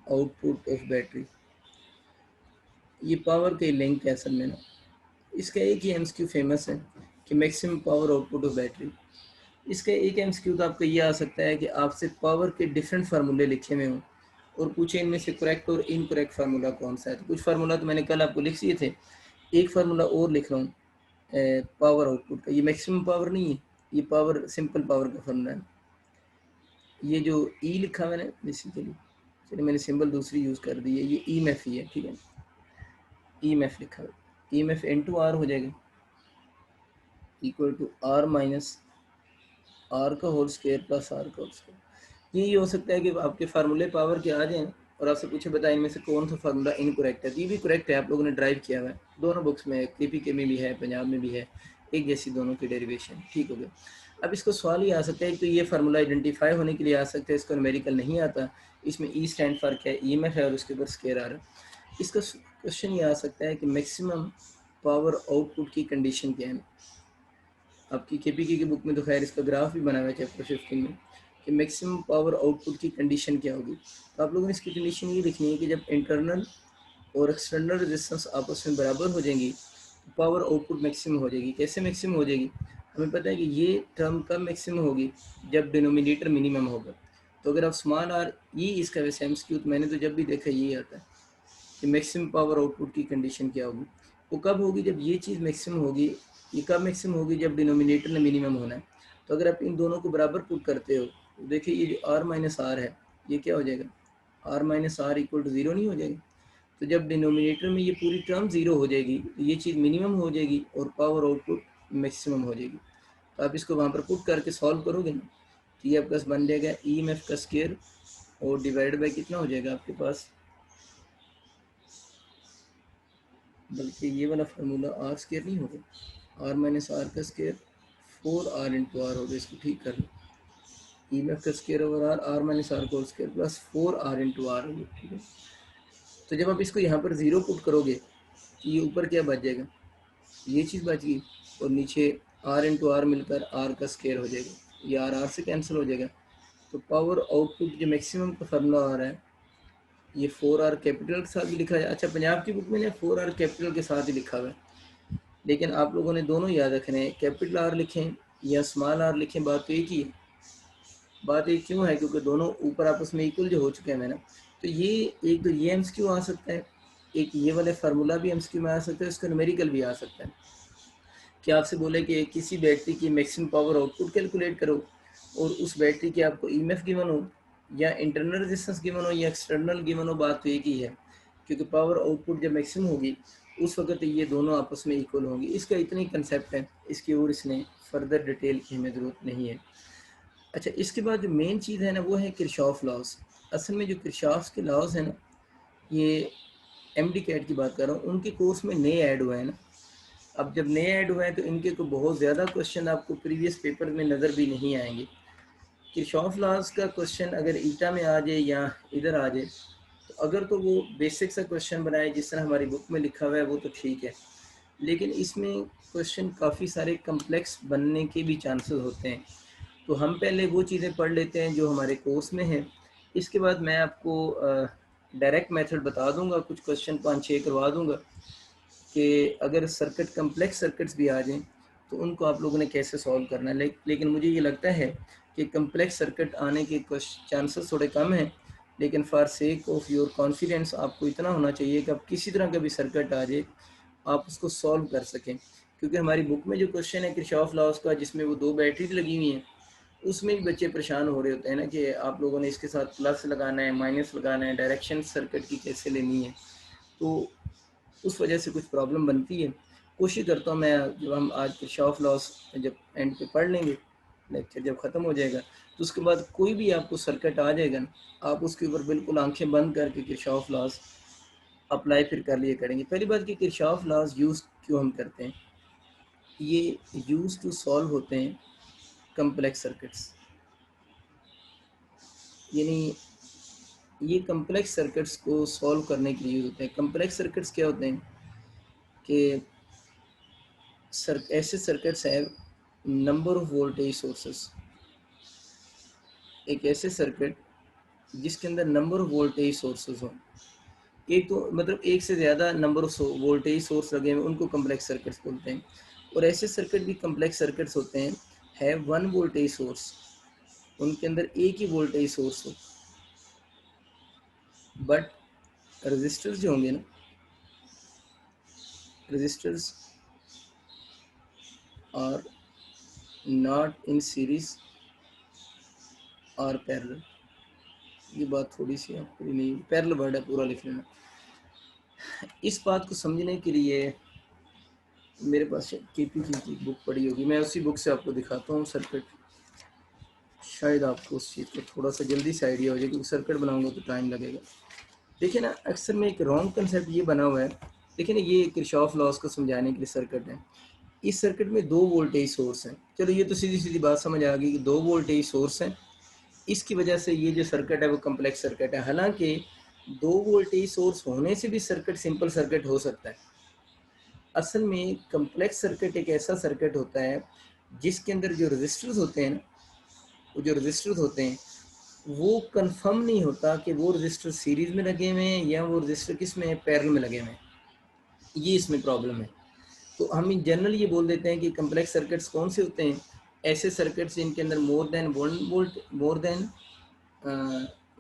output of battery, ये पावर के लिंक है असल में ना, इसका एक ही एमसीक्यू फेमस है कि maximum power output of battery. इसका एक एमसीक्यू तो आपका ये आ सकता है कि आपसे पावर के डिफरेंट फार्मूले लिखे हुए हों और पूछे इनमें से करेक्ट और इनकरेक्ट फार्मूला कौन सा है। तो कुछ फार्मूला तो मैंने कल आपको लिख दिए थे, एक फार्मूला और लिख रहा हूँ पावर आउटपुट का। ये मैक्सिमम पावर नहीं है, ये पावर सिंपल पावर का फार्मूला है। ये जो ई लिखा मैंने बेसिकली, चलिए मैंने सिंबल दूसरी यूज़ कर दी है, ये ई एम एफ ही है, ठीक है, ई एम एफ लिखा है, E M F into R हो जाएगा equal to R minus R का होल स्क्वायर प्लस आर का होल स्क्वायर। यही हो सकता है कि आपके फार्मूले पावर के आ जाएं और आपसे पूछे बताएं इनमें से कौन सा फार्मूला इनकरेक्ट है। तो ये भी करेक्ट है, आप लोगों ने ड्राइव किया हुआ है दोनों बुक्स में, केपीके में भी है, पंजाब में भी है, एक जैसी दोनों की डेरिवेशन, ठीक हो गया। अब इसको सवाल ही आ सकता है, तो ये फार्मूला आइडेंटिफाई होने के लिए आ सकता है, इसको न्यूमेरिकल नहीं आता, इसमें ई स्टैंड फॉर क्या है, ईएमएफ है और उसके ऊपर स्क्वायर आ रहा है। इसका क्वेश्चन ये आ सकता है कि मैक्सिमम पावर आउटपुट की कंडीशन क्या है। आपकी केपीके की बुक में तो खैर इसका ग्राफ भी बना हुआ है चैप्टर 15 में कि मैक्सिमम पावर आउटपुट की कंडीशन क्या होगी। तो आप लोगों ने इसकी कंडीशन ये लिखनी है कि जब इंटरनल और एक्सटर्नल रेजिस्टेंस आपस में बराबर हो जाएंगी तो पावर आउटपुट मैक्सिमम हो जाएगी। कैसे मैक्सिमम हो जाएगी, हमें पता है कि ये टर्म कब मैक्सिमम होगी, जब डिनोमिनेटर मिनिमम होगा। तो अगर आप स्मॉल आर, ये इसका वैसे एमसीक्यू तो मैंने तो जब भी देखा यही आता है कि मैक्सिमम पावर आउटपुट की कंडीशन क्या होगी, वो कब होगी, जब ये चीज़ मैक्सिमम होगी। ये कब मैक्सिमम होगी, जब डिनोमिनेटर ने मिनिमम होना है। तो अगर आप इन दोनों को बराबर पुट करते हो तो देखिए ये जो आर माइनस आर है ये क्या हो जाएगा, R minus R equal to zero नहीं हो जाएगा। तो जब डिनोमिनेटर में ये पूरी टर्म ज़ीरो हो जाएगी तो ये चीज़ मिनिमम हो जाएगी और पावर आउटपुट मैक्सिमम हो जाएगी। तो आप इसको वहाँ पर पुट करके सॉल्व करोगे ना, तो ये आपके पास बन जाएगा ई एम एफ का स्क्वायर और डिवाइड बाई कितना हो जाएगा आपके पास बल्कि ये वाला फार्मूला आर स्केयर नहीं होगा, आर माइनस आर का स्केयर 4r इंटू आर होगा। इसको ठीक कर लो, EMF का square over R, R minus R का square plus 4r into R होगा। ठीक है, तो जब आप इसको यहाँ पर 0 पुट करोगे तो ये ऊपर क्या बच जाएगा, ये चीज़ बच गई, और नीचे r इंटू आर मिलकर r का स्केयर हो जाएगा, ये r से कैंसिल हो जाएगा। तो पावर आउटपुट जो मैक्सिमम का फार्मूला आ रहा है, ये 4r कैपिटल के साथ भी लिखा है। अच्छा, पंजाब की बुक में ने 4r कैपिटल के साथ ही लिखा हुआ है, लेकिन आप लोगों ने दोनों याद रखने हैं, कैपिटल आर लिखें या स्मॉल आर लिखें, बात तो एक ही है। बात एक क्यों है, क्योंकि दोनों ऊपर आपस में इक्वल जो हो चुके हैं मैंने, तो ये एक तो ये MCQ आ सकता है, एक ये वाले फार्मूला भी MCQ में आ सकता है, इसका न्यूमेरिकल भी आ सकता है कि आपसे बोले कि किसी बैटरी की मैक्सिमम पावर आउटपुट कैलकुलेट करो, और उस बैटरी की आपको EMF गिवन हो या इंटरनल रेजिस्टेंस गिवन हो या एक्सटर्नल गिवन हो, बात तो एक ही है, क्योंकि पावर आउटपुट जब मैक्सिमम होगी उस वक्त ये दोनों आपस में इक्वल होंगी। इसका इतनी कंसेप्ट है, इसकी और इसने फर्दर डिटेल की हमें ज़रूरत नहीं है। अच्छा, इसके बाद जो मेन चीज़ है ना, वो है किरशॉफ लॉज। असल में जो किरशॉफ के लॉज है ना, ये MD कैट की बात कर रहा हूँ, उनके कोर्स में नए ऐड हुए हैं ना। अब जब नए ऐड हुए हैं तो इनके को बहुत ज़्यादा क्वेश्चन आपको प्रीवियस पेपर में नज़र भी नहीं आएंगे। किरशॉफ लॉज का क्वेश्चन अगर ईटा में आ जाए या इधर आ जाए, तो अगर तो वो बेसिक सा क्वेश्चन बनाए जिस तरह हमारी बुक में लिखा हुआ है, वो तो ठीक है, लेकिन इसमें क्वेश्चन काफ़ी सारे कम्प्लेक्स बनने के भी चांसेस होते हैं। तो हम पहले वो चीज़ें पढ़ लेते हैं जो हमारे कोर्स में है। इसके बाद मैं आपको डायरेक्ट मेथड बता दूंगा, कुछ क्वेश्चन 5-6 करवा दूंगा कि अगर सर्किट कम्प्लेक्स सर्किट्स भी आ जाएं तो उनको आप लोगों ने कैसे सॉल्व करना है। लेकिन मुझे ये लगता है कि कम्प्लेक्स सर्किट आने के चांसेस थोड़े कम हैं, लेकिन for sake of your confidence आपको इतना होना चाहिए कि आप किसी तरह का भी सर्किट आ जाए आप उसको सॉल्व कर सकें। क्योंकि हमारी बुक में जो क्वेश्चन है किरचॉफ लॉज का, जिसमें वो 2 बैटरीज लगी हुई हैं, उसमें भी बच्चे परेशान हो रहे होते हैं ना कि आप लोगों ने इसके साथ प्लस लगाना है, माइनस लगाना है, डायरेक्शन सर्किट की कैसे लेनी है, तो उस वजह से कुछ प्रॉब्लम बनती है। कोशिश करता हूँ मैं, जब हम आज किरचॉफ लॉज जब एंड पे पढ़ लेंगे, लेक्चर जब ख़त्म हो जाएगा, तो उसके बाद कोई भी आपको सर्किट आ जाएगा ना, आप उसके ऊपर बिल्कुल आंखें बंद करके किरचॉफ लॉज अप्लाई फिर कर लिए करेंगे। पहली बात कि किरचॉफ लॉज यूज़ क्यों हम करते हैं, ये यूज़ टू सॉल्व होते हैं कम्प्लेक्स सर्किट्स, यानी ये कम्प्लेक्स सर्किट्स को सॉल्व करने के लिए यूज़ होते हैं। कम्प्लेक्स सर्किट्स क्या होते हैं कि ऐसे सर्किट्स हैं, नंबर ऑफ वोल्टेज सोर्सेस, एक ऐसे सर्किट जिसके अंदर नंबर ऑफ वोल्टेज सोर्सेस हों, एक तो मतलब एक से ज़्यादा नंबर ऑफ वोल्टेज सोर्स लगे हुए, उनको कम्प्लेक्स सर्किट्स बोलते हैं। और ऐसे सर्किट भी कम्प्लेक्स सर्किट्स होते हैं, है वन वोल्टेज सोर्स, उनके अंदर एक ही वोल्टेज सोर्स हो, बट रजिस्टर्स जो होंगे ना, registers are not in series और पैरेलल। ये बात थोड़ी सी आपको नहीं, पैरेलल वर्ड है, पूरा लिख लेना। इस बात को समझने के लिए मेरे पास KPG की बुक पड़ी होगी, मैं उसी बुक से आपको दिखाता हूँ सर्किट, शायद आपको उस चीज़ को थोड़ा सा जल्दी से आइडिया हो जाए, क्योंकि सर्किट बनाऊंगा तो टाइम लगेगा। देखिए ना, अक्सर में एक रॉन्ग कंसेप्ट ये बना हुआ है। देखिए ना, ये किरचॉफ लॉज को समझाने के लिए सर्किट है। इस सर्किट में 2 वोल्टेज सोर्स हैं। चलो ये तो सीधी सीधी बात समझ आ गई कि 2 वोल्टेज सोर्स हैं, इसकी वजह से ये जो सर्किट है वो कम्प्लेक्स सर्किट है। हालांकि 2 वोल्टेज सोर्स होने से भी सर्किट सिंपल सर्किट हो सकता है। असल में कम्प्लेक्स सर्किट एक ऐसा सर्किट होता है जिसके अंदर जो रजिस्टर्स होते हैं ना, वो जो रजिस्टर्स होते हैं वो कंफर्म नहीं होता कि वो रजिस्टर सीरीज में लगे हुए हैं या वो रजिस्टर किस में है, पैरेलल में लगे हुए हैं। ये इसमें प्रॉब्लम है। तो हम जनरल ये बोल देते हैं कि कम्प्लेक्स सर्किट्स कौन से होते हैं, ऐसे सर्किट्स जिनके अंदर मोर देन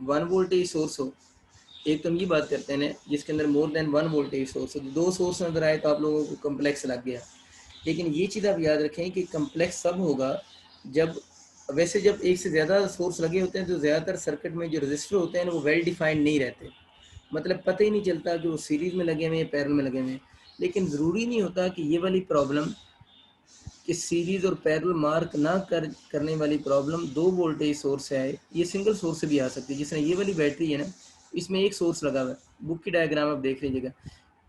1 वोल्टेज सोर्स हो। एक तो हम ये बात करते हैं ना जिसके अंदर मोर देन 1 वोल्टेज सोर्स हो, 2 सोर्स नजर आए तो आप लोगों को कम्प्लेक्स लग गया। लेकिन ये चीज़ आप याद रखें कि कम्प्लेक्स सब होगा जब, वैसे जब एक से ज़्यादा सोर्स लगे होते हैं तो ज़्यादातर सर्किट में जो रजिस्टर होते हैं वो वेल डिफाइंड नहीं रहते, मतलब पता ही नहीं चलता कि वो सीरीज़ में लगे हुए हैं, पैरेलल में लगे हुए हैं। लेकिन ज़रूरी नहीं होता कि ये वाली प्रॉब्लम कि सीरीज़ और पैरेलल मार्क ना करने वाली प्रॉब्लम 2 वोल्टेज सोर्स है, ये सिंगल सोर्स से भी आ सकती है। जिसने ये वाली बैटरी है ना, इसमें एक सोर्स लगा हुआ है, बुक की डायग्राम आप देख लीजिएगा,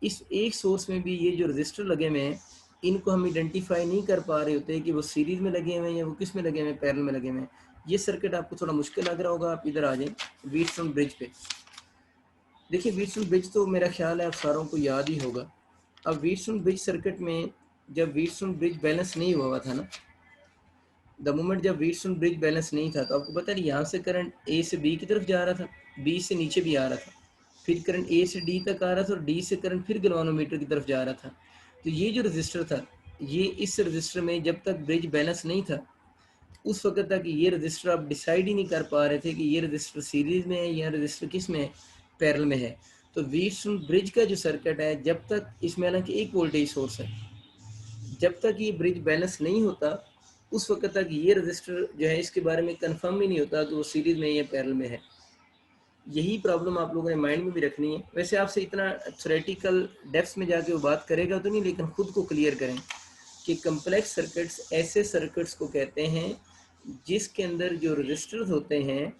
इस एक सोर्स में भी ये जो रजिस्टर लगे हुए हैं, इनको हम आइडेंटिफाई नहीं कर पा रहे होते कि वो सीरीज़ में लगे हुए हैं या वो किस में लगे हुए हैं, पैरेलल में लगे हुए हैं। ये सर्किट आपको थोड़ा मुश्किल लग रहा होगा, आप इधर आ जाएँ व्हीटस्टोन ब्रिज पे। देखिए व्हीटस्टोन ब्रिज तो मेरा ख्याल है आप सारों को याद ही होगा। अब व्हीटस्टोन ब्रिज सर्किट में जब व्हीटस्टोन ब्रिज बैलेंस नहीं हुआ था ना, द मोमेंट जब व्हीटस्टोन ब्रिज बैलेंस नहीं था, तो आपको पता है यहाँ से करंट ए से बी की तरफ जा रहा था, बी से नीचे भी आ रहा था, फिर करंट ए से डी तक आ रहा था और डी से करंट फिर गैल्वानोमीटर की तरफ जा रहा था। तो ये जो रजिस्टर था, ये इस रजिस्टर में जब तक ब्रिज बैलेंस नहीं था, उस वक्त तक ये रजिस्टर आप डिसाइड ही नहीं कर पा रहे थे कि ये रजिस्टर सीरीज में है या रजिस्टर किस में है, पैरेलल में है। तो व्हीटस्टोन ब्रिज का जो सर्किट है, जब तक इसमें हालांकि एक वोल्टेज सोर्स है, जब तक ये ब्रिज बैलेंस नहीं होता, उस वक्त तक ये रजिस्टर जो है इसके बारे में कंफर्म ही नहीं होता कि वो सीरीज में या पैरेलल में है। यही प्रॉब्लम आप लोगों ने माइंड में भी रखनी है। वैसे आपसे इतना थ्योरेटिकल डेप्थ में जाके वो बात करेगा तो नहीं, लेकिन खुद को क्लियर करें कि कम्प्लेक्स सर्किट्स ऐसे सर्किट्स को कहते हैं जिसके अंदर जो रजिस्टर्स होते हैं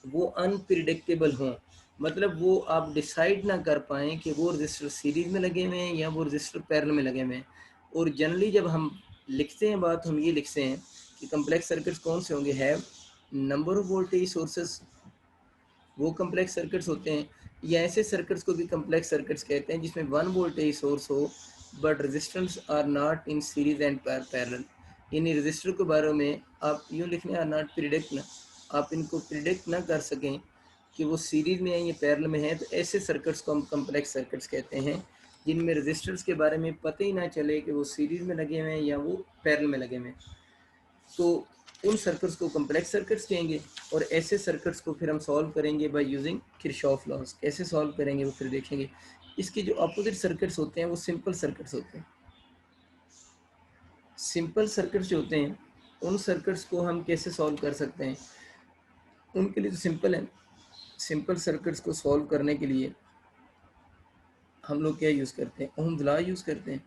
वो अनप्रिडिक्टेबल हों। मतलब वो आप डिसाइड ना कर पाएँ कि वो रजिस्टर सीरीज में लगे हुए हैं या वो रजिस्टर पैरेलल में लगे हुए हैं। और जनरली जब हम लिखते हैं बात, हम ये लिखते हैं कि कम्प्लेक्स सर्किट्स कौन से होंगे, have number of voltage sources, वो कम्प्लेक्स सर्किट्स होते हैं। या ऐसे सर्किट्स को भी कम्प्लेक्स सर्किट्स कहते हैं जिसमें वन वोल्टेज सोर्स हो but resistance R not in series and parallel. In register के बारे में आप यूँ लिखने आर नॉट प्रिडिक्ट ना, आप इनको प्रिडिक्ट ना कर सकें कि वो सीरीज में है या पैरेलल में है, तो ऐसे सर्किट्स को हम कम्प्लेक्स सर्किट्स कहते हैं जिनमें रजिस्टर्स के बारे में पता ही ना चले कि वो सीरीज में लगे हुए हैं या वो पैरेलल में लगे हुए हैं। तो उन सर्किट्स को कम्प्लेक्स सर्किट्स कहेंगे। और ऐसे सर्किट्स को फिर हम सॉल्व करेंगे बाय यूजिंग किरचॉफ लॉज। कैसे सॉल्व करेंगे वो फिर देखेंगे। इसके जो अपोजिट सर्किट्स होते हैं वो सिंपल सर्किट्स होते हैं। सिंपल सर्किट्स जो होते हैं उन सर्किट्स को हम कैसे सॉल्व कर सकते हैं, उनके लिए तो सिंपल है। सिंपल सर्किट्स को सॉल्व करने के लिए हम लोग क्या यूज़ करते हैं, ओम्स लॉ यूज़ करते हैं,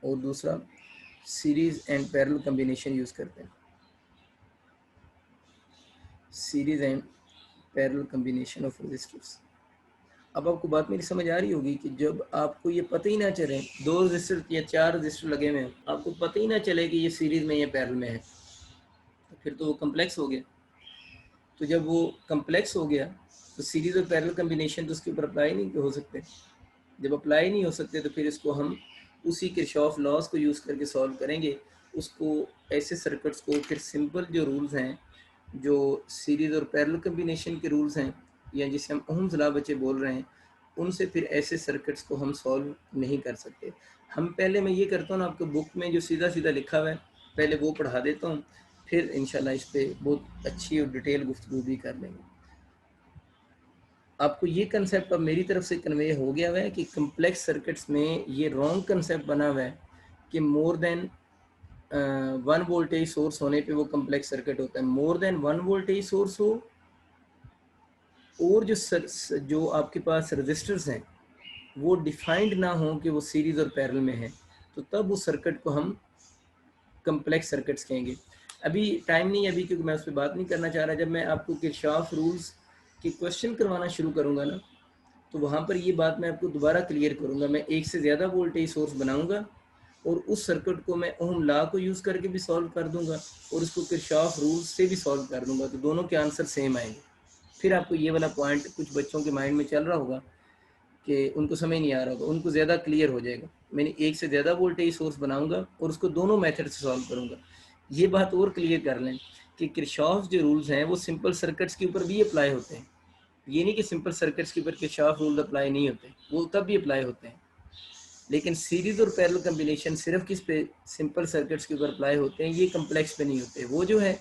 और दूसरा series and parallel combination use करते हैं। Series and parallel combination of resistors. अब आपको बात मेरी समझ आ रही होगी कि जब आपको ये पता ही ना चले, दो रजिस्टर या चार रजिस्टर लगे हुए हैं, आपको पता ही ना चले कि ये सीरीज में या पैरेलल में है, तो फिर तो वो कम्प्लेक्स हो गया। तो जब वो कम्प्लेक्स हो गया तो सीरीज और पैरेलल कम्बिनेशन तो उसके ऊपर अप्लाई नहीं हो सकते। जब अप्लाई नहीं हो सकते तो फिर इसको हम उसी किरचॉफ लॉज को यूज़ करके सॉल्व करेंगे। उसको ऐसे सर्किट्स को फिर सिंपल जो रूल्स हैं, जो सीरीज़ और पैरेलल कम्बिनेशन के रूल्स हैं, या जिसे हम ओम्स लॉ बच्चे बोल रहे हैं, उनसे फिर ऐसे सर्किट्स को हम सॉल्व नहीं कर सकते। हम पहले, मैं ये करता हूँ ना, आपको बुक में जो सीधा सीधा लिखा हुआ है पहले वो पढ़ा देता हूँ, फिर इंशाल्लाह इस पर बहुत अच्छी और डिटेल गुफ्तगू भी कर लेंगे। आपको ये कंसेप्ट अब मेरी तरफ से कन्वे हो गया हुआ है कि कम्प्लेक्स सर्किट्स में ये रॉन्ग कंसेप्ट बना हुआ है कि more than one voltage source होने पे वो कम्प्लेक्स सर्किट होता है। More than one voltage source हो और जो आपके पास रजिस्टर्स हैं वो डिफाइंड ना हो कि वो सीरीज और पैरेलल में है, तो तब उस सर्किट को हम कम्प्लेक्स सर्किट्स कहेंगे। अभी टाइम नहीं है अभी, क्योंकि मैं उस पर बात नहीं करना चाह रहा। जब मैं आपको किरचॉफ रूल्स के क्वेश्चन करवाना शुरू करूँगा ना, तो वहाँ पर ये बात मैं आपको दोबारा क्लियर करूँगा। मैं एक से ज़्यादा वोल्टेज सोर्स बनाऊँगा और उस सर्किट को मैं ओम लॉ को यूज़ करके भी सॉल्व कर दूँगा और उसको किरचॉफ रूल्स से भी सॉल्व कर दूँगा, तो दोनों के आंसर सेम आएंगे। फिर आपको ये वाला पॉइंट कुछ बच्चों के माइंड में चल रहा होगा कि उनको समझ नहीं आ रहा होगा, उनको ज़्यादा क्लियर हो जाएगा। मैंने एक से ज़्यादा वोल्टेज सोर्स बनाऊँगा और उसको दोनों मेथड से सॉल्व करूँगा। ये बात और क्लियर कर लें कि किरचॉफ जो रूल्स हैं वो सिंपल सर्किट्स के ऊपर भी अप्लाई होते हैं। ये नहीं कि सिंपल सर्किट्स के ऊपर किरचॉफ रूल अप्लाई नहीं होते, वो तब भी अप्लाई होते हैं। लेकिन सीरीज और पैरेलल कम्बिनेशन सिर्फ किस पे, सिंपल सर्किट्स के ऊपर अप्लाई होते हैं, ये कम्प्लेक्स पे नहीं होते। वो जो है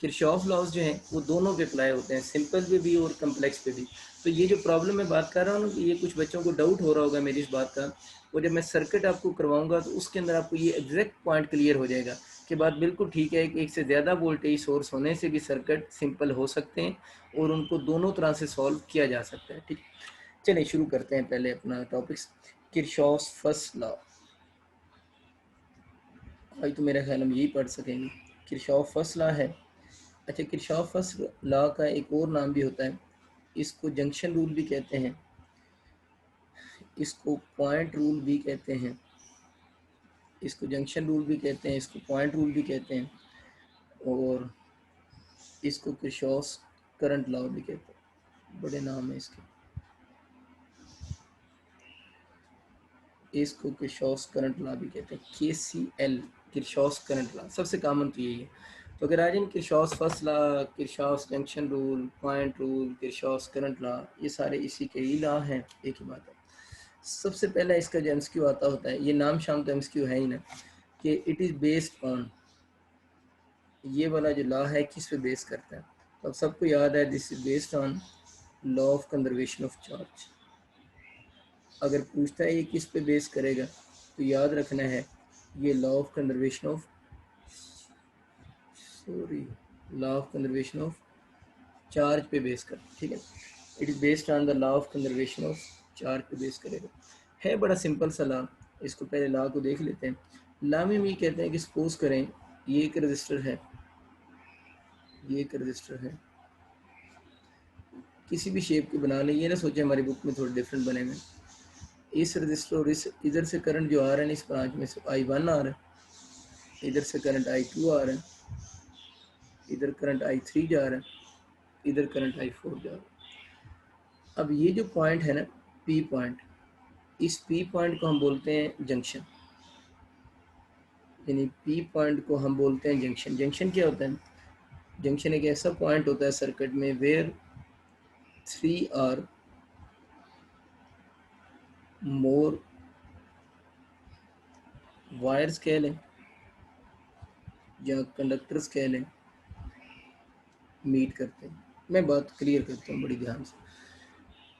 किरचॉफ लॉज जो हैं वो दोनों पे अप्लाई होते हैं, सिंपल पे भी और कम्प्लेक्स पे भी। तो ये जो प्रॉब्लम मैं बात कर रहा हूँ ना, कि ये कुछ बच्चों को डाउट हो रहा होगा मेरी इस बात का, वो जब मैं सर्किट आपको करवाऊंगा तो उसके अंदर आपको ये एग्जैक्ट पॉइंट क्लियर हो जाएगा कि बात बिल्कुल ठीक है कि एक से ज़्यादा वोल्टेज सोर्स होने से भी सर्किट सिंपल हो सकते हैं और उनको दोनों तरह से सॉल्व किया जा सकता है। ठीक, चलिए शुरू करते हैं पहले अपना टॉपिक्स, किरचॉफ फर्स्ट लॉ। आज तो मेरा ख्याल हम यही पढ़ सकेंगे। किरचॉफ फर्स्ट लॉ है। अच्छा, किरचॉफ फर्स्ट लॉ का एक और नाम भी होता है, इसको जंक्शन रूल भी कहते हैं। इसको पॉइंट रूल भी कहते हैं, इसको जंक्शन रूल भी कहते हैं, इसको पॉइंट रूल भी कहते हैं, और इसको किरचॉफ करंट लॉ भी कहते हैं। बड़े नाम है इसके। इसको किरचॉफ करंट लॉ भी कहते हैं, KCL, किरचॉफ करंट लॉ। सबसे कॉमन तो यही है। तो अगर आज इन Kirchhoff first law, Kirchhoff junction rule, point rule, Kirchhoff current law, ये सारे इसी के ही लॉ हैं, एक ही बात है। सबसे पहला इसका जो MCQ आता होता है, ये नाम शाम तो MCQ है ही ना, कि इट इज़ बेस्ड ऑन, ये वाला जो लॉ है किस पे बेस करता है। तो अब सबको याद है, this is based on law of conservation of charge. अगर पूछता है ये किस पे बेस करेगा, तो याद रखना है ये law of conservation of, law of conservation of charge पे बेस कर, ठीक है। It is based on the law of conservation of charge पे बेस करेगा। है बड़ा सिंपल सा लॉ, इसको पहले लॉ को देख लेते हैं। लॉ में ये कहते हैं कि सपोज करें ये एक रजिस्टर है, ये एक रजिस्टर है, किसी भी शेप के बना लें, ये ना सोचे हमारी बुक में थोड़े डिफरेंट बने हुए। इस रजिस्टर और इस इधर से करंट जो आ रहा है इस ब्रांच में से I1 आ रहा है, इधर से करंट I2 आ रहा है, इधर करंट I3 जा रहा है, इधर करंट I4 जा रहा है। अब ये जो पॉइंट है ना P पॉइंट, इस P पॉइंट को हम बोलते हैं जंक्शन, यानी P पॉइंट को हम बोलते हैं जंक्शन। जंक्शन क्या होता है? जंक्शन एक ऐसा पॉइंट होता है सर्किट में वेयर 3 or मोर वायर्स कह लें या कंडक्टर्स कह लें, मीट करते हैं। मैं बात क्लियर करता हूँ बड़ी ध्यान से।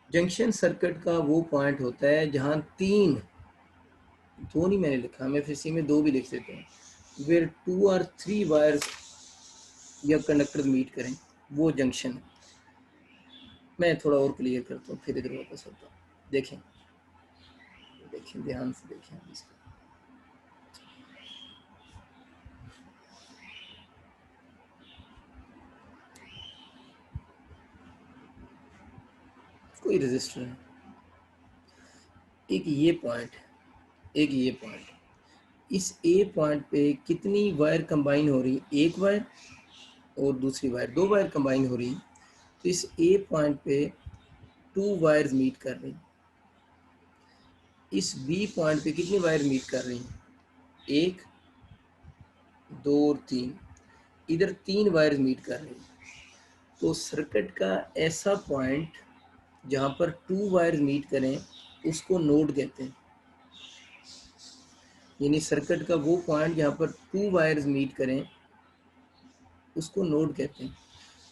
जंक्शन सर्किट का वो पॉइंट होता है जहाँ तीन, दो नहीं मैंने लिखा, मैं फिर सी में दो भी लिख देते हैं, वेयर 2 or 3 वायर्स या कंडक्टर मीट करें, वो जंक्शन है। मैं थोड़ा और क्लियर करता हूँ फिर इधर वापस आता हूँ। देखें देखें ध्यान से देखें इसको। कोई रजिस्टर है, एक ये पॉइंट, एक ये पॉइंट, इस ए पॉइंट पे कितनी वायर कंबाइन हो रही? एक वायर और दूसरी वायर, दो वायर कंबाइन हो रही। तो इस ए पॉइंट पे 2 वायर्स मीट कर रही। इस बी पॉइंट पे कितनी वायर मीट कर रही? 1, 2 और 3, इधर 3 वायर्स मीट कर रही। तो सर्किट का ऐसा पॉइंट जहाँ पर 2 वायर्स मीट करें उसको नोड कहते हैं। यानी सर्किट का वो पॉइंट जहाँ पर 2 वायर्स मीट करें उसको नोड कहते हैं,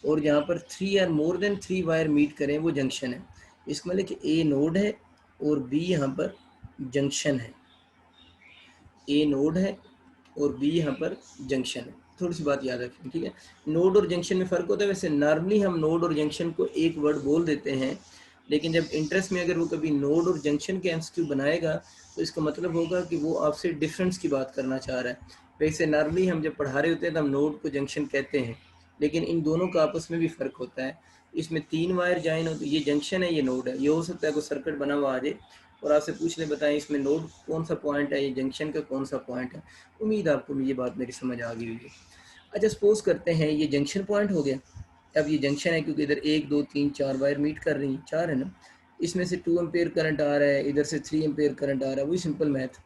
और जहाँ पर 3 or more than 3 wire meet करें वो जंक्शन है। इसका मतलब कि ए नोड है और बी यहाँ पर जंक्शन है। ए नोड है और बी यहाँ पर जंक्शन है। थोड़ी सी बात याद रखें, ठीक है। नोड और जंक्शन में फ़र्क होता है। वैसे नॉर्मली हम नोड और जंक्शन को एक वर्ड बोल देते हैं, लेकिन जब इंटरेस्ट में अगर वो कभी नोड और जंक्शन के MCQ बनाएगा तो इसका मतलब होगा कि वो आपसे डिफरेंस की बात करना चाह रहा है। वैसे नॉर्मली हम जब पढ़ा रहे होते हैं तो हम नोड को जंक्शन कहते हैं, लेकिन इन दोनों का आपस में भी फ़र्क होता है। इसमें 3 वायर ज्वाइन हो तो ये जंक्शन है, ये नोड है। ये हो सकता है कोई सर्किट बना हुआ आ जाए और आपसे पूछ ले बताएं इसमें नोड कौन सा पॉइंट है, ये जंक्शन का कौन सा पॉइंट है। उम्मीद आपको ये बात मेरी समझ आ गई हुई है। अच्छा सपोज करते हैं ये जंक्शन पॉइंट हो गया। अब ये जंक्शन है क्योंकि इधर 1 2 3 4 वायर मीट कर रही हैं, 4 है ना। इसमें से 2 एम्पेयर करंट आ रहा है, इधर से 3 एम्पेयर करंट आ रहा है, वही सिंपल मैथ।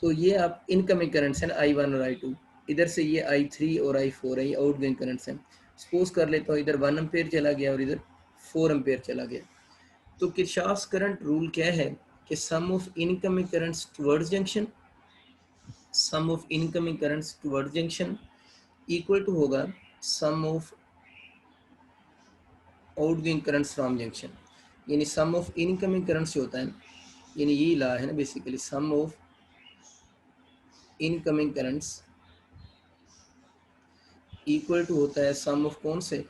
तो ये आप इनकमिंग करंट्स हैं I1 और I2, इधर से ये I3 और I4 है, ये आउटगोइंग करंट्स हैं। सपोज कर लेता हूँ इधर 1 एम्पेयर चला गया और इधर 4 एम्पेयर चला गया। तो किरचॉफ करंट रूल क्या है कि sum of incoming currents towards junction, sum of incoming currents towards junction equal to होगा sum of outgoing currents from junction. यानी सम ऑफ इनकमिंग करंट से होता है, यानी यही लॉ है ना basically, sum of incoming currents equal to होता है सम ऑफ कौन से?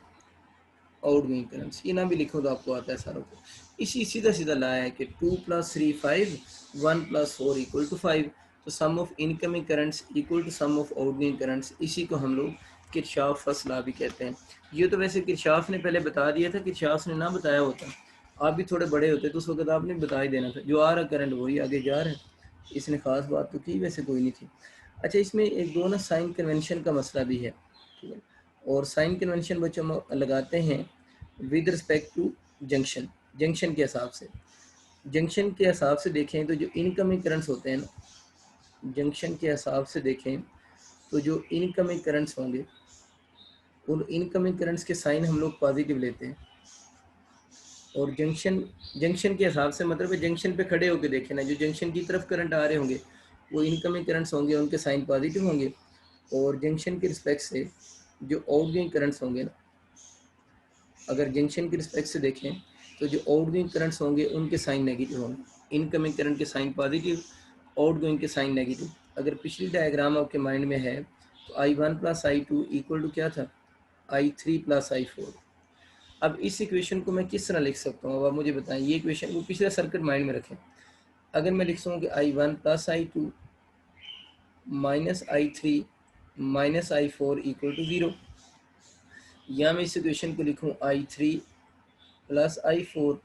Outgoing currents. ये ना भी लिखो तो आपको आता है सारों को। इसी सीधा सीधा लाया है कि 2 + 3 5, 1 + 4 = 5। तो sum of incoming currents equal to sum of outgoing currents, इसी को हम लोग किरचॉफ फर्स्ट लॉ भी कहते हैं। ये तो वैसे किरचॉफ ने पहले बता दिया था, किरचॉफ ने ना बताया होता आप भी थोड़े बड़े होते तो उस वक्त आपने बता ही देना था, जो आ रहा करंट वही आगे जा रहा है। इसने ख़ास बात तो की, वैसे कोई नहीं थी। अच्छा, इसमें एक दो ना साइन कन्वेंशन का मसला भी है, ठीक है। और साइन कन्वेंशन बच्चों हम लगाते हैं with respect to junction, junction के हिसाब से। जंक्शन के हिसाब से देखें तो जो इनकमिंग करंट्स होते हैं ना, जंक्शन के हिसाब से देखें तो जो इनकमिंग करंट्स होंगे, उन इनकमिंग करंट्स के साइन हम लोग पॉजिटिव लेते हैं। और जंक्शन, जंक्शन के हिसाब से मतलब है जंक्शन पे खड़े होकर देखें ना, जो जंक्शन की तरफ करंट आ रहे होंगे वो इनकमिंग करंट्स होंगे, उनके साइन पॉजिटिव होंगे। और जंक्शन के रिस्पेक्ट से जो आउटगोइंग करंट्स होंगे ना, अगर जंक्शन के रिस्पेक्ट से देखें तो जो आउटगोइंग करंट्स होंगे उनके साइन नेगेटिव होंगे। इनकमिंग करंट के साइन पॉजिटिव, आउटगोइंग के साइन नेगेटिव। अगर पिछली डायग्राम आपके माइंड में है तो I1 plus I2 equal to क्या था, I3 प्लस I4। अब इस इक्वेशन को मैं किस तरह लिख सकता हूँ, अब आप मुझे बताएं। ये इक्वेशन वो पिछला सर्किट माइंड में रखें। अगर मैं लिख सकूँ कि I1 plus I2 minus I3 minus I4 equal to 0, या मैं इस इक्वेशन को लिखूँ I3 plus I4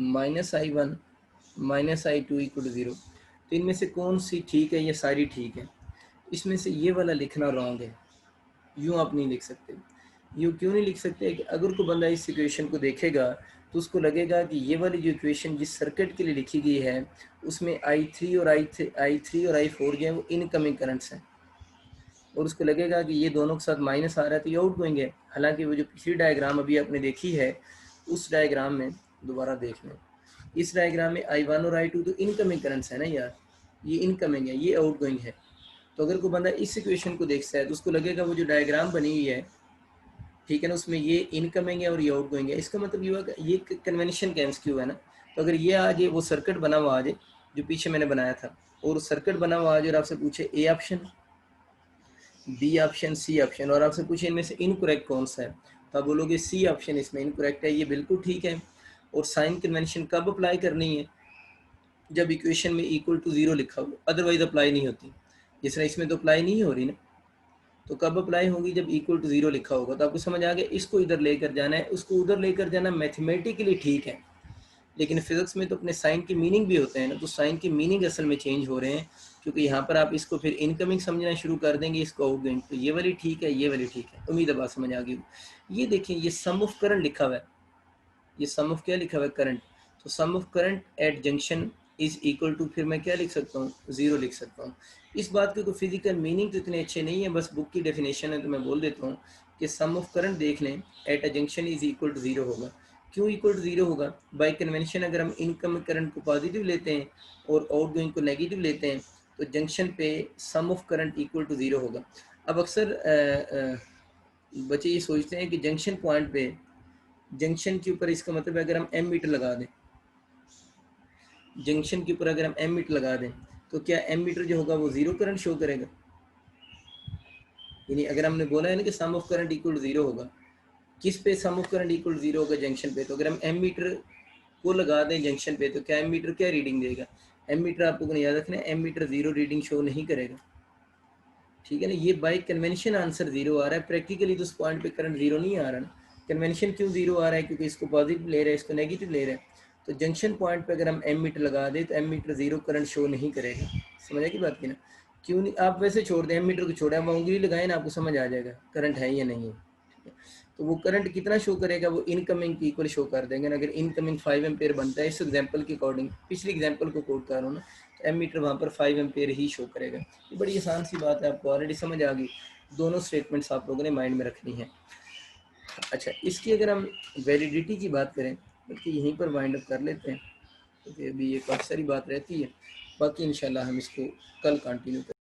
minus I1 minus I2 equal to 0, तो इनमें से कौन सी ठीक है? ये सारी ठीक है। इसमें से ये वाला लिखना रॉन्ग है, यूँ आप नहीं लिख सकते। यूँ क्यों नहीं लिख सकते कि अगर कोई बंदा इस इक्वेशन को देखेगा तो उसको लगेगा कि ये वाली जो इक्वेशन जिस सर्किट के लिए लिखी गई है उसमें I3 और I4 जो है वो इनकमिंग करंट्स हैं, और उसको लगेगा कि ये दोनों के साथ माइनस आ रहा है तो ये आउट गोइंग है। हालांकि वो जो पिछली डायग्राम अभी आपने देखी है उस डायग्राम में दोबारा देख लें, इस डायग्राम में I1 और I2 तो इनकमिंग करंट्स है ना यार, ये इनकमिंग है, ये आउट गोइंग है। तो अगर कोई बंदा इस इक्वेशन को देखता है तो उसको लगेगा वो जो डायग्राम बनी हुई है, ठीक है ना, उसमें ये इनकमिंग है और ये आउट गोइंग है। इसका मतलब ये हुआ कि ये कन्वेंशन का एमसीक्यू है ना। तो अगर ये आ जाए, वो सर्किट बना हुआ आ जाए जो पीछे मैंने बनाया था, और सर्किट बना हुआ आ जाए और आपसे पूछे A option, B option, C option, और आपसे पूछे इनमें से इनकरेक्ट कौन सा है, तो आप बोलोगे सी ऑप्शन इसमें इनकरेक्ट है। ये बिल्कुल ठीक है। और साइन कन्वेंशन कब अप्लाई करनी है? जब इक्वेशन में इक्वल टू 0 लिखा हो, अदरवाइज अप्लाई नहीं होती। जिस तरह इसमें तो अप्लाई नहीं हो रही ना, तो कब अप्लाई होगी? जब इक्वल टू 0 लिखा होगा। तो आपको समझ आ गया, इसको इधर लेकर जाना है, उसको उधर लेकर जाना मैथमेटिकली ठीक है, लेकिन फिजिक्स में तो अपने साइन के मीनिंग भी होते हैं ना, तो साइन के मीनिंग असल में चेंज हो रहे हैं, क्योंकि यहाँ पर आप इसको फिर इनकमिंग समझना शुरू कर देंगे, इसको आउटगोइंग। तो ये वाली ठीक है, ये वाली ठीक है। उम्मीद है बात समझ आ गई। ये देखिए, ये सम ऑफ करंट लिखा हुआ है, ये सम ऑफ क्या लिखा हुआ है? करंट। तो sum of current at junction is equal to, फिर मैं क्या लिख सकता हूँ? 0 लिख सकता हूँ। इस बात के कोई फिजिकल मीनिंग तो इतने अच्छे नहीं है, बस बुक की डेफिनेशन है तो मैं बोल देता हूँ कि सम ऑफ करंट देख लें at a junction is equal to 0 होगा। क्यों इक्वल टू 0 होगा? बाई कन्वेंशन अगर हम इनकम करंट को पॉजिटिव लेते हैं और आउट गोइंग को नेगेटिव लेते हैं तो जंक्शन पे सम ऑफ करंट इक्वल टू 0 होगा। अब अक्सर बच्चे ये सोचते हैं कि जंक्शन पॉइंट पे, जंक्शन के ऊपर, इसका मतलब अगर हम एम मीटर लगा दें, जंक्शन के ऊपर अगर हम एम मीटर लगा दें तो क्या एम मीटर जो होगा वो 0 करंट शो करेगा? यानी अगर हमने बोला है ना कि sum of current equal to 0 होगा, किस पे सम ऑफ करंट इक्वल टू 0 होगा? जंक्शन पे। तो अगर हम एम मीटर को लगा दें जंक्शन पे तो क्या एम मीटर क्या रीडिंग देगा? एम मीटर आपको याद रखना है, एम मीटर 0 रीडिंग शो नहीं करेगा, ठीक है ना। ये बाई कन्वेंशन आंसर 0 आ रहा है, प्रैक्टिकली तो उस पॉइंट पे करंट 0 नहीं आ रहा ना। कन्वेंशन क्यों 0 आ रहा है? क्योंकि इसको पॉजिटिव ले रहे हैं, इसको नेगेटिव ले रहे हैं। तो जंक्शन पॉइंट पे अगर हम एम मीटर लगा दें तो एम मीटर 0 करंट शो नहीं करेगा। समझ की बात की ना? क्यों नहीं? आप वैसे छोड़ दें, एम मीटर को छोड़ें, आप उंगली लगाएं ना, आपको समझ आ जाएगा करंट है या नहीं है। तो वो करंट कितना शो करेगा? वो इनकमिंग की इक्वल शो कर देंगे ना। अगर इनकमिंग 5 एम्पेयर बनता है, इस एग्जांपल के अकॉर्डिंग, पिछली एग्जांपल को कोट कर रहा हूँ ना, तो एम मीटर वहाँ पर 5 एम्पेयर ही शो करेगा। ये बड़ी आसान सी बात है, आपको ऑलरेडी समझ आ गई। दोनों स्टेटमेंट्स आप लोगों ने माइंड में रखनी है। अच्छा, इसकी अगर हम वैलिडिटी की बात करें, बल्कि यहीं पर वाइंड अप कर लेते हैं, क्योंकि अभी ये काफ़ी सारी बात रहती है, बाकी इंशाल्लाह हम इसको कल कंटिन्यू करें।